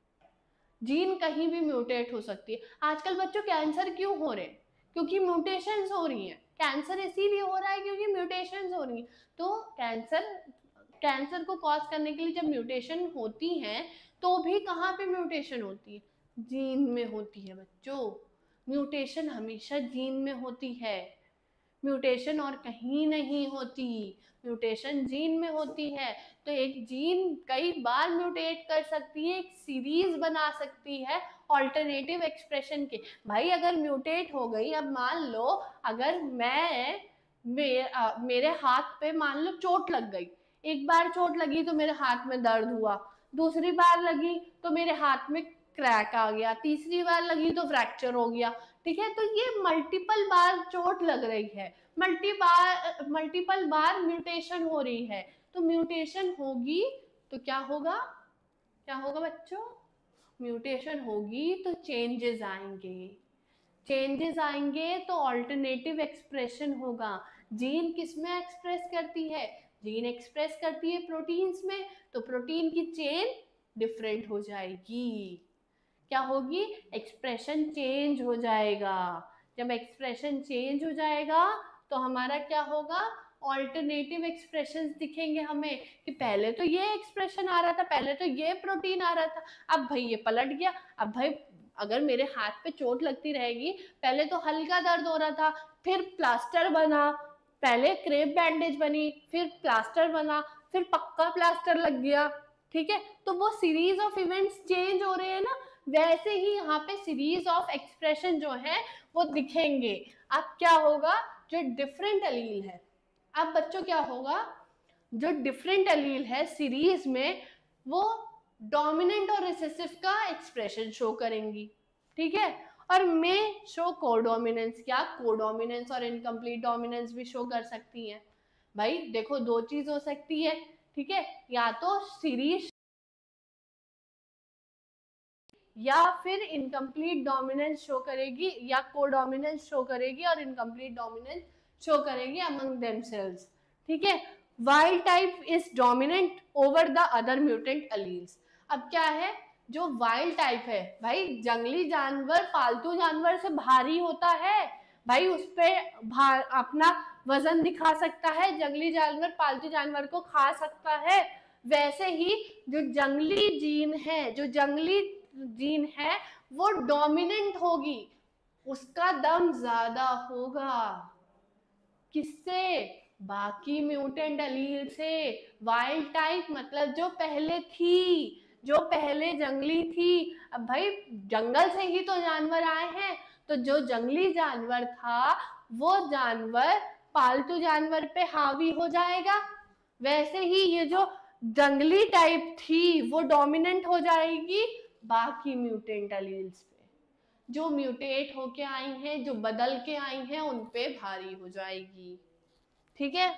जीन कहीं भी म्यूटेट हो सकती है। आजकल बच्चों कैंसर क्यों हो रहे हैं? क्योंकि म्यूटेशंस हो रही हैं। कैंसर इसीलिए हो रहा है क्योंकि म्यूटेशंस हो रही हैं। तो कैंसर को कॉज करने के लिए जब म्यूटेशन होती हैं तो भी कहाँ पे म्यूटेशन होती है? जीन में होती है बच्चों। म्यूटेशन हमेशा जीन में होती है, म्यूटेशन और कहीं नहीं होती, म्यूटेशन जीन में होती है। तो एक जीन कई बार म्यूटेट कर सकती है, एक सीरीज बना सकती है ऑल्टरनेटिव एक्सप्रेशन के। भाई अगर म्यूटेट हो गई, अब मान लो अगर मेरे हाथ पे मान लो चोट लग गई, एक बार चोट लगी तो मेरे हाथ में दर्द हुआ, दूसरी बार लगी तो मेरे हाथ में क्रैक आ गया, तीसरी बार लगी तो फ्रैक्चर हो गया। ठीक है, तो ये मल्टीपल बार चोट लग रही है, मल्टीपल बार म्यूटेशन हो रही है। तो म्यूटेशन होगी तो क्या होगा? क्या होगा बच्चों? म्यूटेशन होगी तो चेंजेस आएंगे, चेंजेस आएंगे तो ऑल्टरनेटिव एक्सप्रेशन होगा। जीन किस में एक्सप्रेस करती है? जीन एक्सप्रेस करती है प्रोटीन्स में, तो प्रोटीन की चेन डिफरेंट हो जाएगी। क्या होगी? एक्सप्रेशन चेंज हो जाएगा। जब एक्सप्रेशन चेंज हो जाएगा तो हमारा क्या होगा? ऑल्टरनेटिव एक्सप्रेशंस दिखेंगे हमें कि पहले तो ये एक्सप्रेशन आ रहा था, पहले तो ये प्रोटीन आ रहा था, अब भाई ये पलट गया। अब भाई अगर मेरे हाथ पे चोट लगती रहेगी, पहले तो हल्का दर्द हो रहा था, फिर प्लास्टर बना, पहले क्रेप बैंडेज बनी, फिर प्लास्टर बना, फिर पक्का प्लास्टर लग गया। ठीक है, तो वो सीरीज ऑफ इवेंट्स चेंज हो रहे हैं ना, वैसे ही यहाँ पे सीरीज ऑफ एक्सप्रेशन जो है वो दिखेंगे। अब क्या होगा? जो डिफरेंट एलील है, अब बच्चों क्या होगा? जो डिफरेंट एलील है सीरीज में, वो डोमिनेंट और रिसेसिव का एक्सप्रेशन शो करेंगी। ठीक है, और में शो कोडोमिनेंस, क्या कोडोमिनेंस और इनकम्प्लीट डोमिनेंस भी शो कर सकती हैं। भाई देखो दो चीज हो सकती है, ठीक है, या तो सीरीज या फिर इनकम्प्लीट डोमिनेंस शो करेगी, या कोडोमिनेंस शो करेगी और इनकम्प्लीट डोमिनेंस शो करेगी अमंग देमसेल्व्स। ठीक है, wild type is dominant over the other mutant alleles. अब क्या है? जो वाइल्ड टाइप है, भाई जंगली जानवर पालतू जानवर से भारी होता है, भाई उस पर अपना वजन दिखा सकता है, जंगली जानवर पालतू जानवर को खा सकता है। वैसे ही जो जंगली जीन है वो डोमिनेंट होगी, उसका दम ज्यादा होगा। किससे? बाकी म्यूटेंट एलील से। वाइल्ड टाइप मतलब जो पहले थी, जो पहले जंगली थी। अब भाई जंगल से ही तो जानवर आए हैं, तो जो जंगली जानवर था वो जानवर पालतू जानवर पे हावी हो जाएगा। वैसे ही ये जो जंगली टाइप थी वो डोमिनेंट हो जाएगी बाकी म्यूटेंट एलील्स पे। जो म्यूटेट होके आई हैं, जो बदल के आई हैं, उन पे भारी हो जाएगी। ठीक है,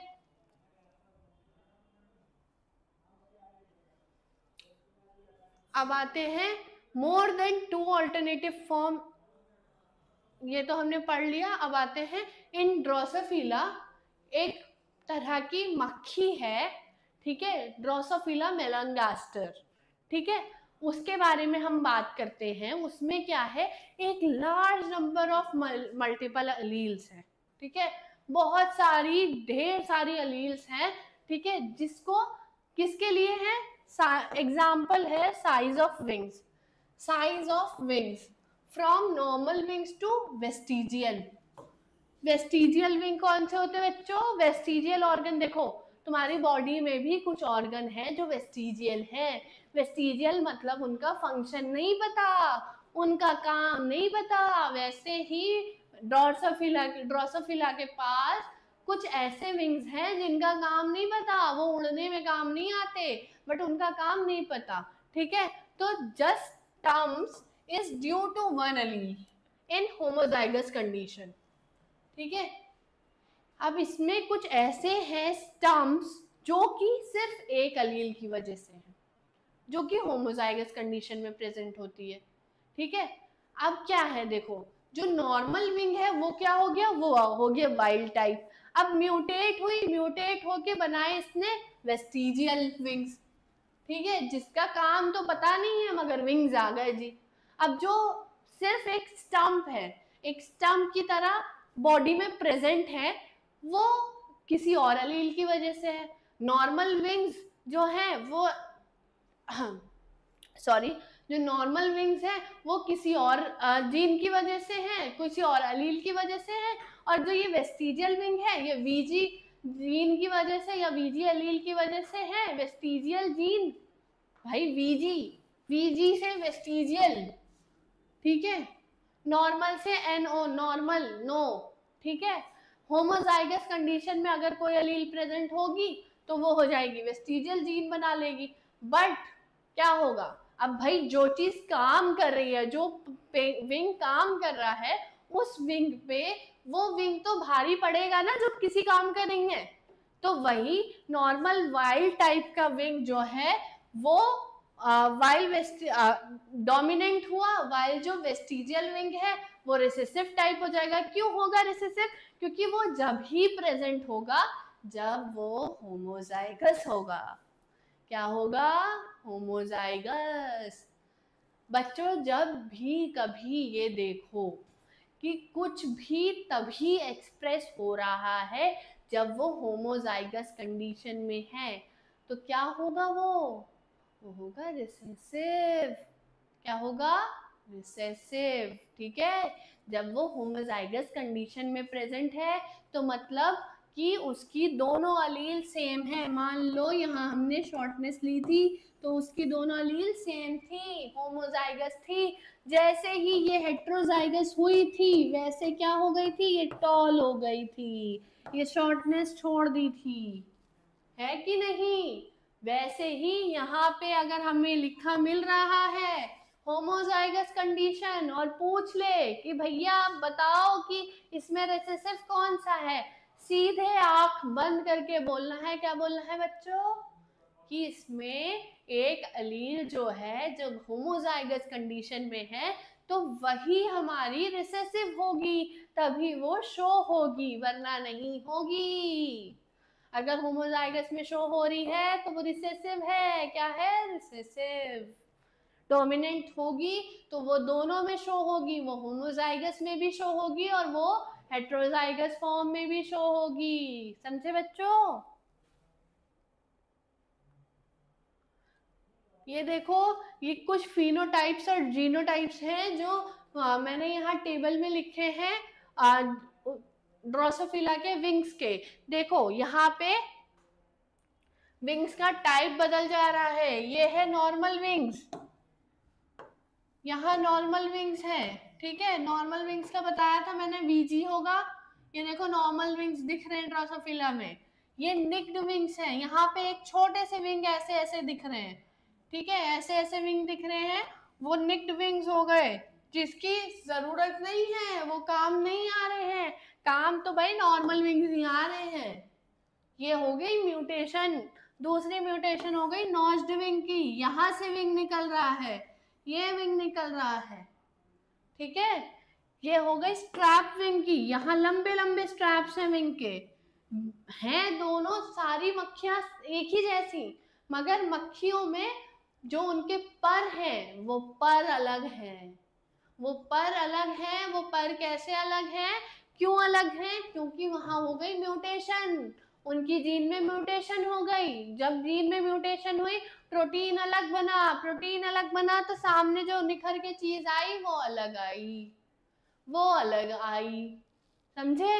अब आते हैं मोर देन 2 ऑल्टरनेटिव फॉर्म, ये तो हमने पढ़ लिया। अब आते हैं इन ड्रोसोफिला, एक तरह की मक्खी है, ठीक है, ड्रोसोफिला मेलांगास्टर। ठीक है, उसके बारे में हम बात करते हैं। उसमें क्या है? एक large number of multiple alleles हैं। ठीक है, बहुत सारी ढेर सारी एलील्स हैं। ठीक है, जिसको किसके लिए है? एग्जाम्पल है size of wings, size of wings from normal wings to vestigial. Vestigial wing कौन से होते हैं बच्चों? वेस्टिजियल ऑर्गन, देखो तुम्हारी बॉडी में भी कुछ ऑर्गन है जो वेस्टिजियल है। वेस्टिजियल मतलब उनका फंक्शन नहीं पता, उनका काम नहीं पता। वैसे ही ड्रोसोफिला के पास कुछ ऐसे विंग्स हैं जिनका काम नहीं पता, वो उड़ने में काम नहीं आते, बट उनका काम नहीं पता। ठीक है, तो just terms is due to one allele in homozygous condition। ठीक है, अब इसमें कुछ ऐसे हैं स्टम्प्स जो कि सिर्फ एक अलील की वजह से हैं, जो कि होमोजाइगस कंडीशन में प्रेजेंट होती है। ठीक है, अब क्या है? देखो जो नॉर्मल विंग है वो क्या हो गया, वो हो गया वाइल्ड टाइप। अब म्यूटेट हुई, म्यूटेट होके बनाए इसने वेस्टिजियल विंग्स, ठीक है, जिसका काम तो पता नहीं है मगर विंग्स आ गए जी। अब जो सिर्फ एक स्टंप है, एक स्टंप की तरह बॉडी में प्रेजेंट है, वो किसी और एलील की वजह से है। नॉर्मल विंग्स जो है वो सॉरी, जो नॉर्मल विंग्स हैं वो किसी और जीन की वजह से हैं, किसी और एलील की वजह से है। और जो ये वेस्टिजियल विंग है ये वीजी जीन की वजह से या वीजी एलील की वजह से है। वेस्टिजियल जीन भाई, वीजी, वीजी से वेस्टिजियल, ठीक है, नॉर्मल से एनओ, नॉर्मल नो, ठीक है। होमोजाइगस कंडीशन में अगर कोई एलील प्रेजेंट होगी तो वो हो जाएगी वेस्टिजियल जीन बना लेगी। बट क्या होगा, अब भाई जो चीज काम कर रही है, जो विंग काम कर रहा है, उस विंग पे वो विंग तो भारी पड़ेगा ना जो किसी काम का नहीं है। तो वही नॉर्मल वाइल्ड टाइप का विंग जो है वो वाइल वेस्ट डोमिनेंट हुआ, वाइल जो वेस्टिजियल विंग है वो रिसेसिव टाइप हो जाएगा। क्यों होगा रिसेसिव, क्योंकि वो जब ही प्रेजेंट होगा जब वो होमोजाइगस होगा। क्या होगा, होमोजाइगस। बच्चों जब भी कभी ये देखो कि कुछ भी तभी एक्सप्रेस हो रहा है जब वो होमोजाइगस कंडीशन में है, तो क्या होगा, वो होगा रिसेसिव। क्या होगा, रिसेसिव, ठीक है। जब वो होमोजाइगस कंडीशन में प्रेजेंट है तो मतलब कि उसकी दोनों अलील सेम है। मान लो यहाँ हमने शॉर्टनेस ली थी तो उसकी दोनों अलील सेम थी, होमोजाइगस थी। जैसे ही ये हेट्रोजाइगस हुई थी वैसे क्या हो गई थी, ये टॉल हो गई थी, ये शॉर्टनेस छोड़ दी थी, है कि नहीं। वैसे ही यहाँ पे अगर हमें लिखा मिल रहा है होमोजाइगस कंडीशन और पूछ ले कि भैया आप बताओ कि इसमें रिसेसिव कौन सा है, सीधे आंख बंद करके बोलना है। क्या बोलना है बच्चों, कि इसमें एक अलील जो है जो होमोजाइगस कंडीशन में है तो वही हमारी रिसेसिव होगी, तभी वो शो होगी वरना नहीं होगी। अगर होमोजाइगस में शो हो रही है तो वो रिसेसिव है। क्या है, रिसेसिव। डोमिनेंट होगी तो वो दोनों में शो होगी, वो होमोजाइगस में भी शो होगी और वो हेट्रोजाइगस फॉर्म में भी शो होगी। समझे बच्चों। ये देखो, ये कुछ फिनोटाइप्स और जीनोटाइप्स हैं जो मैंने यहाँ टेबल में लिखे हैं ड्रोसोफिला के विंग्स के। देखो यहाँ पे विंग्स का टाइप बदल जा रहा है। ये है नॉर्मल विंग्स, यहाँ नॉर्मल विंग्स है, ठीक है। नॉर्मल विंग्स का बताया था मैंने, वीजी होगा। ये देखो नॉर्मल विंग्स दिख रहे हैं ड्रोसोफिला में। ये निक्ड विंग्स हैं, यहाँ पे एक छोटे से विंग ऐसे ऐसे दिख रहे हैं, ठीक है, ऐसे ऐसे विंग दिख रहे हैं, वो निक्ड विंग्स हो गए, जिसकी जरूरत नहीं है, वो काम नहीं आ रहे हैं। काम तो भाई नॉर्मल विंग्स ही आ रहे हैं। ये हो गई म्यूटेशन। दूसरी म्यूटेशन हो गई नॉच्ड विंग की, यहां से विंग निकल रहा है, ये विंग निकल रहा है, ठीक है। ये हो गई स्ट्रैप विंग की, यहाँ लंबे लंबे स्ट्रैप्स हैं विंग के। हैं दोनों सारी मक्खियां एक ही जैसी, मगर मक्खियों में जो उनके पर हैं वो पर अलग हैं, वो पर अलग हैं। वो पर कैसे अलग हैं, क्यों अलग हैं, क्योंकि वहां हो गई म्यूटेशन, उनकी जीन में म्यूटेशन हो गई। जब जीन में म्यूटेशन हुई प्रोटीन अलग बना, प्रोटीन अलग बना तो सामने जो निखर के चीज आई वो अलग आई, वो अलग आई। समझे।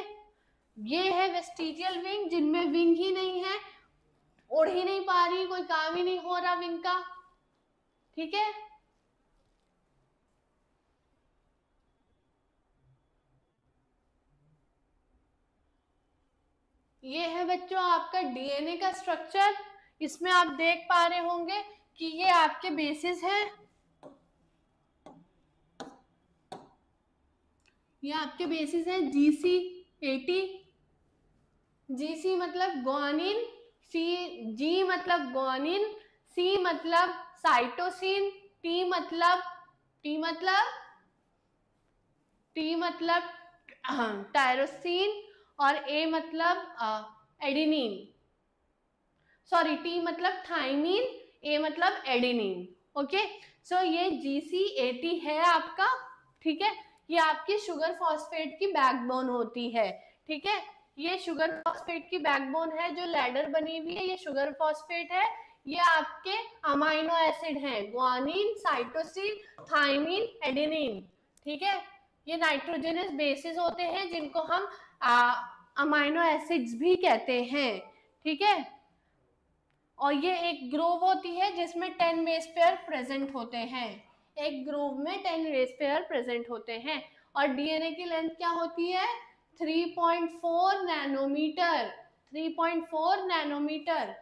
ये है वेस्टिजियल विंग जिनमें विंग ही नहीं है, उड़ ही नहीं पा रही, कोई काम ही नहीं हो रहा विंग का, ठीक है। ये है बच्चों आपका डीएनए का स्ट्रक्चर। इसमें आप देख पा रहे होंगे कि ये आपके बेसिस है, ये आपके बेसिस है GC80। GC मतलब ग्वानिन, जी मतलब ग्वानिन, सी मतलब साइटोसिन, टी मतलब टी मतलब टायरोसिन और ए मतलब एडेनिन, सॉरी टी मतलब थाइमिन, ए मतलब एडेनिन। ओके, सो ये GCAT है आपका, ठीक है। ये आपकी शुगर फॉस्फेट की बैकबोन होती है, ठीक है। ये शुगर फॉस्फेट की बैकबोन है, जो लैडर बनी हुई है ये शुगर फॉस्फेट है। ये आपके अमाइनो एसिड हैं, ग्वानिन, साइटोसिन, थाइमिन, एडेनिन, ठीक है। ये नाइट्रोजनस बेसिस होते हैं जिनको हम अमाइनो एसिड्स भी कहते हैं, ठीक है। और ये एक ग्रुव होती है जिसमें 10 बेस पेयर प्रेजेंट होते हैं, एक ग्रुव में 10 बेस पेयर प्रेजेंट होते हैं। और डीएनए की लेंथ क्या होती है? 3.4 नैनोमीटर, 3.4 नैनोमीटर,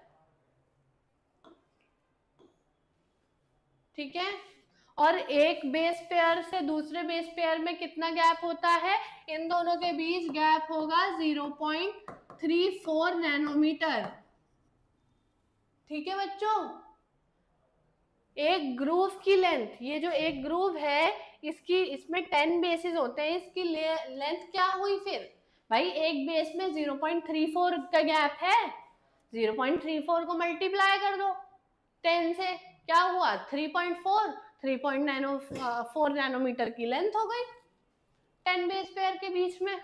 ठीक है। और एक बेस पेयर से दूसरे बेस पेयर में कितना गैप होता है? इन दोनों के बीच गैप होगा 0.34 नैनोमीटर, ठीक है बच्चों। एक ग्रूव की लेंथ, ये जो एक ग्रूव है इसकी, इसमें 10 बेसिस होते हैं, इसकी लेंथ क्या हुई फिर भाई? एक बेस में 0.34 का गैप है, 0.34 को मल्टीप्लाई कर दो 10 से, क्या हुआ? 3.4, 3.4 नैनोमीटर की लेंथ हो गई 10 बेस पेयर के बीच में।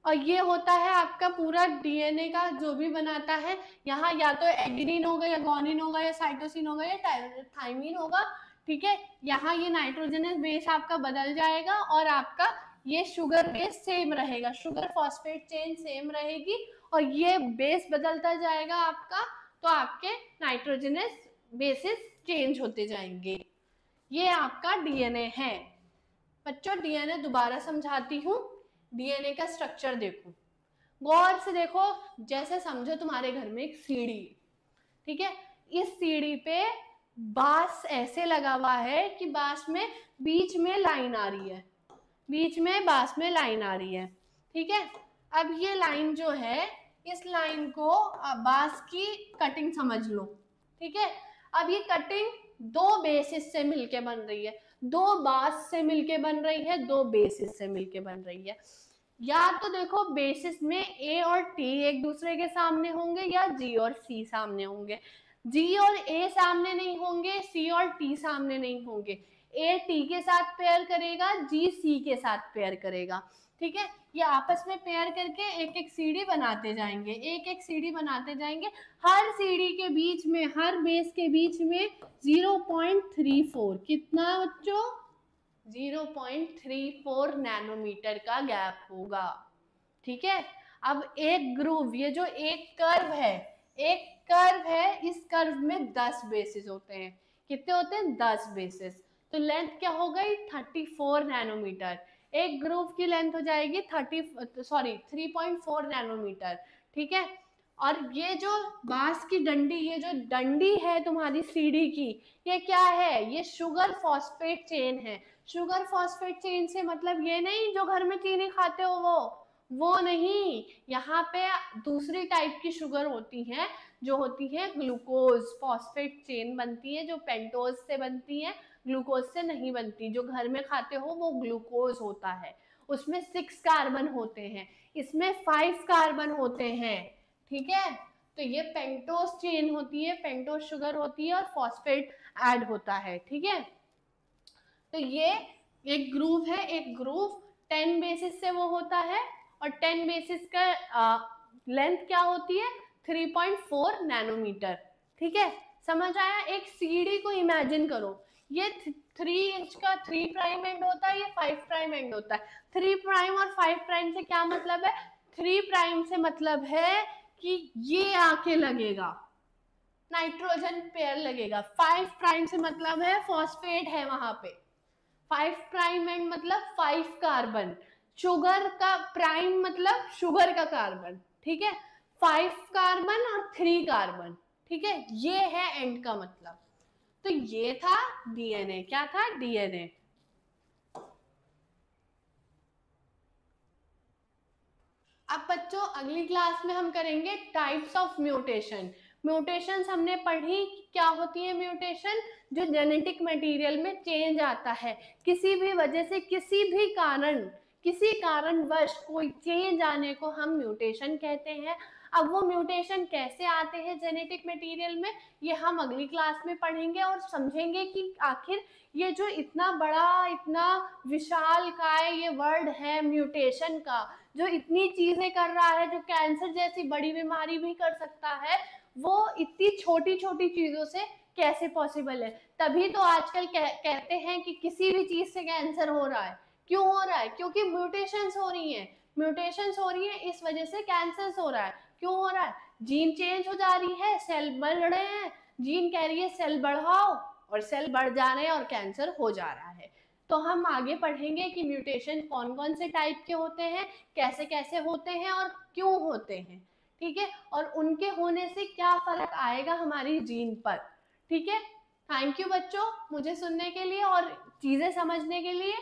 और ये होता है आपका पूरा डीएनए का जो भी बनाता है, यहाँ या तो एडेनिन होगा या ग्वानिन होगा या साइटोसिन होगा या थाइमिन होगा, ठीक है। यहाँ ये नाइट्रोजनस बेस आपका बदल जाएगा और आपका ये शुगर बेस सेम रहेगा, शुगर फॉस्फेट चेन सेम रहेगी और ये बेस बदलता जाएगा आपका, तो आपके नाइट्रोजनस बेसिस चेंज होते जाएंगे। ये आपका डीएनए है बच्चों। डीएनए दोबारा समझाती हूँ, डीएनए का स्ट्रक्चर देखो, गौर से देखो, जैसे समझो तुम्हारे घर में एक सीढ़ी, ठीक है। इस सीढ़ी पे बांस ऐसे लगा हुआ है कि बांस में बीच में लाइन आ रही है, बीच में बांस में लाइन आ रही है, ठीक है। अब ये लाइन जो है, इस लाइन को बांस की कटिंग समझ लो, ठीक है। अब ये कटिंग दो बेसिस से मिलके बन रही है, दो बांस से मिलके बन रही है, दो बेसिस से मिलके बन रही है। या तो देखो बेसिस में ए और टी एक दूसरे के सामने होंगे या जी और सी सामने होंगे। जी और ए सामने नहीं होंगे, सी और टी सामने नहीं होंगे। ए टी के साथ पेयर करेगा, जी सी के साथ पेयर करेगा, ठीक है। ये आपस में पेयर करके एक एक सीढ़ी बनाते जाएंगे, एक एक सीढ़ी बनाते जाएंगे। हर सीढ़ी के बीच में, हर बेस के बीच में 0.34, कितना बच्चों? 0.34 नैनोमीटर का गैप होगा, ठीक है। अब एक ग्रूव, ये जो एक कर्व है, एक कर्व है, इस कर्व में 10 बेसिस होते हैं। कितने होते हैं? 10 बेसिस। तो लेंथ क्या हो गई? 34 नैनोमीटर। एक ग्रूव की लेंथ हो जाएगी 3.4 नैनोमीटर, ठीक है। और ये जो बांस की डंडी, ये जो डंडी है तुम्हारी सीढ़ी की, ये क्या है? ये शुगर फॉस्फेट चेन है। शुगर फॉस्फेट चेन से मतलब ये नहीं जो घर में चीनी खाते हो वो नहीं, यहाँ पे दूसरी टाइप की शुगर होती है, जो होती है ग्लूकोज फॉस्फेट चेन बनती है, जो पेंटोज से बनती है, ग्लूकोज से नहीं बनती। जो घर में खाते हो वो ग्लूकोज होता है, उसमें 6 कार्बन होते हैं, इसमें 5 कार्बन होते हैं, ठीक है। तो ये पेंटोज चेन होती है, पेंटोज शुगर होती है और फॉस्फेट ऐड होता है, ठीक है। तो ये एक ग्रूव है, एक ग्रूव 10 बेसिस से वो होता है और 10 बेसिस का लेंथ क्या होती है? 3.4 नैनोमीटर, ठीक है। समझ आया? एक सीढ़ी को इमेजिन करो, ये 3 इंच का 3 प्राइम एंड होता है, ये 5 प्राइम एंड होता है। 3 प्राइम और 5 प्राइम से क्या मतलब है? 3 प्राइम से मतलब है कि ये आके लगेगा, नाइट्रोजन पेयर लगेगा। 5 प्राइम से मतलब है फॉस्फेट है वहां पे। 5 प्राइम एंड मतलब 5 कार्बन, शुगर का प्राइम मतलब शुगर का कार्बन, ठीक है। 5 कार्बन और 3 कार्बन, ठीक है, ये है एंड का मतलब। तो ये था डीएनए। क्या था? डीएनए। अब बच्चों अगली क्लास में हम करेंगे टाइप्स ऑफ म्यूटेशन। म्यूटेशंस हमने पढ़ी, क्या होती है म्यूटेशन? जो जेनेटिक मटेरियल में चेंज आता है, किसी भी वजह से, किसी कारणवश कोई चेंज आने को हम म्यूटेशन कहते हैं। अब वो म्यूटेशन कैसे आते हैं जेनेटिक मटेरियल में, ये हम अगली क्लास में पढ़ेंगे और समझेंगे कि आखिर ये जो इतना बड़ा, इतना विशाल काय ये वर्ड है म्यूटेशन का, जो इतनी चीजें कर रहा है, जो कैंसर जैसी बड़ी बीमारी भी कर सकता है, वो इतनी छोटी छोटी चीजों से कैसे पॉसिबल है। तभी तो आजकल कहते हैं कि किसी भी चीज से कैंसर हो रहा है। क्यों हो रहा है? क्योंकि म्यूटेशंस हो रही हैं, म्यूटेशंस हो रही है, इस वजह से कैंसर हो रहा है। क्यों हो रहा है? जीन चेंज हो जा रही है, सेल बढ़ रहे हैं, जीन कह रही है सेल बढ़ाओ, और सेल बढ़ जा रहे हैं और कैंसर हो जा रहा है। तो हम आगे पढ़ेंगे कि म्यूटेशन कौन कौन से टाइप के होते हैं, कैसे कैसे होते हैं और क्यों होते हैं, ठीक है, और उनके होने से क्या फर्क आएगा हमारी जीन पर, ठीक है। थैंक यू बच्चों मुझे सुनने के लिए और चीजें समझने के लिए।